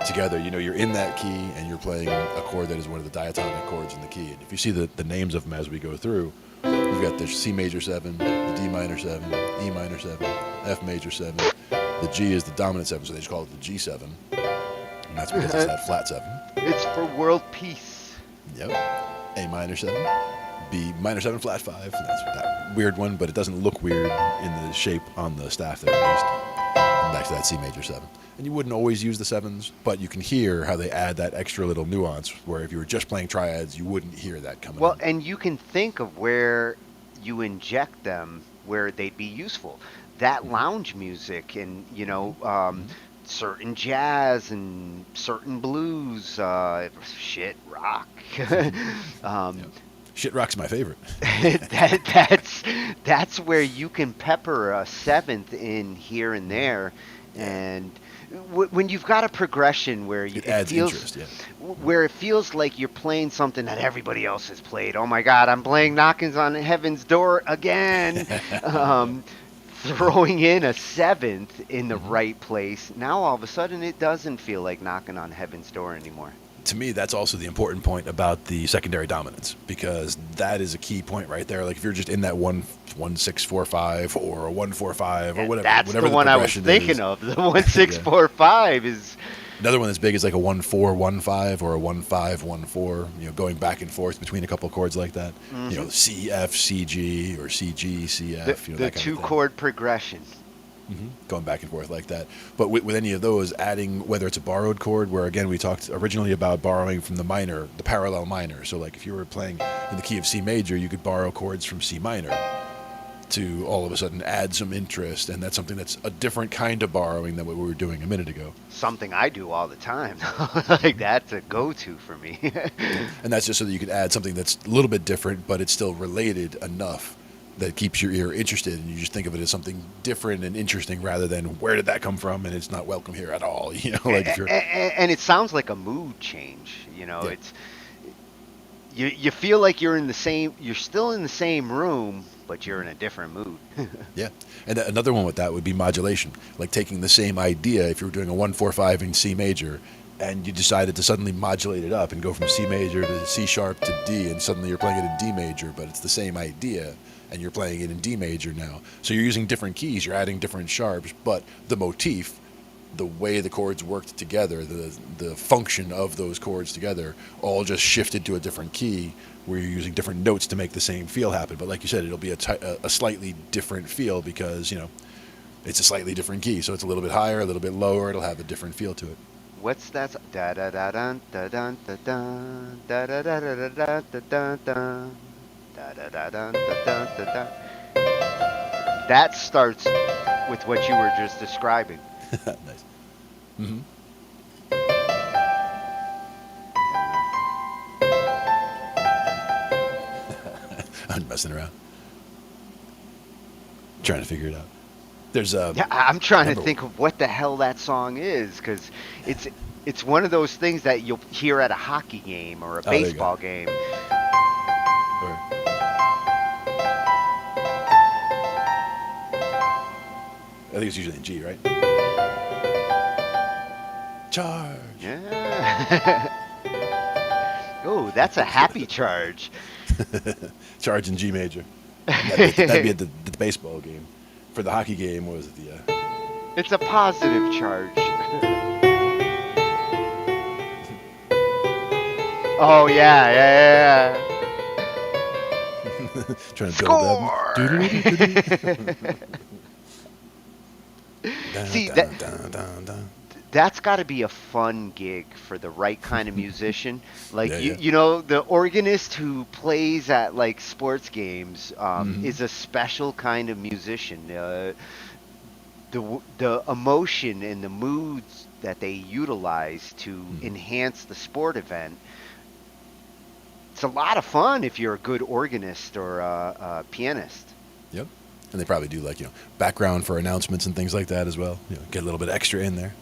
together, you're in that key and you're playing a chord that is one of the diatonic chords in the key. And if you see the names of them as we go through, you've got the C major 7, the D minor 7, E minor 7, F major 7. The G is the dominant 7, so they just call it the G7. And that's because it's that flat 7. It's for world peace. Yep. A minor 7, B minor 7 flat 5. That's that weird one, but it doesn't look weird in the shape on the staff there at least. And back to that C major 7. And you wouldn't always use the 7s, but you can hear how they add that extra little nuance, where if you were just playing triads, you wouldn't hear that coming Well, in. and you can think of where you inject them, where they'd be useful. That lounge music, and certain jazz and certain blues, shit rock. um, Yep. Shit rock's my favorite. that's where you can pepper a 7th in here and there, and when you've got a progression where It adds interest, yeah. where it feels like you're playing something that everybody else has played. Oh my God, I'm playing Knockings on Heaven's Door again. Throwing in a 7th in the right place. Now all of a sudden it doesn't feel like knocking on Heaven's Door anymore. To me, that's also the important point about the secondary dominance, because that is a key point right there. Like if you're just in that 1-6-4-5 or a 1-4-5 or whatever, That's whatever the one I was progression thinking is. of. The 1-6-4-5 is. Another one that's big is like a 1-4-1-5 or a 1-5-1-4. Going back and forth between a couple of chords like that. Mhm. C F C G or C G C F. The that kind of 2 thing. chord progression. Going back and forth like that. But with any of those, adding whether it's a borrowed chord, where again we talked originally about borrowing from the minor, the parallel minor. So like if you were playing in the key of C major, you could borrow chords from C minor to all of a sudden add some interest, and that's something that's a different kind of borrowing than what we were doing a minute ago. Something I do all the time. Like that's a go-to for me. And that's just so that you can add something that's a little bit different, but it's still related enough that keeps your ear interested, and you just think of it as something different and interesting rather than where did that come from, and it's not welcome here at all. Like if you're And it sounds like a mood change. Yeah. It's you feel like you're still in the same room, but you're in a different mood. Yeah. And another one with that would be modulation, like taking the same idea. If you were doing a 1-4-5 in C major, and you decided to suddenly modulate it up and go from C major to C sharp to D, and suddenly you're playing it in D major, but it's the same idea, and you're playing it in D major now. So you're using different keys, you're adding different sharps, but the motif, the way the chords worked together, the function of those chords together, all just shifted to a different key, where you're using different notes to make the same feel happen. But like you said, it'll be a slightly different feel because, it's a slightly different key. So it's a little bit higher, a little bit lower. It'll have a different feel to it. What's that? Da da da dun da dun da dun da da da da da da da dun da da da dun da dun da dun. That starts with what you were just describing. Nice. Mm-hmm. I'm messing around, trying to figure it out. There's Yeah, I'm trying to remember. think of what the hell that song is because it's it's one of those things that you'll hear at a hockey game or a Oh, there you go. baseball game. Or, I think it's usually in G, right? Charge. Yeah. Oh, that's a happy charge. Charge in G major. That'd be at the baseball game. For the hockey game, what was it? It's a positive charge. Oh yeah, yeah, yeah. Trying to build up. Score! Dun, See that dun, dun, dun, dun. that's got to be a fun gig for the right kind of musician. Like Yeah, yeah. you know, the organist who plays at like sports games Hmm. is a special kind of musician. The emotion and the moods that they utilize to Hmm. enhance the sport event. It's a lot of fun if you're a good organist or a pianist. Yep. And they probably do like background for announcements and things like that as well. Get a little bit extra in there.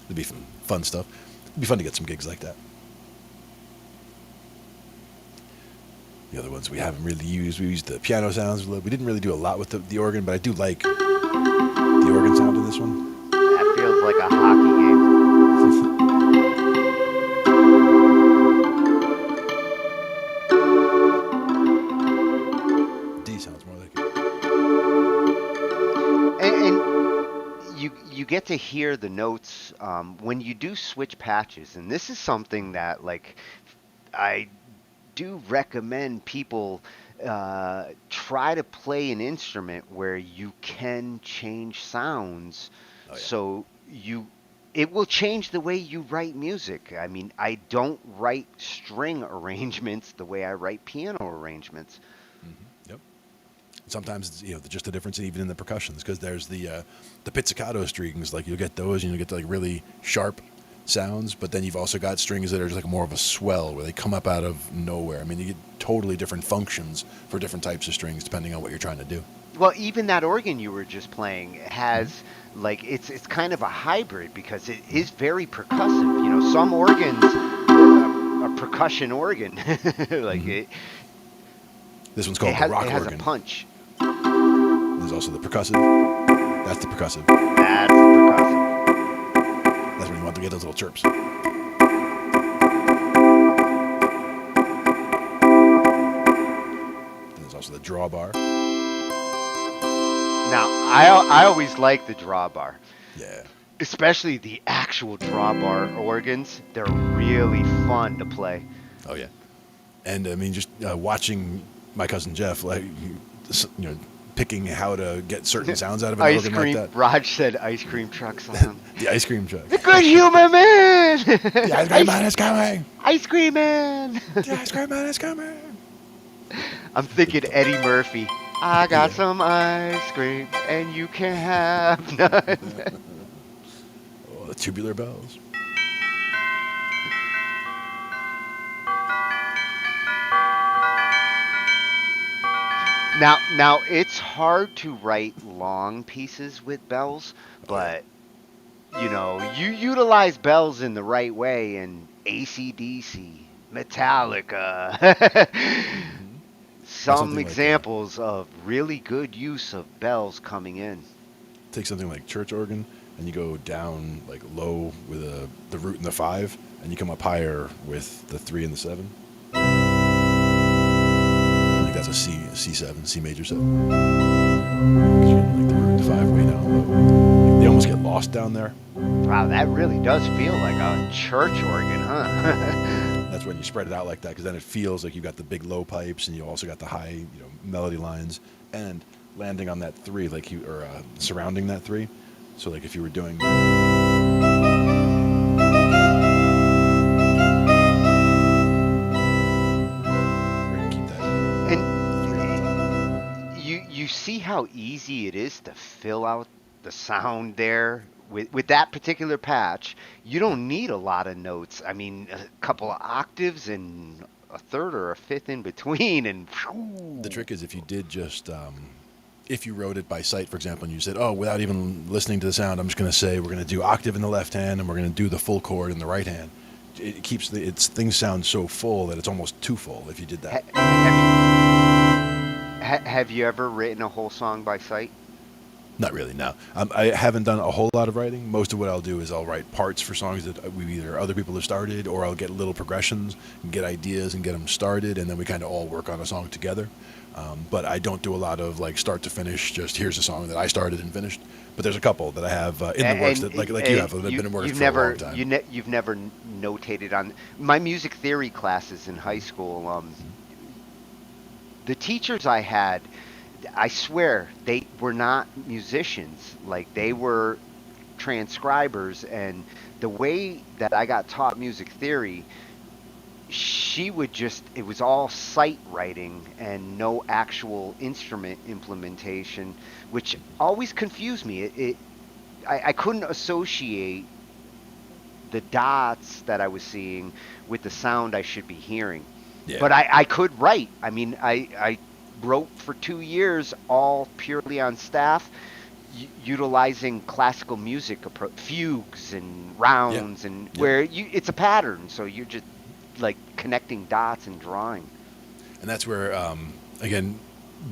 It'd be fun stuff. It'd be fun to get some gigs like that. The other ones we haven't really used. We used the piano sounds. We didn't really do a lot with the organ, but I do like the organ sound in this one. That feels like a hockey game. D sounds more like it. And you get to hear the notes when you do switch patches, and this is something that like I do recommend people try to play an instrument where you can change sounds, Oh yeah. so you it will change the way you write music. I mean, I don't write string arrangements the way I write piano arrangements. Yep. Sometimes it's, just the difference even in the percussions because there's the pizzicato strings, like you'll get those and you'll get like really sharp sounds, but then you've also got strings that are just like more of a swell where they come up out of nowhere. I mean, you get totally different functions for different types of strings depending on what you're trying to do. Well, even that organ you were just playing has like it's kind of a hybrid because it is very percussive. You know, some organs a percussion organ like Hmm. This one's it called the has it rock has a organ. punch. There's also the percussive. That's the percussive. That's percussive. That's when you want to get those little chirps. Then there's also the drawbar. Now, I always like the drawbar, Yeah. especially the actual drawbar organs. They're really fun to play. Oh yeah. And I mean, just watching my cousin Jeff, like picking how to get certain sounds out of an Ice organ like cream. that. Raj said ice cream truck song. The ice cream truck. The good human man. The ice cream man is coming. Ice cream man. The ice cream man is coming. I'm thinking Eddie Murphy. I got Yeah. some ice cream and you can have none. Oh, the tubular bells. Now it's hard to write long pieces with bells, Oh yeah. but you know, you utilize bells in the right way and AC/DC, Metallica. Hmm. Or Some something like examples of really good use of bells coming in. take something like church organ, and you go down like low with the root and the 5, and you come up higher with the 3 and the 7. I think that's a C7, C major 7. 'Cause you're getting, like the root and the 5 way down low. Like, they almost get lost down there. Wow, that really does feel like a church organ, huh? That's when you spread it out like that, because then it feels like you've got the big low pipes, and you also got the high, melody lines, and landing on that 3, like surrounding that 3. So like if you were doing, we're gonna keep that 3 on top. And you see how easy it is to fill out the sound there with that particular patch. You Yep. don't need a lot of notes. I mean, a couple of octaves and a third or a fifth in between, and The trick is if you did just if you wrote it by sight, for example, and you said, "Oh, without even listening to the sound, I'm just going to say we're going to do octave in the left hand and we're going to do the full chord in the right hand." It keeps things sound so full that it's almost too full if you did that. Have you ever written a whole song by sight? Not really, no. I haven't done a whole lot of writing. Most of what I'll do is I'll write parts for songs that we either other people have started, or I'll get little progressions and get ideas and get them started, and then we kind of all work on a song together. But I don't do a lot of like start to finish. Just here's a song that I started and finished. But there's a couple that I have in the works that like you have that have been working for a long time. You've never notated on my music theory classes in high school. The teachers I had, I swear, they were not musicians. Like, they were transcribers, and the way that I got taught music theory, she would just, it was all sight writing and no actual instrument implementation, which always confused me. I couldn't associate the dots that I was seeing with the sound I should be hearing. Yeah. But I could write. I mean, I wrote for 2 years, all purely on staff, utilizing classical music fugues and rounds, and where it's a pattern, so you're just like connecting dots and drawing. And that's where, again,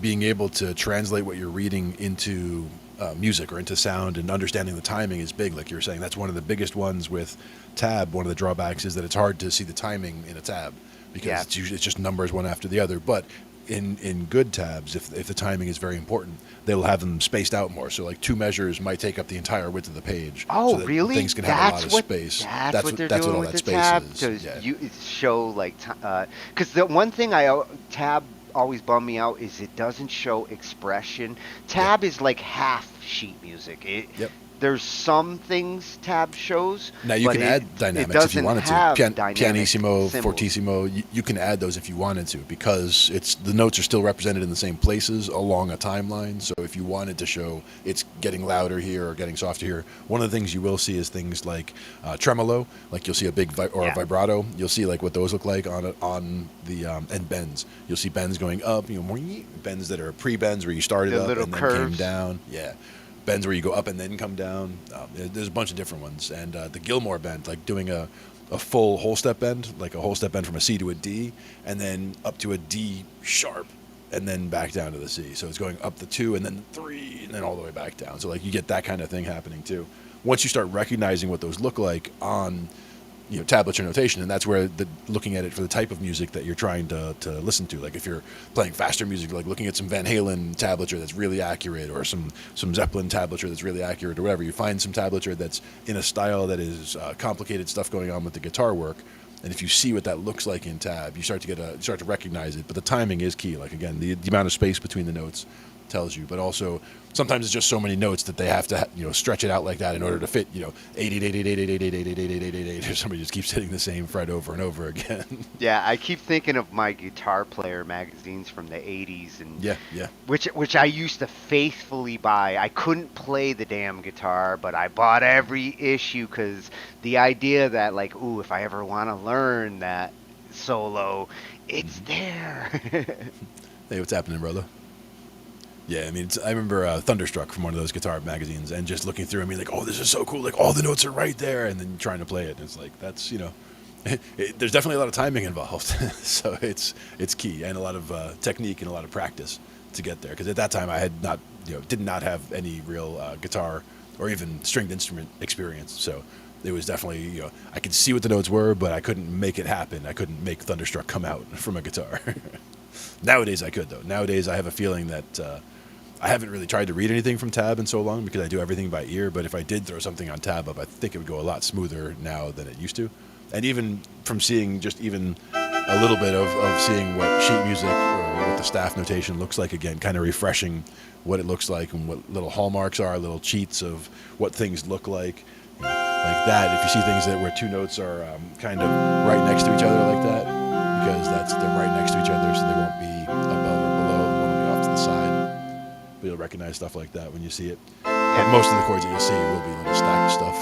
being able to translate what you're reading into music or into sound and understanding the timing is big. Like you were saying, that's one of the biggest ones with tab. One of the drawbacks is that it's hard to see the timing in a tab because it's just numbers one after the other. But in good tabs, if the timing is very important, they'll have them spaced out more. So like 2 measures might take up the entire width of the page. Oh, so that really? Things can have a lot of space. That's what they're doing with the tab, because you show like because the one thing tab always bummed me out is it doesn't show expression. Tab is like half sheet music. There's some things tab shows. Now you can add dynamics if you wanted to. Pianissimo, fortissimo, you can add those if you wanted to, because the notes are still represented in the same places along a timeline. So if you wanted to show it's getting louder here or getting softer here, one of the things you will see is things like tremolo, like you'll see a big a vibrato. You'll see like what those look like on the and bends. You'll see bends going up, bends that are pre-bends where you started up and then came down. Yeah. Bends where you go up and then come down. There's a bunch of different ones. And the Gilmore bend, like doing a full whole step bend, like a whole step bend from a C to a D, and then up to a D sharp, and then back down to the C. So it's going up the 2 and then the 3 and then all the way back down. So like you get that kind of thing happening too. Once you start recognizing what those look like on tablature notation, and that's where looking at it for the type of music that you're trying to listen to. Like if you're playing faster music, like looking at some Van Halen tablature that's really accurate, or some Zeppelin tablature that's really accurate, or whatever. You find some tablature that's in a style that is complicated stuff going on with the guitar work, and if you see what that looks like in tab, you start to recognize it. But the timing is key. Like again, the amount of space between the notes tells you, but also sometimes it's just so many notes that they have to stretch it out like that in order to fit 8 or somebody just keeps hitting the same fret over and over again. Yeah, I keep thinking of my guitar player magazines from the 80s, and which I used to faithfully buy. I couldn't play the damn guitar, but I bought every issue because the idea that like, ooh, if I ever want to learn that solo, it's there. Hey, what's happening, brother? Yeah, I mean, I remember Thunderstruck from one of those guitar magazines, and just looking through and being like, oh, this is so cool. Like, all the notes are right there. And then trying to play it. And it's like, that's, there's definitely a lot of timing involved. So it's key, and a lot of technique and a lot of practice to get there. Because at that time, I had not, did not have any real guitar or even stringed instrument experience. So it was definitely, I could see what the notes were, but I couldn't make it happen. I couldn't make Thunderstruck come out from a guitar. Nowadays, I could, though. Nowadays, I have a feeling that I haven't really tried to read anything from tab in so long because I do everything by ear. But if I did throw something on tab up, I think it would go a lot smoother now than it used to. And even from seeing just even a little bit of seeing what sheet music or what the staff notation looks like again, kind of refreshing what it looks like and what little hallmarks are, little cheats of what things look like. Like that, if you see things where 2 notes are kind of right next to each other like that, because they're right next to each other, so they won't be above or below, one will be off to the side. But you'll recognize stuff like that when you see it. But most of the chords that you'll see will be little stacked stuff.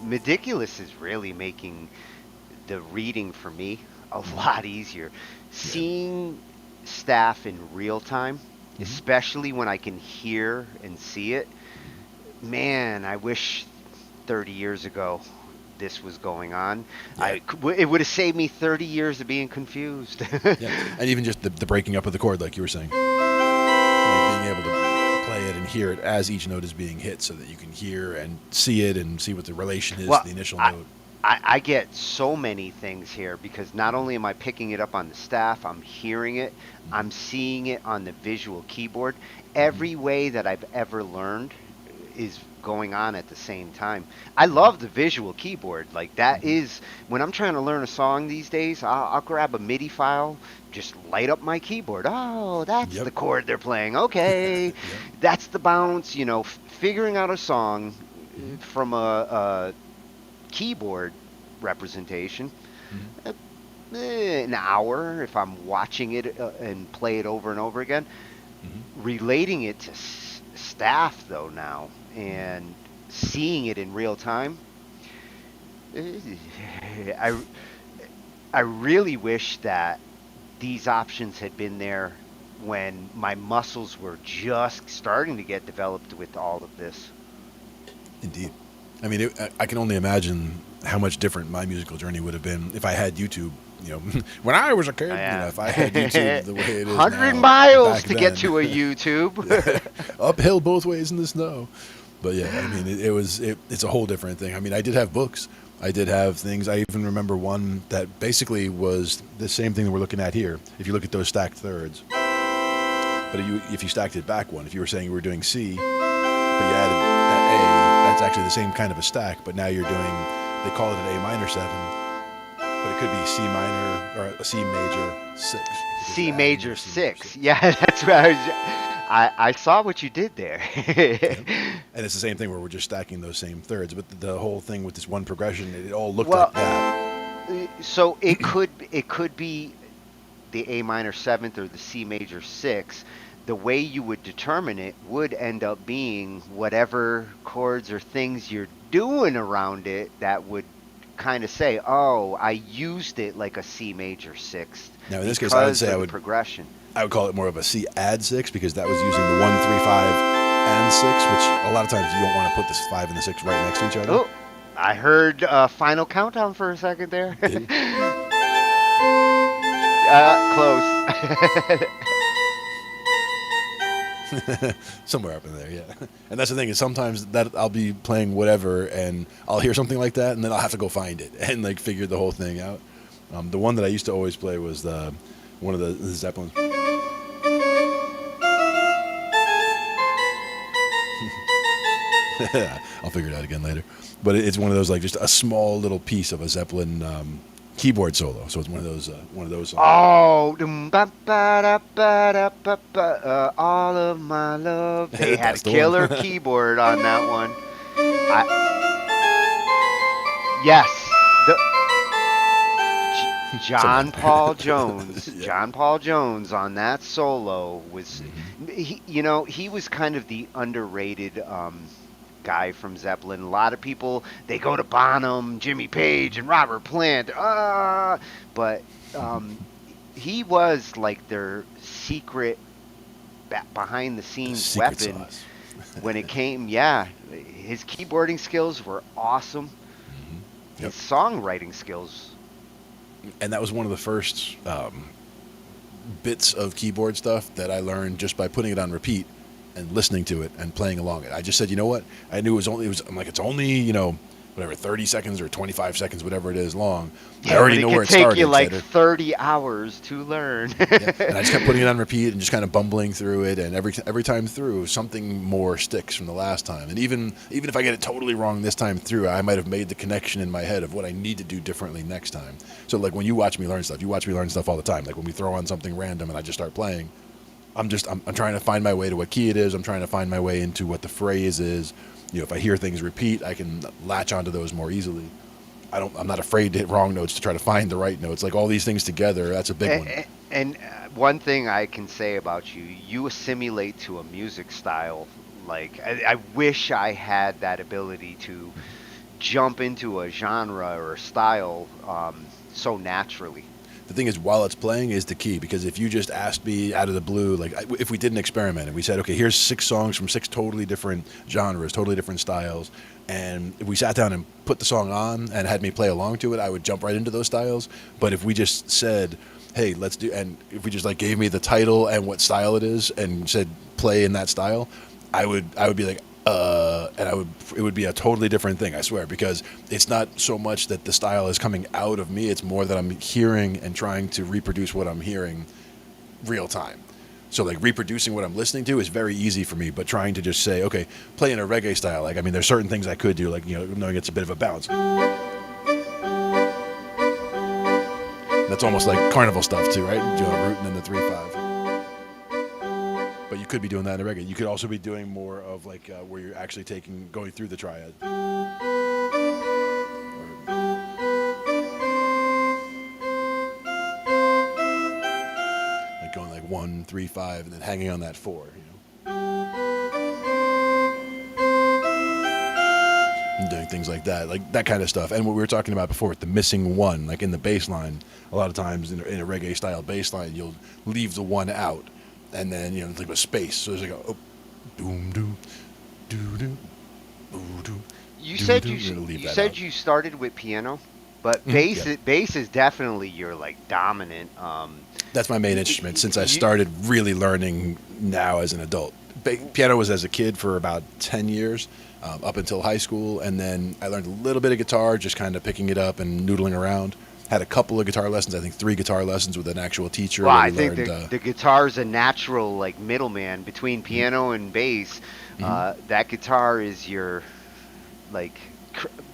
Meticulous is really making the reading for me a lot easier. Seeing staff in real time, Hmm. especially when I can hear and see it, man, I wish 30 years ago this was going on. Yeah. It would have saved me 30 years of being confused. Yeah. And even just the breaking up of the chord, like you were saying, like being able to play it and hear it as each note is being hit, so that you can hear and see it and see what the relation is to Well, the initial I, note. I get so many things here because not only am I picking it up on the staff, I'm hearing it, I'm seeing it on the visual keyboard. Hmm. Every way that I've ever learned is going on at the same time. I love the visual keyboard. Like that Hmm. is when I'm trying to learn a song these days, I'll grab a MIDI file, just light up my keyboard. Oh, that's Yep. the chord they're playing. Okay, Yep. that's the bounce. Figuring out a song Hmm. from a keyboard representation, Hmm. uh, an hour if I'm watching it and play it over and over again. Hmm. Relating it to staff though now and seeing it in real time, I I really wish that these options had been there when my muscles were just starting to get developed with all of this. Indeed. I mean, I can only imagine how much different my musical journey would have been if I had YouTube. When I was a kid, Yeah. if I had YouTube the way it is 100 now, miles back to get then, to a YouTube. uphill both ways in the snow. But yeah, I mean, it's a whole different thing. I mean, I did have books. I did have things. I even remember one that basically was the same thing that we're looking at here. If you look at those stacked thirds, but if you stacked it back one, if you were saying you were doing C, but you added that A, that's actually the same kind of a stack, but now you're doing, they call it an A minor 7, but it could be C minor or a C major 6, because C you're adding major your C major 6. 6. Yeah, that's what I saw what you did there. Yep. And it's the same thing where we're just stacking those same thirds, but the whole thing with this one progression, it all looked like Well, that. so it could be the A minor 7th or the C major 6. The way you would determine it would end up being whatever chords or things you're doing around it that would kind of say, "Oh, I used it like a C major 6th Now in this case, I would because say of the progression." I would call it more of a C add 6, because that was using the 1, 3, 5, and 6, which a lot of times you don't want to put this 5 and the 6 right next to each other. Oh, I heard final countdown for a second there. Did you? Close. Somewhere up in there, yeah. And that's the thing, is sometimes that I'll be playing whatever and I'll hear something like that and then I'll have to go find it and like figure the whole thing out. The one that I used to always play was one of the Zeppelins. I'll figure it out again later. But it's one of those, like, just a small little piece of a Zeppelin keyboard solo. So it's one of those songs. Oh, all of my love. They had a That's the one. killer keyboard on that one. Yes, the John Somewhere Paul in there. Jones. Yeah. John Paul Jones on that solo was, Hmm. he was kind of the underrated guy from Zeppelin. A lot of people they go to Bonham, Jimmy Page, and Robert Plant. But um, he was like their secret behind the The scenes secret weapon sauce. when it came. Yeah, his keyboarding skills were awesome. Hmm. His Yep. songwriting skills. And that was one of the first bits of keyboard stuff that I learned just by putting it on repeat and listening to it and playing along it. I just said, you know what? I knew I'm like, it's only, whatever, 30 seconds or 25 seconds, whatever it is long. I Yeah, already when it know could where it take started. you So like 30 hours to learn. yeah. And I just kept putting it on repeat and just kind of bumbling through it. And every time through, something more sticks from the last time. And even if I get it totally wrong this time through, I might have made the connection in my head of what I need to do differently next time. So like when you watch me learn stuff, you watch me learn stuff all the time. Like when we throw on something random and I just start playing, I'm trying to find my way to what key it is. I'm trying to find my way into what the phrase is. If I hear things repeat, I can latch onto those more easily. I'm not afraid to hit wrong notes to try to find the right notes. Like all these things together, that's a big one. And one thing I can say about you, you assimilate to a music style. Like, I wish I had that ability to jump into a genre or a style so naturally. The thing is, while it's playing is the key, because if you just asked me out of the blue, like if we did an experiment and we said, okay, here's 6 songs from 6 totally different genres, totally different styles, and if we sat down and put the song on and had me play along to it, I would jump right into those styles. But if we just said, hey, let's do, and if we just like gave me the title and what style it is and said play in that style, I would be like, and it would be a totally different thing, I swear, because it's not so much that the style is coming out of me, it's more that I'm hearing and trying to reproduce what I'm hearing real time. So like reproducing what I'm listening to is very easy for me, but trying to just say, okay, play in a reggae style, like, I mean, there's certain things I could do, like, knowing it's a bit of a bounce. That's almost like carnival stuff too, right? Doing a root and then the 3/5. But you could be doing that in a reggae. You could also be doing more of like where you're actually going through the triad. Like going like 1, 3, 5, and then hanging on that 4. And doing things like that kind of stuff. And what we were talking about before, the missing one, like in the bass line, a lot of times in a reggae style bass line, you'll leave the one out. And then, it's like a space. So there's like a doom, doom, doo, doo, ooh, doo. You said you started with piano, but bass is definitely your like dominant. That's my main instrument since I started really learning now as an adult. Piano was as a kid for about 10 years, up until high school, and then I learned a little bit of guitar, just kind of picking it up and noodling around. Had a couple of guitar lessons, I think 3 guitar lessons with an actual teacher. Well, I think the guitar's a natural like middleman between piano and bass. That guitar is your, like,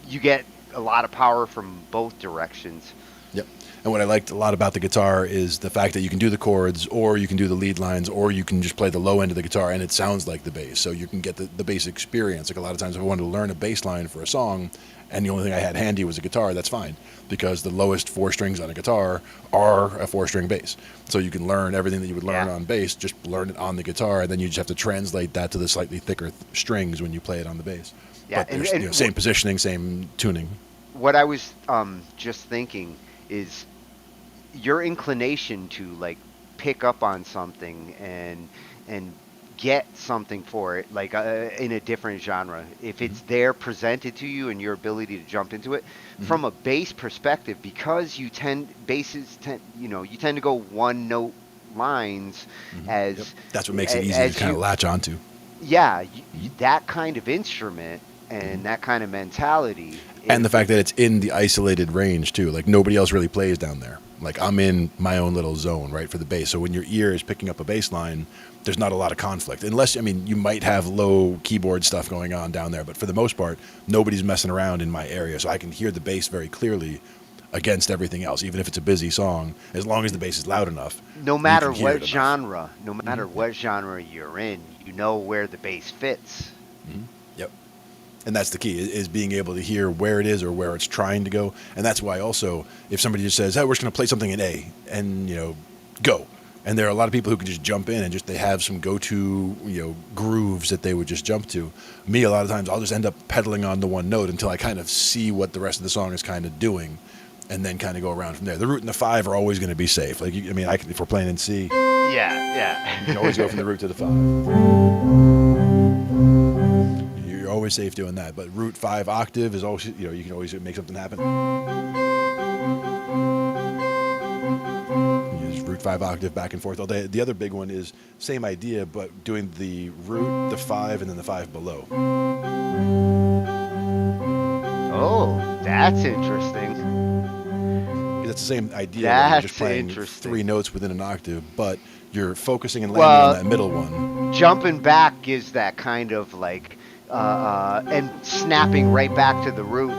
you get a lot of power from both directions. Yep. And what I liked a lot about the guitar is the fact that you can do the chords, or you can do the lead lines, or you can just play the low end of the guitar and it sounds like the bass. So you can get the bass experience. Like a lot of times if I wanted to learn a bass line for a song and the only thing I had handy was a guitar, that's fine. Because the lowest 4 strings on a guitar are a 4-string bass. So you can learn everything that you would learn on bass, just learn it on the guitar, and then you just have to translate that to the slightly thicker strings when you play it on the bass. Yeah, but there's same positioning, same tuning. What I was just thinking is your inclination to like pick up on something and get something for it, like in a different genre, if it's there presented to you and your ability to jump into it from a bass perspective, because you tend to go one note lines as that's what makes it easy to kind of latch onto. That kind of instrument and that kind of mentality, and the fact that it's in the isolated range too, like nobody else really plays down there. Like I'm in my own little zone, right, for the bass. So when your ear is picking up a bass line, there's not a lot of conflict. Unless, I mean, you might have low keyboard stuff going on down there, but for the most part, nobody's messing around in my area. So I can hear the bass very clearly against everything else, even if it's a busy song, as long as the bass is loud enough. No matter what genre, what genre you're in, you know where the bass fits. Yep. And that's the key, is being able to hear where it is or where it's trying to go. And that's why also, if somebody just says, hey, we're just going to play something in A, and, go. And there are a lot of people who can just jump in and they have some go-to, grooves that they would just jump to. Me, a lot of times, I'll just end up pedaling on the one note until I kind of see what the rest of the song is kind of doing, and then kind of go around from there. The root and the 5 are always going to be safe. Like, if we're playing in C, you can always go from the root to the 5. You're always safe doing that. But root 5 octave is always, you can always make something happen. You just root 5 octave back and forth all day. The other big one is same idea, but doing the root, the 5, and then the 5 below. Oh, that's interesting. It's the same idea. You're just playing 3 notes within an octave, but you're focusing and landing on that middle one. Jumping back gives that kind of like, and snapping right back to the root.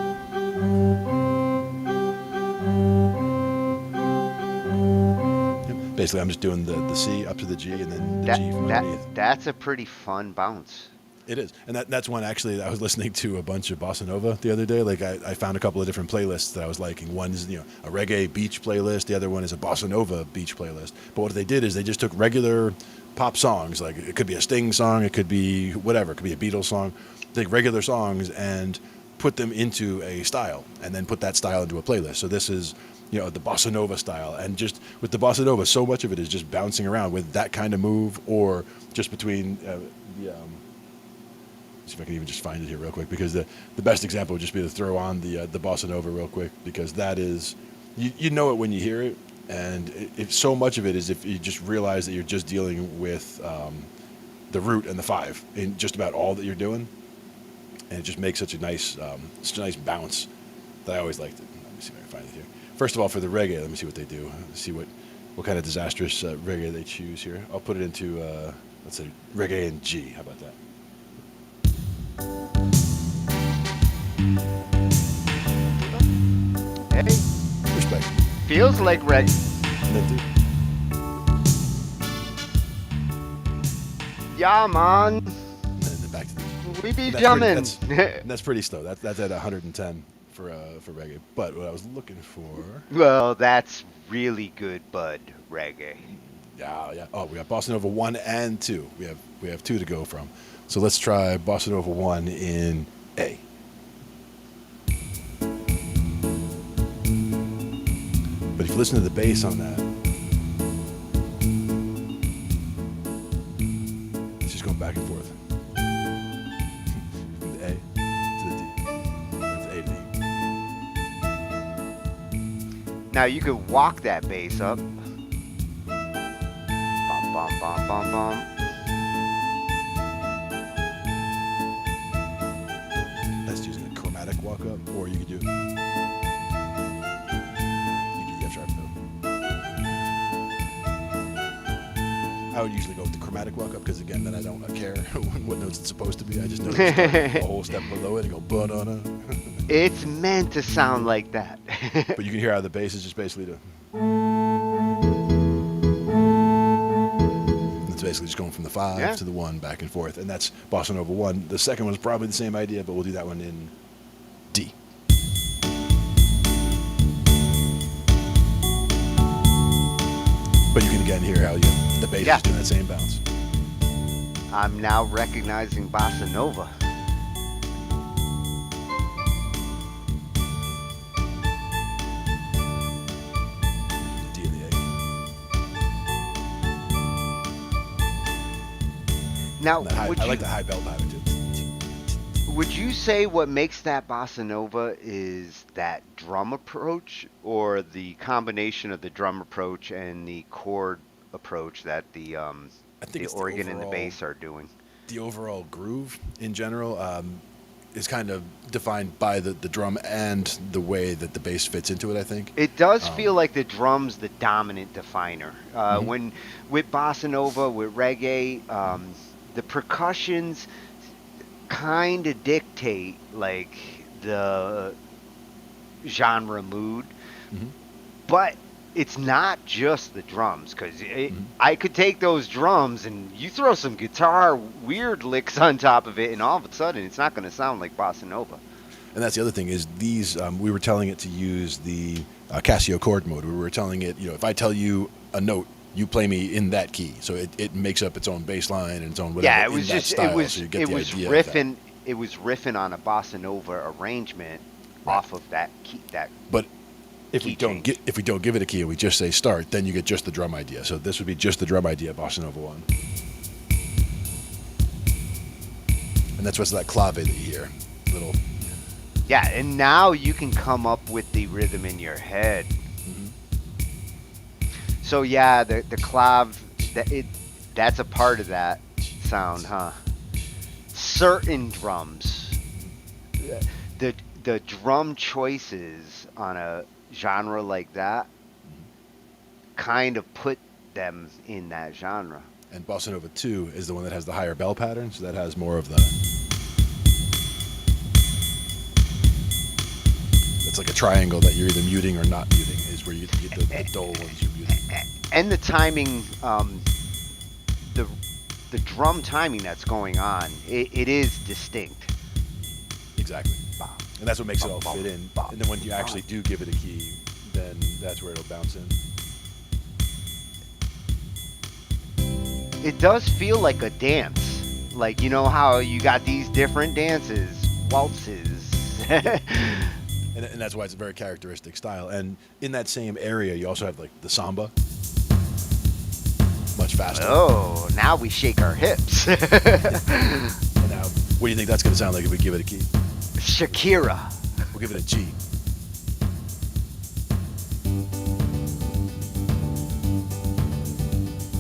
Basically, I'm just doing the C up to the G and then the G from underneath. That's a pretty fun bounce. It is. And that's one, actually, I was listening to a bunch of bossa nova the other day. Like, I found a couple of different playlists that I was liking. One is, a reggae beach playlist. The other one is a bossa nova beach playlist. But what they did is they just took regular pop songs. Like, it could be a Sting song. It could be whatever. It could be a Beatles song. Take regular songs and put them into a style, and then put that style into a playlist. So this is you know, the bossa nova style. And just with the bossa nova, so much of it is just bouncing around with that kind of move, or just between see if I can even just find it here real quick, because the best example would just be to throw on the bossa nova real quick, because that is, you know it when you hear it, and if so much of it is if you just realize that you're just dealing with the root and the five in just about all that you're doing, and it just makes such a nice bounce that I always liked it. Let me see if I can find it here. First of all, for the reggae, let me see what they do. Let's see what kind of disastrous reggae they choose here. I'll put it into let's say reggae in G. How about that? Hey, Respect. feels like red. Minty. Yeah, man. And then back to the We be That's jamming. that's pretty slow. That's at 110 for reggae. But what I was looking for, Well, that's really good bud reggae. yeah. Oh, we got Bossa Nova 1 and 2. We have 2 to go from. So let's try Bossa Nova 1 in A. But if you listen to the bass on that, it's just going back and forth. From the A to the D. Or the A to the E. Now you could walk that bass up. Bum bum bum bum bum. That's using a chromatic walk up, or you could do the F sharp though. I would usually go with the chromatic walk up, because again, then I don't care what notes it's supposed to be. I just know it's a whole step below it and go ba-da-da. It's meant to sound like that. But you can hear how the bass is just basically it's basically just going from the 5 to the 1 back and forth, and that's Bossa Nova 1. The second one's probably the same idea, but we'll do that one in D. But you can again hear how the bass is doing that same bounce. I'm now recognizing bossa nova. The D and the A. Now, And I like the high bell pattern too. would you say what makes that bossa nova is that drum approach, or the combination of the drum approach and the chord approach that the I think it's organ and the overall- bass are doing? The overall groove in general is kind of defined by the drum and the way that the bass fits into it, I think. It does feel like the drum's the dominant definer. Mhm. When with bossa nova, with reggae, the percussions kind of dictate like the genre mood, Mhm. but it's not just the drums, because I could take those drums and you throw some guitar weird licks on top of it, and all of a sudden it's not going to sound like bossa nova. And that's the other thing is these, we were telling it to use the Casio chord mode. We were telling it, if I tell you a note, you play me in that key. So it makes up its own bass line and its own whatever. Yeah, it was in that just style, it was so you get it the was idea of that. riffing. It was riffing on a bossa nova arrangement off of that key. That But if key we don't change. give it a key and we just say start, then you get just the drum idea. So this would be just the drum idea, Bossa Nova 1. And that's what's that clave that you hear. Little. Yeah, and now you can come up with the rhythm in your head. Mhm. So yeah, the clav, that's a part of that sound, huh? Certain drums, the drum choices on a genre like that kind of put them in that genre. And Bossa Nova 2 is the one that has the higher bell pattern, so that has more of the. It's like a triangle that you're either muting or not muting, is where you get the dull ones you're muting. And the timing, the drum timing that's going on, it is distinct. Exactly. And that's what makes it all fit in. And then when you actually do give it a key, then that's where it'll bounce in. It does feel like a dance. Like, you know how you got these different dances, waltzes. And that's why it's a very characteristic style. And in that same area, you also have like the samba, much faster. Oh, now we shake our hips. And now, what do you think that's going to sound like if we give it a key? Shakira. We'll give it a G.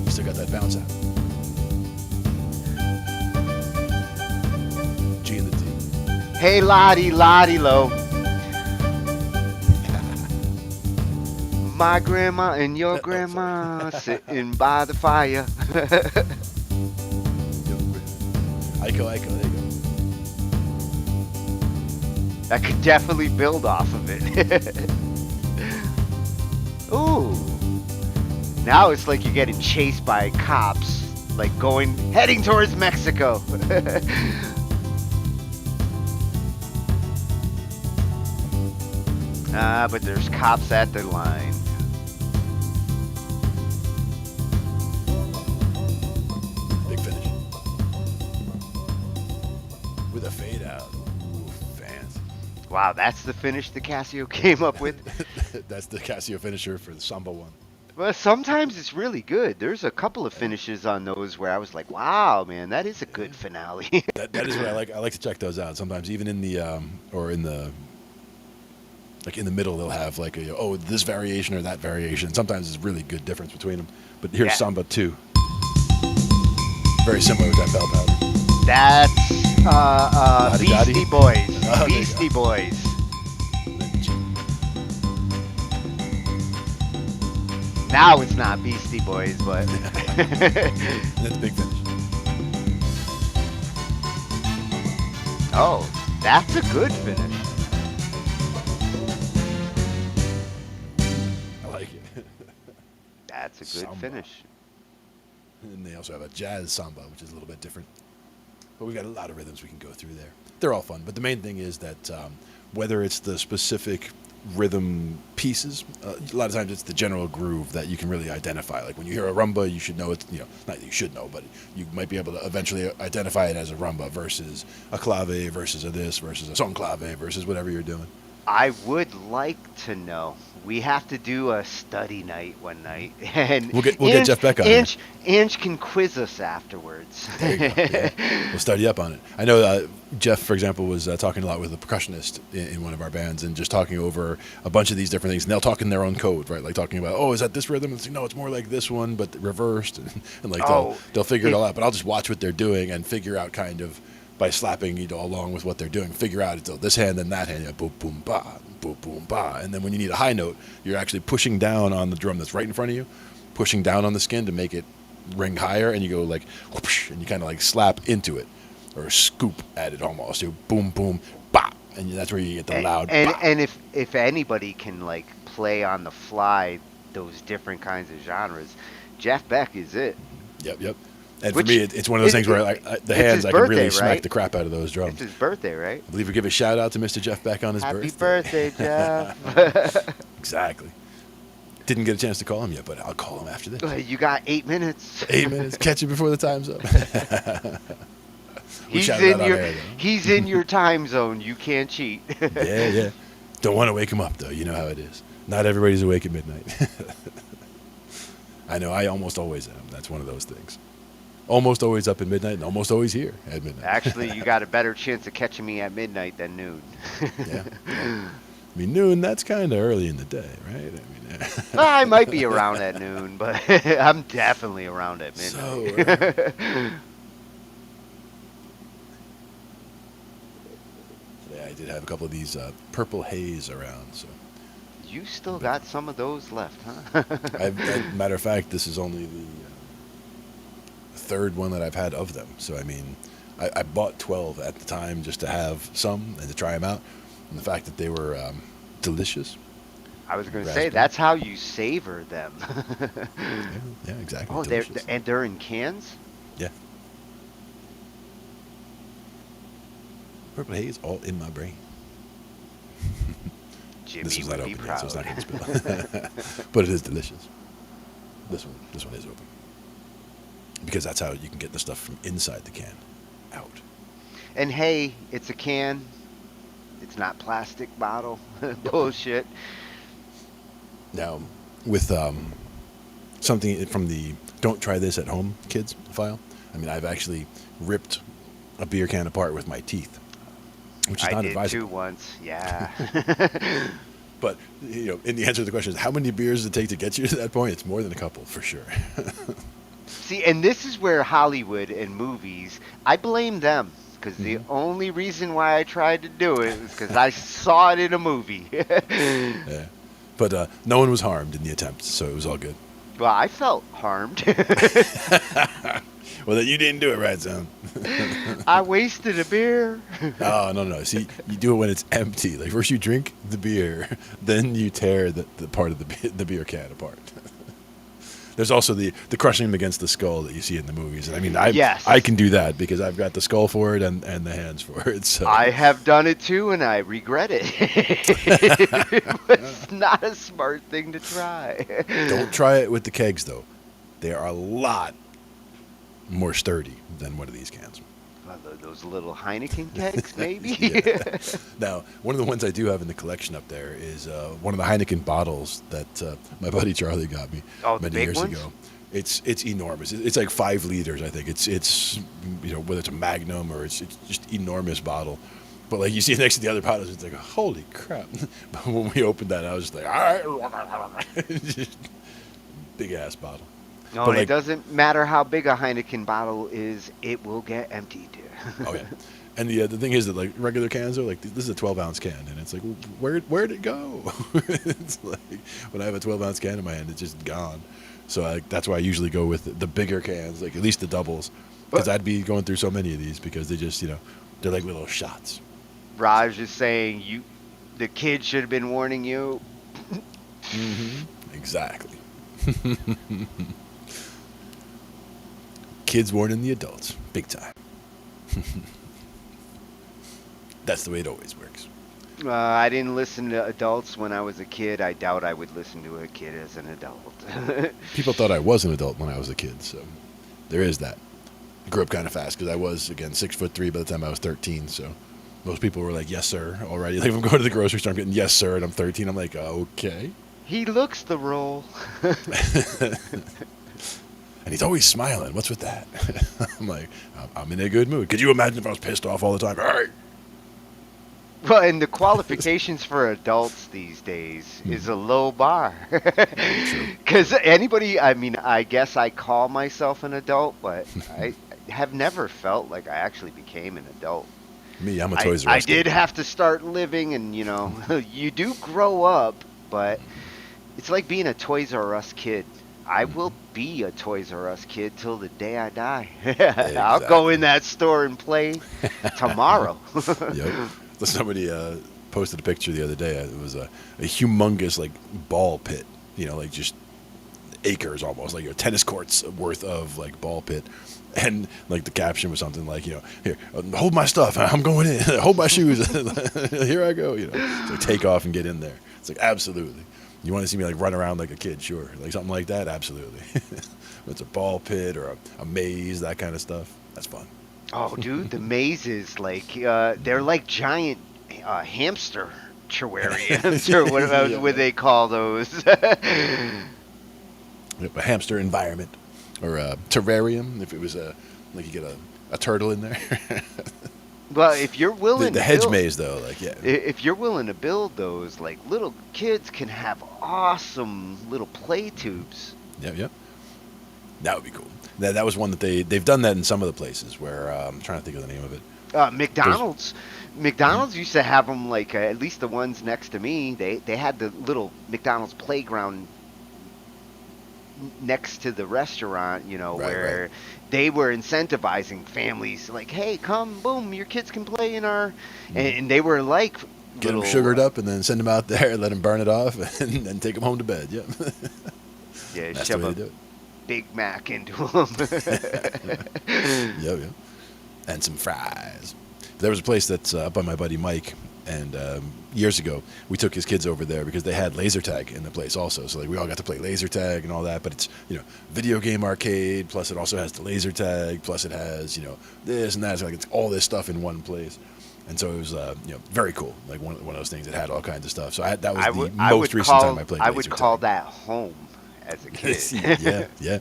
You still got that bounce out. G and the T. Hey, lottie, lottie, low. My grandma and your grandma sitting by the fire. Iko, there you go. I could definitely build off of it. Ooh. Now it's like you're getting chased by cops, like heading towards Mexico. But there's cops at the line. Big finish. With a fade out. Ooh, fancy. Wow, that's the finish the Casio came up with. That's the Casio finisher for the Samba one. Well, sometimes it's really good. There's a couple of finishes on those where I was like, wow, man, that is a good finale. That is what I like. I like to check those out. Sometimes even in the or in the like in the middle, they'll have like this variation or that variation. Sometimes there's really good difference between them. But here's Samba 2. Very similar with that bell powder. That's Beastie Boys. Oh, Beastie Boys. Now it's not Beastie Boys, but That's a big finish. oh, that's a good finish. I like it. That's a good Samba. finish. And they also have a jazz samba, which is a little bit different. But we've got a lot of rhythms we can go through there. They're all fun, but the main thing is that whether it's the specific rhythm pieces, a lot of times it's the general groove that you can really identify. Like when you hear a rumba, you should know it's, not that you should know, but you might be able to eventually identify it as a rumba versus a clave versus a this versus a son clave versus whatever you're doing. I would like to know. We have to do a study night one night, and We'll get Jeff Beck on here. Ange can quiz us afterwards. There you go. Yeah. We'll study up on it. I know Jeff, for example, was talking a lot with a percussionist in one of our bands and just talking over a bunch of these different things. And they'll talk in their own code, right? Like talking about, is that this rhythm? And it's like, no, it's more like this one, but reversed. And like they'll figure it all out. But I'll just watch what they're doing and figure out kind of by slapping along with what they're doing, figure out it's this hand and that hand, boom, boom, ba, boom, boom, ba. And then when you need a high note, you're actually pushing down on the drum that's right in front of you, pushing down on the skin to make it ring higher, and you go like, whoosh, and you kind of like slap into it or scoop at it almost. You boom, boom, ba, and that's where you get the loud. And if anybody can like play on the fly those different kinds of genres, Jeff Beck is it. Yep. And for me, it's one of those things where the hands, I can really smack the crap out of those drums. It's his birthday, right? I believe we give a shout out to Mr. Jeff Beck on his birthday. Happy birthday, Jeff. Exactly. Didn't get a chance to call him yet, but I'll call him after this. You got 8 minutes. 8 minutes. Catch it before the time's up. He's in your time zone. You can't cheat. Yeah. Don't want to wake him up, though. You know how it is. Not everybody's awake at midnight. I know. I almost always am. That's one of those things. Almost always up at midnight and almost always here at midnight. Actually, you got a better chance of catching me at midnight than noon. Yeah. I mean, noon, that's kind of early in the day, right? I might be around at noon, but I'm definitely around at midnight. Yeah, I did have a couple of these purple haze around, so. You still got some of those left, huh? Matter of fact, this is only the third one that I've had of them. So, I mean, I bought 12 at the time just to have some and to try them out. And the fact that they were delicious. I was going to say, that's how you savor them. Yeah, exactly. Oh, they're in cans? Yeah. Purple haze all in my brain. Jimmy This was would not be open proud. yet, so it's not going to spill. But it is delicious. This one is open. Because that's how you can get the stuff from inside the can out. And hey, it's a can. it's not plastic bottle bullshit. Now, with something from the "Don't try this at home" kids file, I mean, I've actually ripped a beer can apart with my teeth, which is I not did advisable. too once. Yeah. But in the answer to the question is how many beers does it take to get you to that point? It's more than a couple for sure. See, and this is where Hollywood and movies, I blame them. Because the only reason why I tried to do it was because I saw it in a movie. Yeah. But no one was harmed in the attempt, so it was all good. Well, I felt harmed. Well, then you didn't do it right, son. I wasted a beer. Oh, no. See, you do it when it's empty. Like, first you drink the beer, then you tear the part of the beer can apart. There's also the crushing them against the skull that you see in the movies. And I mean, Yes. I can do that because I've got the skull for it and the hands for it. So I have done it too, and I regret it. It was not a smart thing to try. don't try it with the kegs, though. They are a lot more sturdy than one of these cans. Those little Heineken kegs, maybe? Yeah. Now, one of the ones I do have in the collection up there is one of the Heineken bottles that my buddy Charlie got me Oh, the many big years ones? ago. It's enormous. It's like 5 liters, I think. It's whether it's a Magnum or it's just enormous bottle. But like you see it next to the other bottles, it's like holy crap. But when we opened that, I was just like, all right, big ass bottle. No, But it like- doesn't matter how big a Heineken bottle is, it will get emptied. Oh yeah. And the thing is that like regular cans are like this is a 12-ounce can, and it's like where'd it go? It's like when I have a 12-ounce can in my hand, it's just gone. So that's why I usually go with the bigger cans, like at least the doubles, because I'd be going through so many of these because they just they're like little shots. Raj is saying the kid should have been warning you. Exactly. Kids warning the adults, big time. That's the way it always works. I didn't listen to adults when I was a kid. I doubt I would listen to a kid as an adult. People thought I was an adult when I was a kid, so there is that. I grew up kind of fast because I was, again, 6'3" by the time I was 13, so most people were like, yes, sir, already. Like, if I'm going to the grocery store, I'm getting, yes, sir, and I'm 13. I'm like, okay. He looks the role. And he's always smiling. What's with that? I'm like, I'm in a good mood. Could you imagine if I was pissed off all the time? All right. Well, and the qualifications for adults these days is a low bar. Because anybody, I mean, I guess I call myself an adult, but I have never felt like I actually became an adult. Me, I'm a Toys R I Us kid. did have to start living, and you do grow up, but it's like being a Toys R Us kid. I will be a Toys R Us kid till the day I die. I'll go in that store and play tomorrow. Yep. So somebody posted a picture the other day. It was a humongous like ball pit, like just acres almost, like tennis courts worth of like ball pit. And like the caption was something like, here, hold my stuff. I'm going in. Hold my shoes. Here I go. So take off and get in there. It's like, absolutely. You want to see me like run around like a kid? Sure. Like something like that? Absolutely. It's a ball pit or a maze, that kind of stuff. That's fun. Oh, dude, the mazes, like, they're like giant hamster terrariums, or what they call those. Yep, a hamster environment or a terrarium if it was like you get a turtle in there. Well, if you're willing the to hedge build, maze though, like yeah. if you're willing to build those, like, little kids can have awesome little play tubes. Yep. That would be cool. That was one that they've done that in some of the places where I'm trying to think of the name of it. McDonald's used to have them, like, at least the ones next to me. They had the little McDonald's playground next to the restaurant, where they were incentivizing families, like, hey, come, boom, your kids can play in our, and they were like Get them sugared up and then send them out there, let them burn it off, and then take them home to bed. Yep. yeah, That's the shove way a to do it. Big Mac into them. Yep. And some fries. There was a place that's up by my buddy Mike, and years ago we took his kids over there because they had laser tag in the place also. So like we all got to play laser tag and all that. But it's video game arcade, plus it also has the laser tag, plus it has this and that. So like it's all this stuff in one place. And so it was, very cool. Like one of those things that had all kinds of stuff. So that was I the would most recent time I played I laser would call tag. that home as a kid. Yeah, yeah.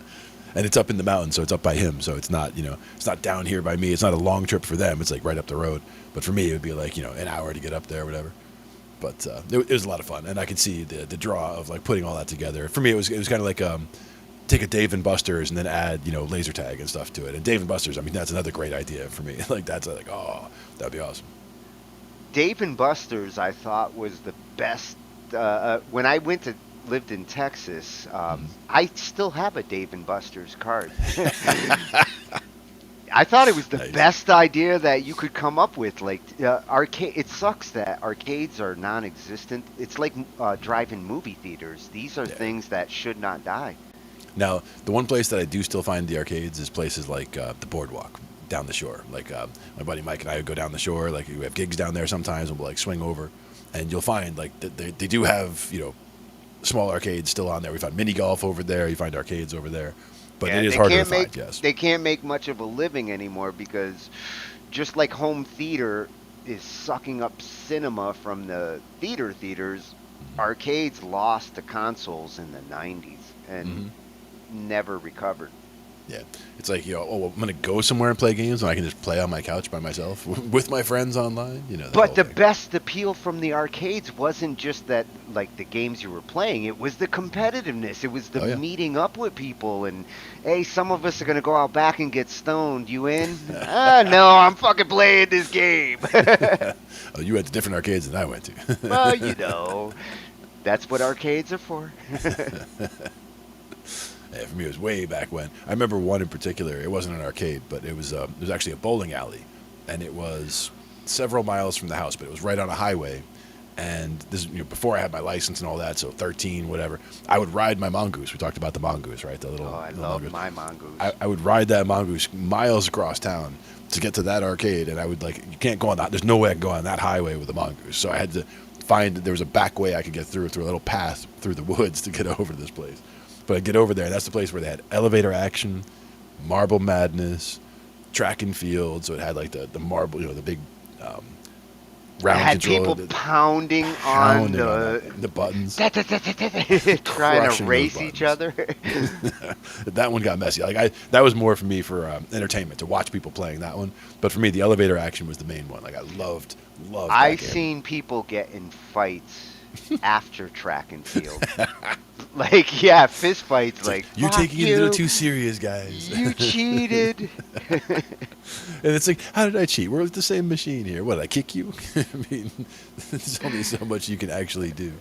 And it's up in the mountains, so it's up by him. So it's not, it's not down here by me. It's not a long trip for them. It's like right up the road. But for me, it would be like, an hour to get up there or whatever. But it was a lot of fun. And I could see the draw of like putting all that together. For me, it was kind of like take a Dave and Buster's and then add, laser tag and stuff to it. And Dave and Buster's, I mean, that's another great idea for me. Like that's like, oh, that'd be awesome. Dave and Buster's, I thought, was the best. When I lived in Texas, I still have a Dave and Buster's card. I thought it was the Nice. best idea that you could come up with. Like arcade, it sucks that arcades are non-existent. It's like drive-in movie theaters. These are Yeah. things that should not die. Now, the one place that I do still find the arcades is places like the Boardwalk down the shore. Like my buddy Mike and I would go down the shore. Like we have gigs down there sometimes, and we'll like swing over, and you'll find like they do have small arcades still on there. We find mini golf over there. You find arcades over there, but Yeah, it is they harder to can't find. make Yes. they can't make much of a living anymore because just like home theater is sucking up cinema from the theaters, arcades lost to consoles in the 90s and Mhm. never recovered. Yeah, it's like I'm gonna go somewhere and play games, and I can just play on my couch by myself with my friends online. That But whole the thing. best appeal from the arcades wasn't just that, like the games you were playing. It was the competitiveness. It was the Oh, yeah. meeting up with people. And hey, some of us are gonna go out back and get stoned. You in? No, I'm fucking playing this game. Oh, you had the different arcades than I went to. Well, that's what arcades are for. Yeah, for me, it was way back when. I remember one in particular. It wasn't an arcade, but it was actually a bowling alley, and it was several miles from the house, but it was right on a highway. And this is before I had my license and all that, so 13, whatever. I would ride my mongoose. We talked about the mongoose, right? The little. Oh, I little love mongoose. my mongoose. I would ride that mongoose miles across town to get to that arcade, and I would you can't go on that. There's no way I can go on that highway with a mongoose. So I had to find there was a back way I could get through a little path through the woods to get over to this place. But I'd get over there, and that's the place where they had elevator action, Marble Madness, track and field. So it had like the marble, the big round had controller. people pounding on Pounding on the buttons. trying to Crushing race those each buttons. other. That one got messy. That was more for me for entertainment to watch people playing that one. But for me, the elevator action was the main one. Like I loved. I that game. seen people get in fights after track and field. Like, yeah, fist fights. It's Like, you're fuck taking it a you. little too serious, guys. You cheated. And it's like, how did I cheat? We're with the same machine here. What, I kick you? I mean, there's only so much you can actually do.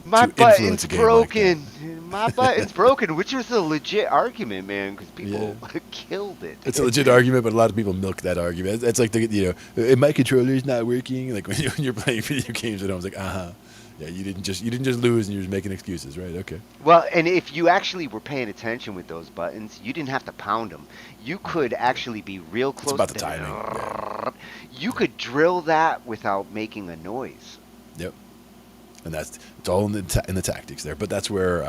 My to influence button's a game like broken. My button's broken, which was a legit argument, man, because people killed it. It's a legit argument, but a lot of people milk that argument. It's like my controller's not working. Like when you're playing video games at home, it's like, yeah, you didn't just lose and you're just making excuses, right? Okay. Well, and if you actually were paying attention with those buttons, you didn't have to pound them. You could actually be real close. It's about the to timing. Yeah. You could drill that without making a noise. Yep. And it's all in the tactics there. But that's where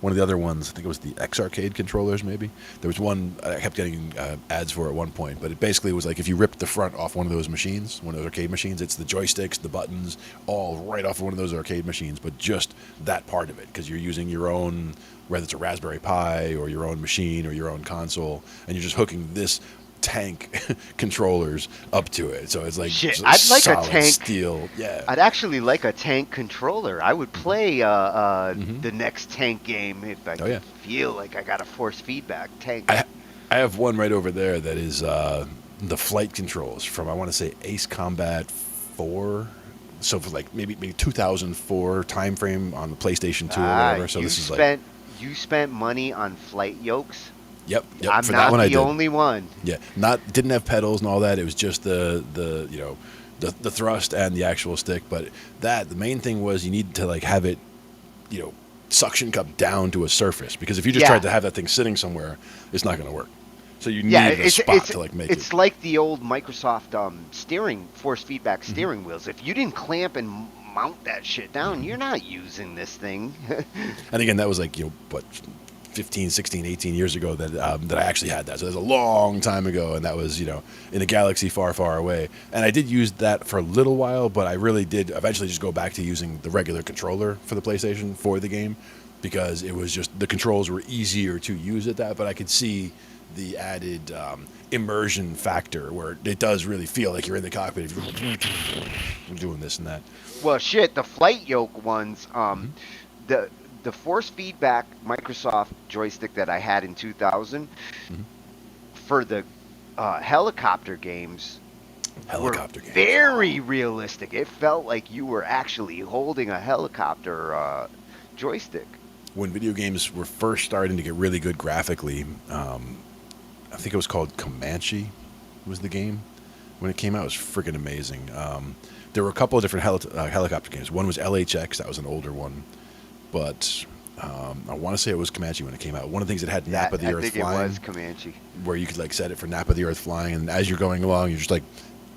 one of the other ones, I think it was the X Arcade controllers, maybe. There was one I kept getting ads for at one point, but it basically was like if you ripped the front off one of those machines, one of those arcade machines, it's the joysticks, the buttons, all right off of one of those arcade machines, but just that part of it, because you're using your own, whether it's a Raspberry Pi or your own machine or your own console, and you're just hooking this tank controllers up to it. So it's like Shit, I'd like a solid tank. steel. Yeah. I'd actually like a tank controller. I would play the next tank game if I could feel like I got a force feedback tank. I have one right over there that is the flight controls from, I want to say, Ace Combat 4. So for like maybe 2004 time frame on the PlayStation 2 or whatever. So this is like you spent money on flight yokes. Yep. I'm For not that one, the only one. Yeah, didn't have pedals and all that. It was just the thrust and the actual stick. But the main thing was you needed to like have it, suction cup down to a surface, because if you just tried to have that thing sitting somewhere, it's not going to work. So you need a spot to like make it. It's like the old Microsoft force feedback steering wheels. If you didn't clamp and mount that shit down, you're not using this thing. And again, that was like 15, 16, 18 years ago that I actually had that. So that's a long time ago, and that was, in a galaxy far, far away. And I did use that for a little while, but I really did eventually just go back to using the regular controller for the PlayStation for the game, because it was just, the controls were easier to use at that, but I could see the added immersion factor where it does really feel like you're in the cockpit if you're doing this and that. Well, shit, the flight yoke ones, the force feedback Microsoft joystick that I had in 2000 for the helicopter games were very realistic. It felt like you were actually holding a helicopter joystick. When video games were first starting to get really good graphically, I think it was called Comanche was the game. When it came out, it was freaking amazing. There were a couple of different helicopter games. One was LHX, that was an older one. But I want to say it was Comanche when it came out. One of the things that had Nap of the Earth flying. I think it was Comanche. Where you could set it for Nap of the Earth flying, and as you're going along, you're just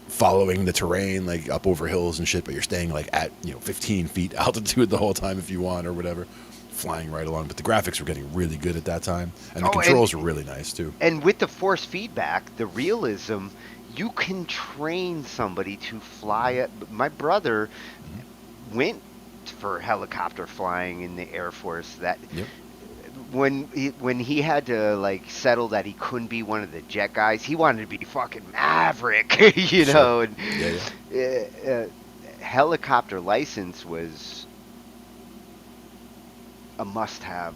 following the terrain, up over hills and shit, but you're staying at 15 feet altitude the whole time if you want or whatever, flying right along. But the graphics were getting really good at that time, and the controls were really nice too. And with the force feedback, the realism, you can train somebody to fly it. My brother went for helicopter flying in the Air Force. When he had to settle that he couldn't be one of the jet guys, he wanted to be fucking Maverick, know. And helicopter license was a must-have.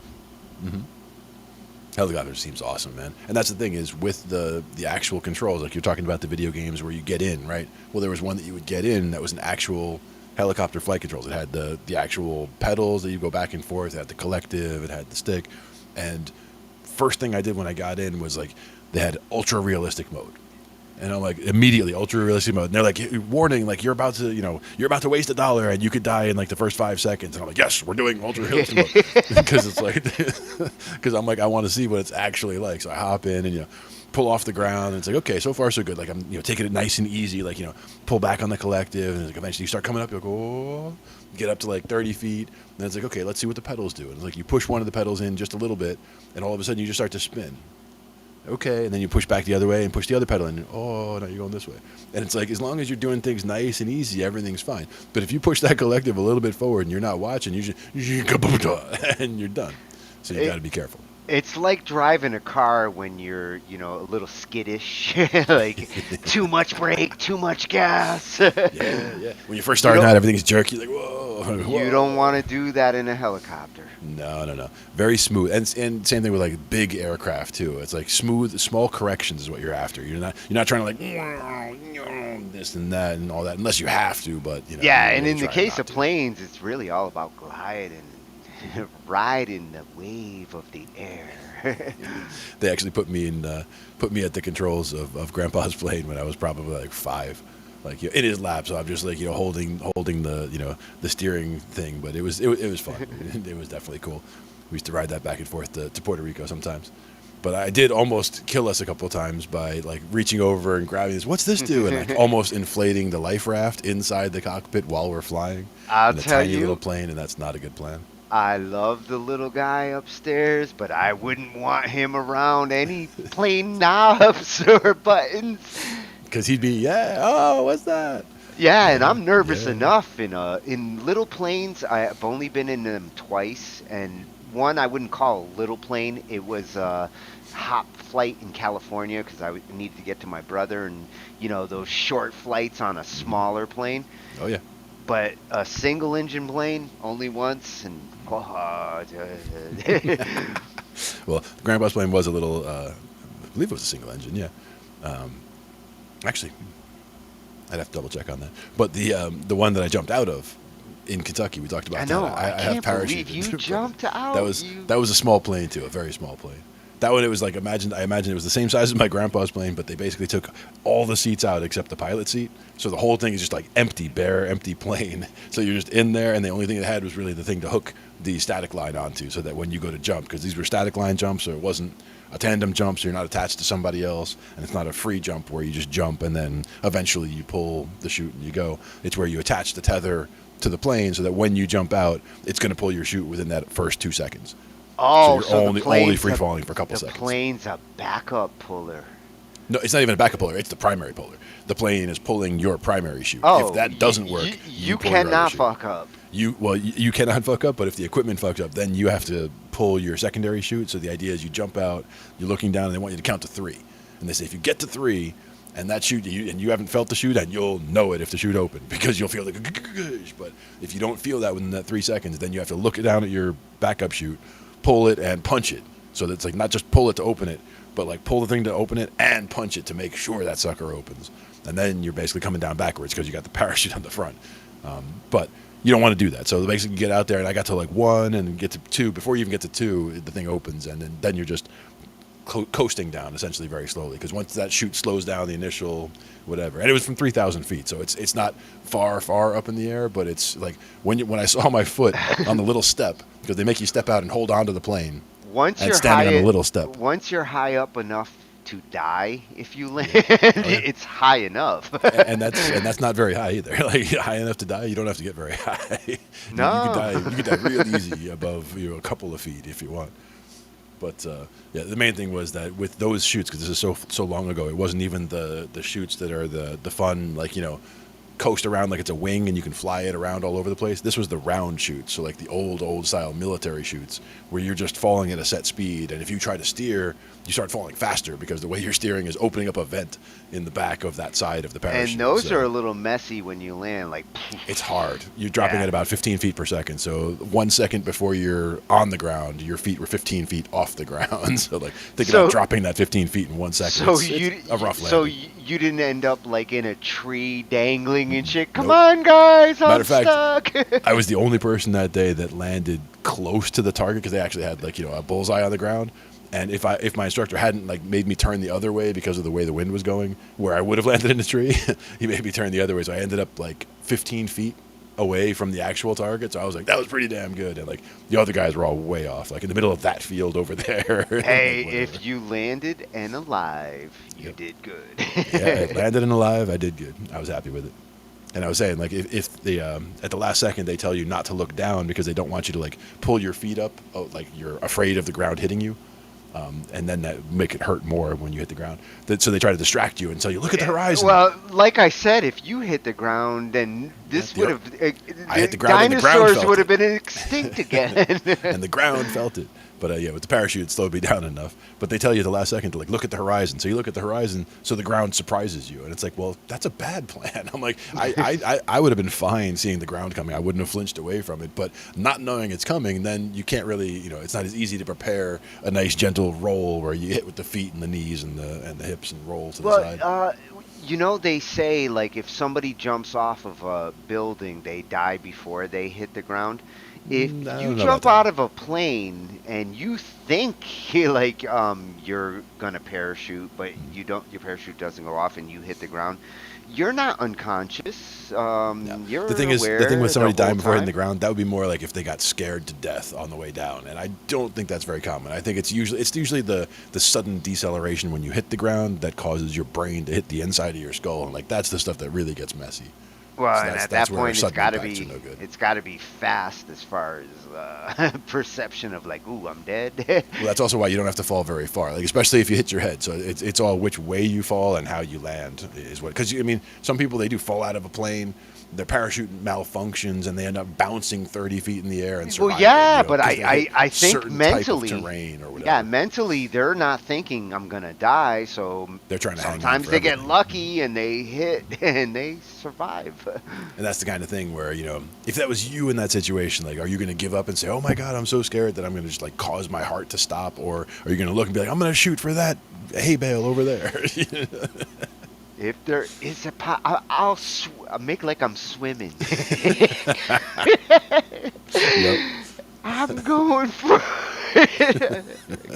Helicopter seems awesome, man. And that's the thing is with the actual controls, you're talking about the video games where you get in, right? Well, there was one that you would get in that was an actual helicopter flight controls. It had the actual pedals that you go back and forth. It had the collective. It had the stick. And first thing I did when I got in was they had ultra realistic mode, and I'm immediately ultra realistic mode. And they're warning, you're about to waste $1 and you could die in the first 5 seconds. And I'm yes, we're doing ultra realistic mode because it's because I'm I want to see what it's actually like. So I hop in and pull off the ground, and it's okay, so far so good. I'm taking it nice and easy, pull back on the collective, and eventually you start coming up, you get up to 30 feet, and then it's okay, let's see what the pedals do. And it's you push one of the pedals in just a little bit, and all of a sudden you just start to spin. Okay, and then you push back the other way and push the other pedal in. Oh, now you're going this way. And it's as long as you're doing things nice and easy, everything's fine. But if you push that collective a little bit forward and you're not watching, you just and you're done. So you got to be careful. It's like driving a car when you're, a little skittish, too much brake, too much gas. Yeah. When you're first starting out, everything's jerky. Whoa. You don't want to do that in a helicopter. No. Very smooth, and same thing with big aircraft too. It's smooth, small corrections is what you're after. You're not trying to this and that and all that unless you have to. But yeah, and in the case of planes, it's really all about gliding. Riding the wave of the air. They actually put me at the controls of Grandpa's plane when I was probably 5, in his lap. So I'm just holding the the steering thing. But it was fun. It was definitely cool. We used to ride that back and forth to Puerto Rico sometimes. But I did almost kill us a couple of times by reaching over and grabbing this. What's this do? And almost inflating the life raft inside the cockpit while we're flying. I'll in a tell tiny you, little plane, and that's not a good plan. I love the little guy upstairs, but I wouldn't want him around any plane knobs or buttons. Because he'd be, what's that? Yeah, and I'm nervous enough in little planes. I've only been in them twice, and one I wouldn't call a little plane. It was a hop flight in California because I needed to get to my brother, and those short flights on a smaller plane. Oh yeah. But a single engine plane only once, and well, Grandpa's plane was a little, I believe it was a single engine, yeah. Actually, I'd have to double check on that. But the one that I jumped out of in Kentucky, we talked about. I know. I can't have parachute. believe you jumped out. That was a small plane too, a very small plane. That one, it was I imagine it was the same size as my grandpa's plane, but they basically took all the seats out except the pilot seat. So the whole thing is just empty, bare, empty plane. So you're just in there, and the only thing it had was really the thing to hook the static line onto, so that when you go to jump, because these were static line jumps, so it wasn't a tandem jump, so you're not attached to somebody else, and it's not a free jump where you just jump and then eventually you pull the chute and you go. It's where you attach the tether to the plane so that when you jump out, it's going to pull your chute within that first 2 seconds. So Oh, you're so the only plane's free a, falling for a couple the seconds. plane's a backup puller. No, it's not even a backup puller. It's the primary puller. The plane is pulling your primary chute. If Oh, that doesn't work, you pull your other cannot chute. fuck up. You cannot fuck up, but if the equipment fucks up, then you have to pull your secondary chute. So the idea is you jump out, you're looking down, and they want you to count to 3. And they say if you get to 3, and that chute, and you haven't felt the chute, and you'll know it if the chute opened because you'll feel like a gush. But if you don't feel that within that 3 seconds, then you have to look down at your backup chute, pull it, and punch it. So that's like not just pull it to open it, but like pull the thing to open it and punch it to make sure that sucker opens. And then you're basically coming down backwards because you got the parachute on the front. But you don't want to do that. So basically you get out there, and I got to like 1 and get to 2. Before you even get to 2, the thing opens, and then you're just coasting down essentially very slowly, because once that chute slows down the initial whatever, and it was from 3,000 feet, so it's not far up in the air, but it's like when I saw my foot on the little step, because they make you step out and hold on to the plane Once and you're standing high, on the little step. once you're high up enough to die, if you land, Oh, yeah. it's high enough. and that's not very high either. Like high enough to die, you don't have to get very high. No. You could die real easy above a couple of feet if you want. But yeah, the main thing was that with those chutes, because this is so long ago, it wasn't even the chutes that are the fun, like, coast around like it's a wing and you can fly it around all over the place. This was the round chutes, so like the old style military chutes where you're just falling at a set speed, and if you try to steer, you start falling faster because the way you're steering is opening up a vent in the back of that side of the parachute. And those So are a little messy when you land. Like, it's hard. You're dropping Yeah. at about 15 feet per second. So 1 second before you're on the ground, your feet were 15 feet off the ground. So like think about dropping that 15 feet in 1 second. so It's a rough landing. so you didn't end up like in a tree dangling and shit. Come Nope. on, guys, I'm Matter of fact, stuck. I was the only person that day that landed close to the target, because they actually had like a bullseye on the ground. And if my instructor hadn't like made me turn the other way because of the way the wind was going, where I would have landed in a tree, he made me turn the other way. So I ended up like 15 feet away from the actual target. So I was like, that was pretty damn good. And like the other guys were all way off, like in the middle of that field over there. Hey, Like, if you landed and alive, you Yep. did good. yeah, I landed and alive, I did good. I was happy with it. And I was saying, like, if the at the last second they tell you not to look down because they don't want you to like pull your feet up, like you're afraid of the ground hitting you, and then that make it hurt more when you hit the ground. So they try to distract you and tell you, look at the horizon. Well, like I said, if you hit the ground, then this Yeah, would have I hit the ground and the ground dinosaurs felt would have it. been extinct again. And the ground felt it. But yeah, with the parachute, it slowed me down enough. But they tell you at the last second to like look at the horizon. So you look at the horizon, so the ground surprises you, and it's like, well, that's a bad plan. I'm like, I would have been fine seeing the ground coming. I wouldn't have flinched away from it. But not knowing it's coming, then you can't really, it's not as easy to prepare a nice gentle roll where you hit with the feet and the knees and the hips and roll to the side. Well, they say like if somebody jumps off of a building, they die before they hit the ground. If I you don't know jump about that. out of a plane and you think you're gonna parachute, but you don't, your parachute doesn't go off and you hit the ground, you're not unconscious. You're The thing aware with somebody the whole dying before hitting the time. ground, that would be more like if they got scared to death on the way down, and I don't think that's very common. I think it's usually the sudden deceleration when you hit the ground that causes your brain to hit the inside of your skull, and like that's the stuff that really gets messy. Well, So and that's- at that's that where point, it's sudden got to impacts be are no good. it's got to be fast as far as perception of like, ooh, I'm dead. Well, that's also why you don't have to fall very far, like especially if you hit your head. So it's all which way you fall and how you land is what. Because I mean, some people they do fall out of a plane, their parachute malfunctions, and they end up bouncing 30 feet in the air and surviving. Well, yeah, but but I think certain mentally, type of terrain or whatever. yeah, mentally they're not thinking I'm gonna die, so They're trying to hang on sometimes for they get everything. lucky and they hit and they survive. And that's the kind of thing where, if that was you in that situation, like, are you going to give up and say, oh my God, I'm so scared that I'm going to just like cause my heart to stop? Or are you going to look and be like, I'm going to shoot for that hay bale over there? If there is I'll make like I'm swimming. Yep. I'm going for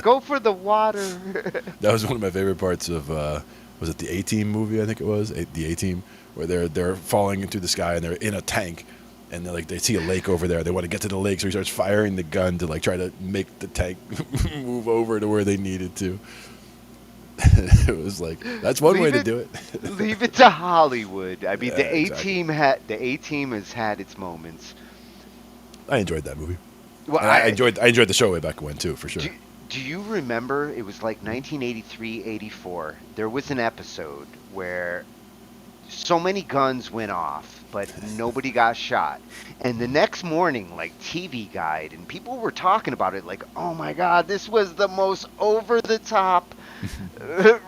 go for the water. That was one of my favorite parts of, was it the A-Team movie? I think it was the A-Team, where they're falling into the sky and they're in a tank, and they see a lake over there. They want to get to the lake, so he starts firing the gun to like try to make the tank move over to where they needed to. It was like that's one way to do it. Leave it to Hollywood. I mean, Yeah, the exactly. A-Team has had its moments. I enjoyed that movie. Well, And I enjoyed the show way back when too, for sure. do you remember? It was like 1983, 84. There was an episode where so many guns went off, but nobody got shot. And the next morning, like TV Guide, and people were talking about it like, oh my God, this was the most over the top,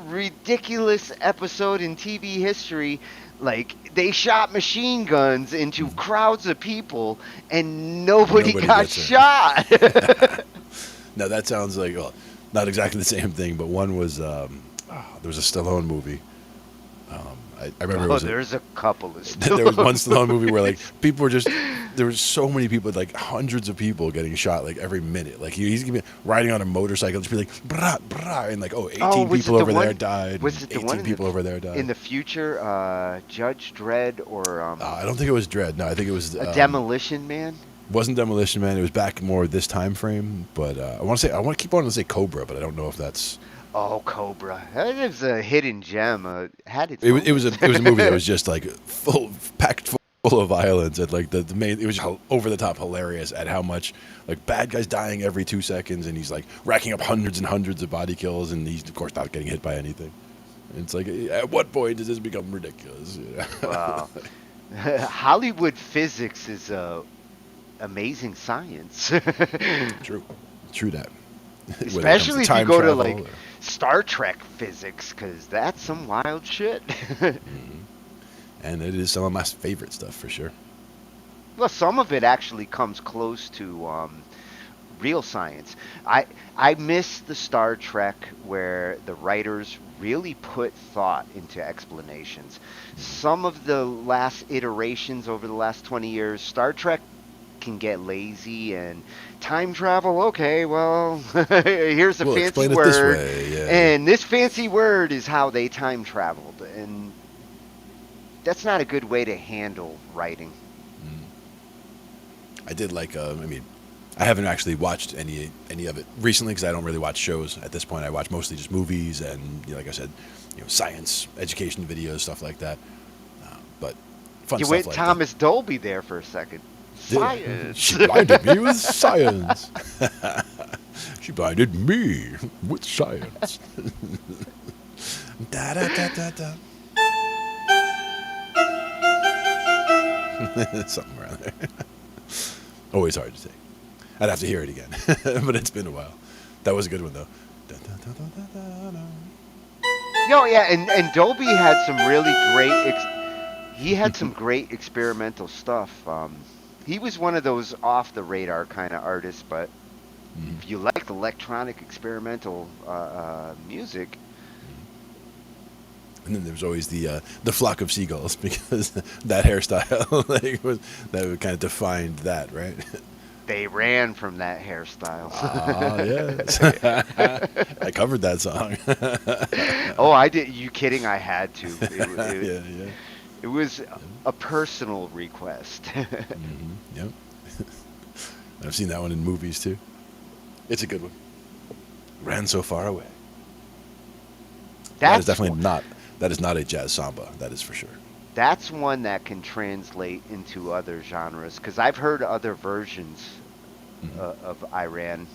ridiculous episode in TV history. Like, they shot machine guns into crowds of people, and nobody got gets hurt. shot. Now that sounds like, well, not exactly the same thing, but one was there was a Stallone movie. I remember it was there's a couple of there was one Stallone movie where like people were just there was so many people, like hundreds of people getting shot like every minute. Like he's riding on a motorcycle, just be like brah brah, and like 18 was people it the over one- there died. Was it the 18 one in people over there died. in the future, Judge Dredd or I don't think it was Dredd. No, I think it was a Demolition Man? wasn't Demolition Man. It was back more this time frame. But I want to keep wanting to say Cobra, but I don't know if that's. Oh, Cobra. That is a hidden gem. Had its It was moments. a movie that was just like packed full of violence, and like the main, it was over the top hilarious at how much like bad guys dying every 2 seconds, and he's like racking up hundreds and hundreds of body kills, and he's of course not getting hit by anything. And it's like, at what point does this become ridiculous? Wow. Hollywood physics is amazing science. True that. Whether it comes Especially if you time go to travel like or- Star Trek physics, because that's some wild shit. and it is some of my favorite stuff for sure. Well, some of it actually comes close to real science. I miss the Star Trek where the writers really put thought into explanations. Some of the last iterations over the last 20 years, Star Trek can get lazy and time travel. Okay, well, here's a We'll fancy explain it word, this way, yeah. and this fancy word is how they time traveled, and that's not a good way to handle writing. I did like. I mean, I haven't actually watched any of it recently because I don't really watch shows at this point. I watch mostly just movies and, like I said, science, education videos, stuff like that. But fun You stuff went like Thomas Dolby there for a second. that. Science. She blinded me with science. She blinded me with science. Da da da da da. Something around there. Always hard to say. I'd have to hear it again, but it's been a while. That was a good one though. Da, da, da, da, da, da. No, yeah, and Dolby had some really great. He had some great experimental stuff. He was one of those off the radar kind of artists, but if you like electronic experimental music, And then there was always the flock of seagulls because that hairstyle that kind of defined that, right? they ran from that hairstyle. Ah, yes. I covered that song. Oh, I did. You kidding? I had to. Yeah. It was a personal request. Yep. I've seen that one in movies too. It's a good one. Ran so far away. That is definitely not. That is not a jazz samba. That is for sure. That's one that can translate into other genres, because I've heard other versions of Iran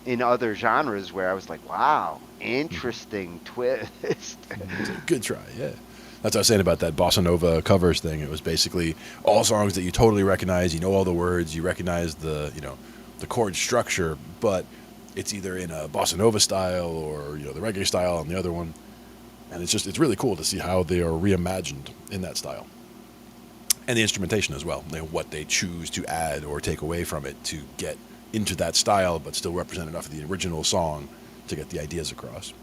in other genres where I was like, wow, interesting twist. It's a good try, yeah. That's what I was saying about that bossa nova covers thing. It was basically all songs that you totally recognize. You know all the words. You recognize the chord structure, but it's either in a bossa nova style or the reggae style on the other one. And it's really cool to see how they are reimagined in that style. And the instrumentation as well, what they choose to add or take away from it to get into that style, but still represent enough of the original song to get the ideas across.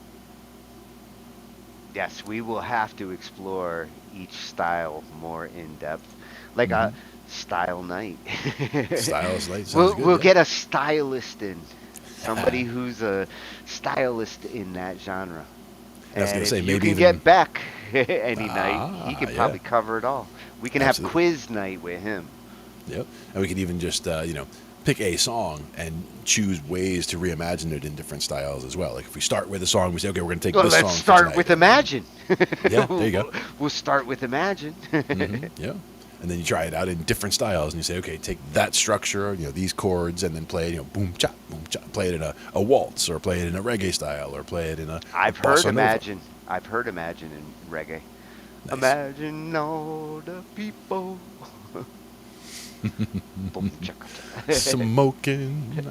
Yes, we will have to explore each style more in depth, like a style night. Stylist light sounds We'll good, yeah. get a stylist in, somebody who's a stylist in that genre. I was And gonna say, if you maybe can even- get Beck any night, he could yeah. probably cover it all. We can Absolutely. have quiz night with him. Yep. And we could even just, pick a song and choose ways to reimagine it in different styles as well. Like if we start with a song, we say, okay, we're going to take Well, this song. let's for start tonight. with Imagine. Yeah, there you go. We'll start with Imagine. Yeah. And then you try it out in different styles, and you say, okay, take that structure, these chords, and then play it, boom chop, play it in a waltz, or play it in a reggae style, or play it in a I've bossa heard nova. Imagine. I've heard Imagine in reggae. Nice. Imagine all the people. Boom, chaka. Smoking.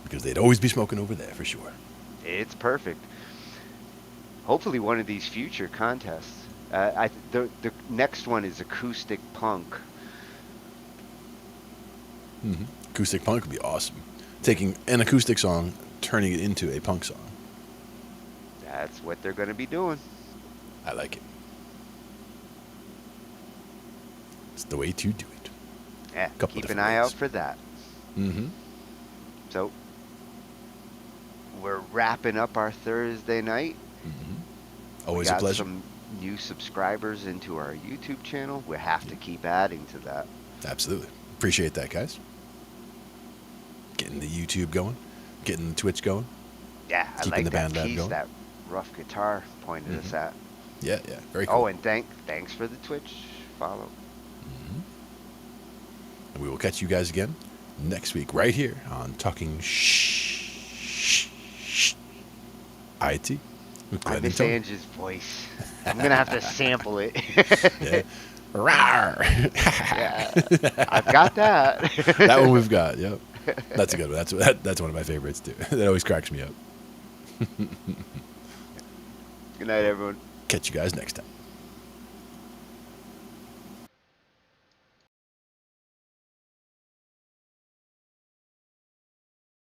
Because they'd always be smoking over there for sure. It's perfect. Hopefully, one of these future contests. The next one is acoustic punk. Acoustic punk would be awesome. Taking an acoustic song, turning it into a punk song. That's what they're going to be doing. I like it. It's the way to do it. Yeah, Couple keep an different eye ways. out for that. Mm-hmm. So, we're wrapping up our Thursday night. Always we a got pleasure. some new subscribers into our YouTube channel. We have to keep adding to that. Absolutely. Appreciate that, guys. Getting the YouTube going, getting the Twitch going. Yeah, I Keeping like the that band lab piece going. that rough guitar pointed us at. Yeah, very cool. Oh, and thanks for the Twitch follow. And we will catch you guys again next week right here on Talking SHHhhhh IT with I Glenn and miss Tony. Ange's voice. I'm gonna have to sample it. Yeah. Rawr. Yeah, I've got that. That one we've got. Yep. That's a good one. That's one of my favorites too. That always cracks me up. Good night, everyone. Catch you guys next time.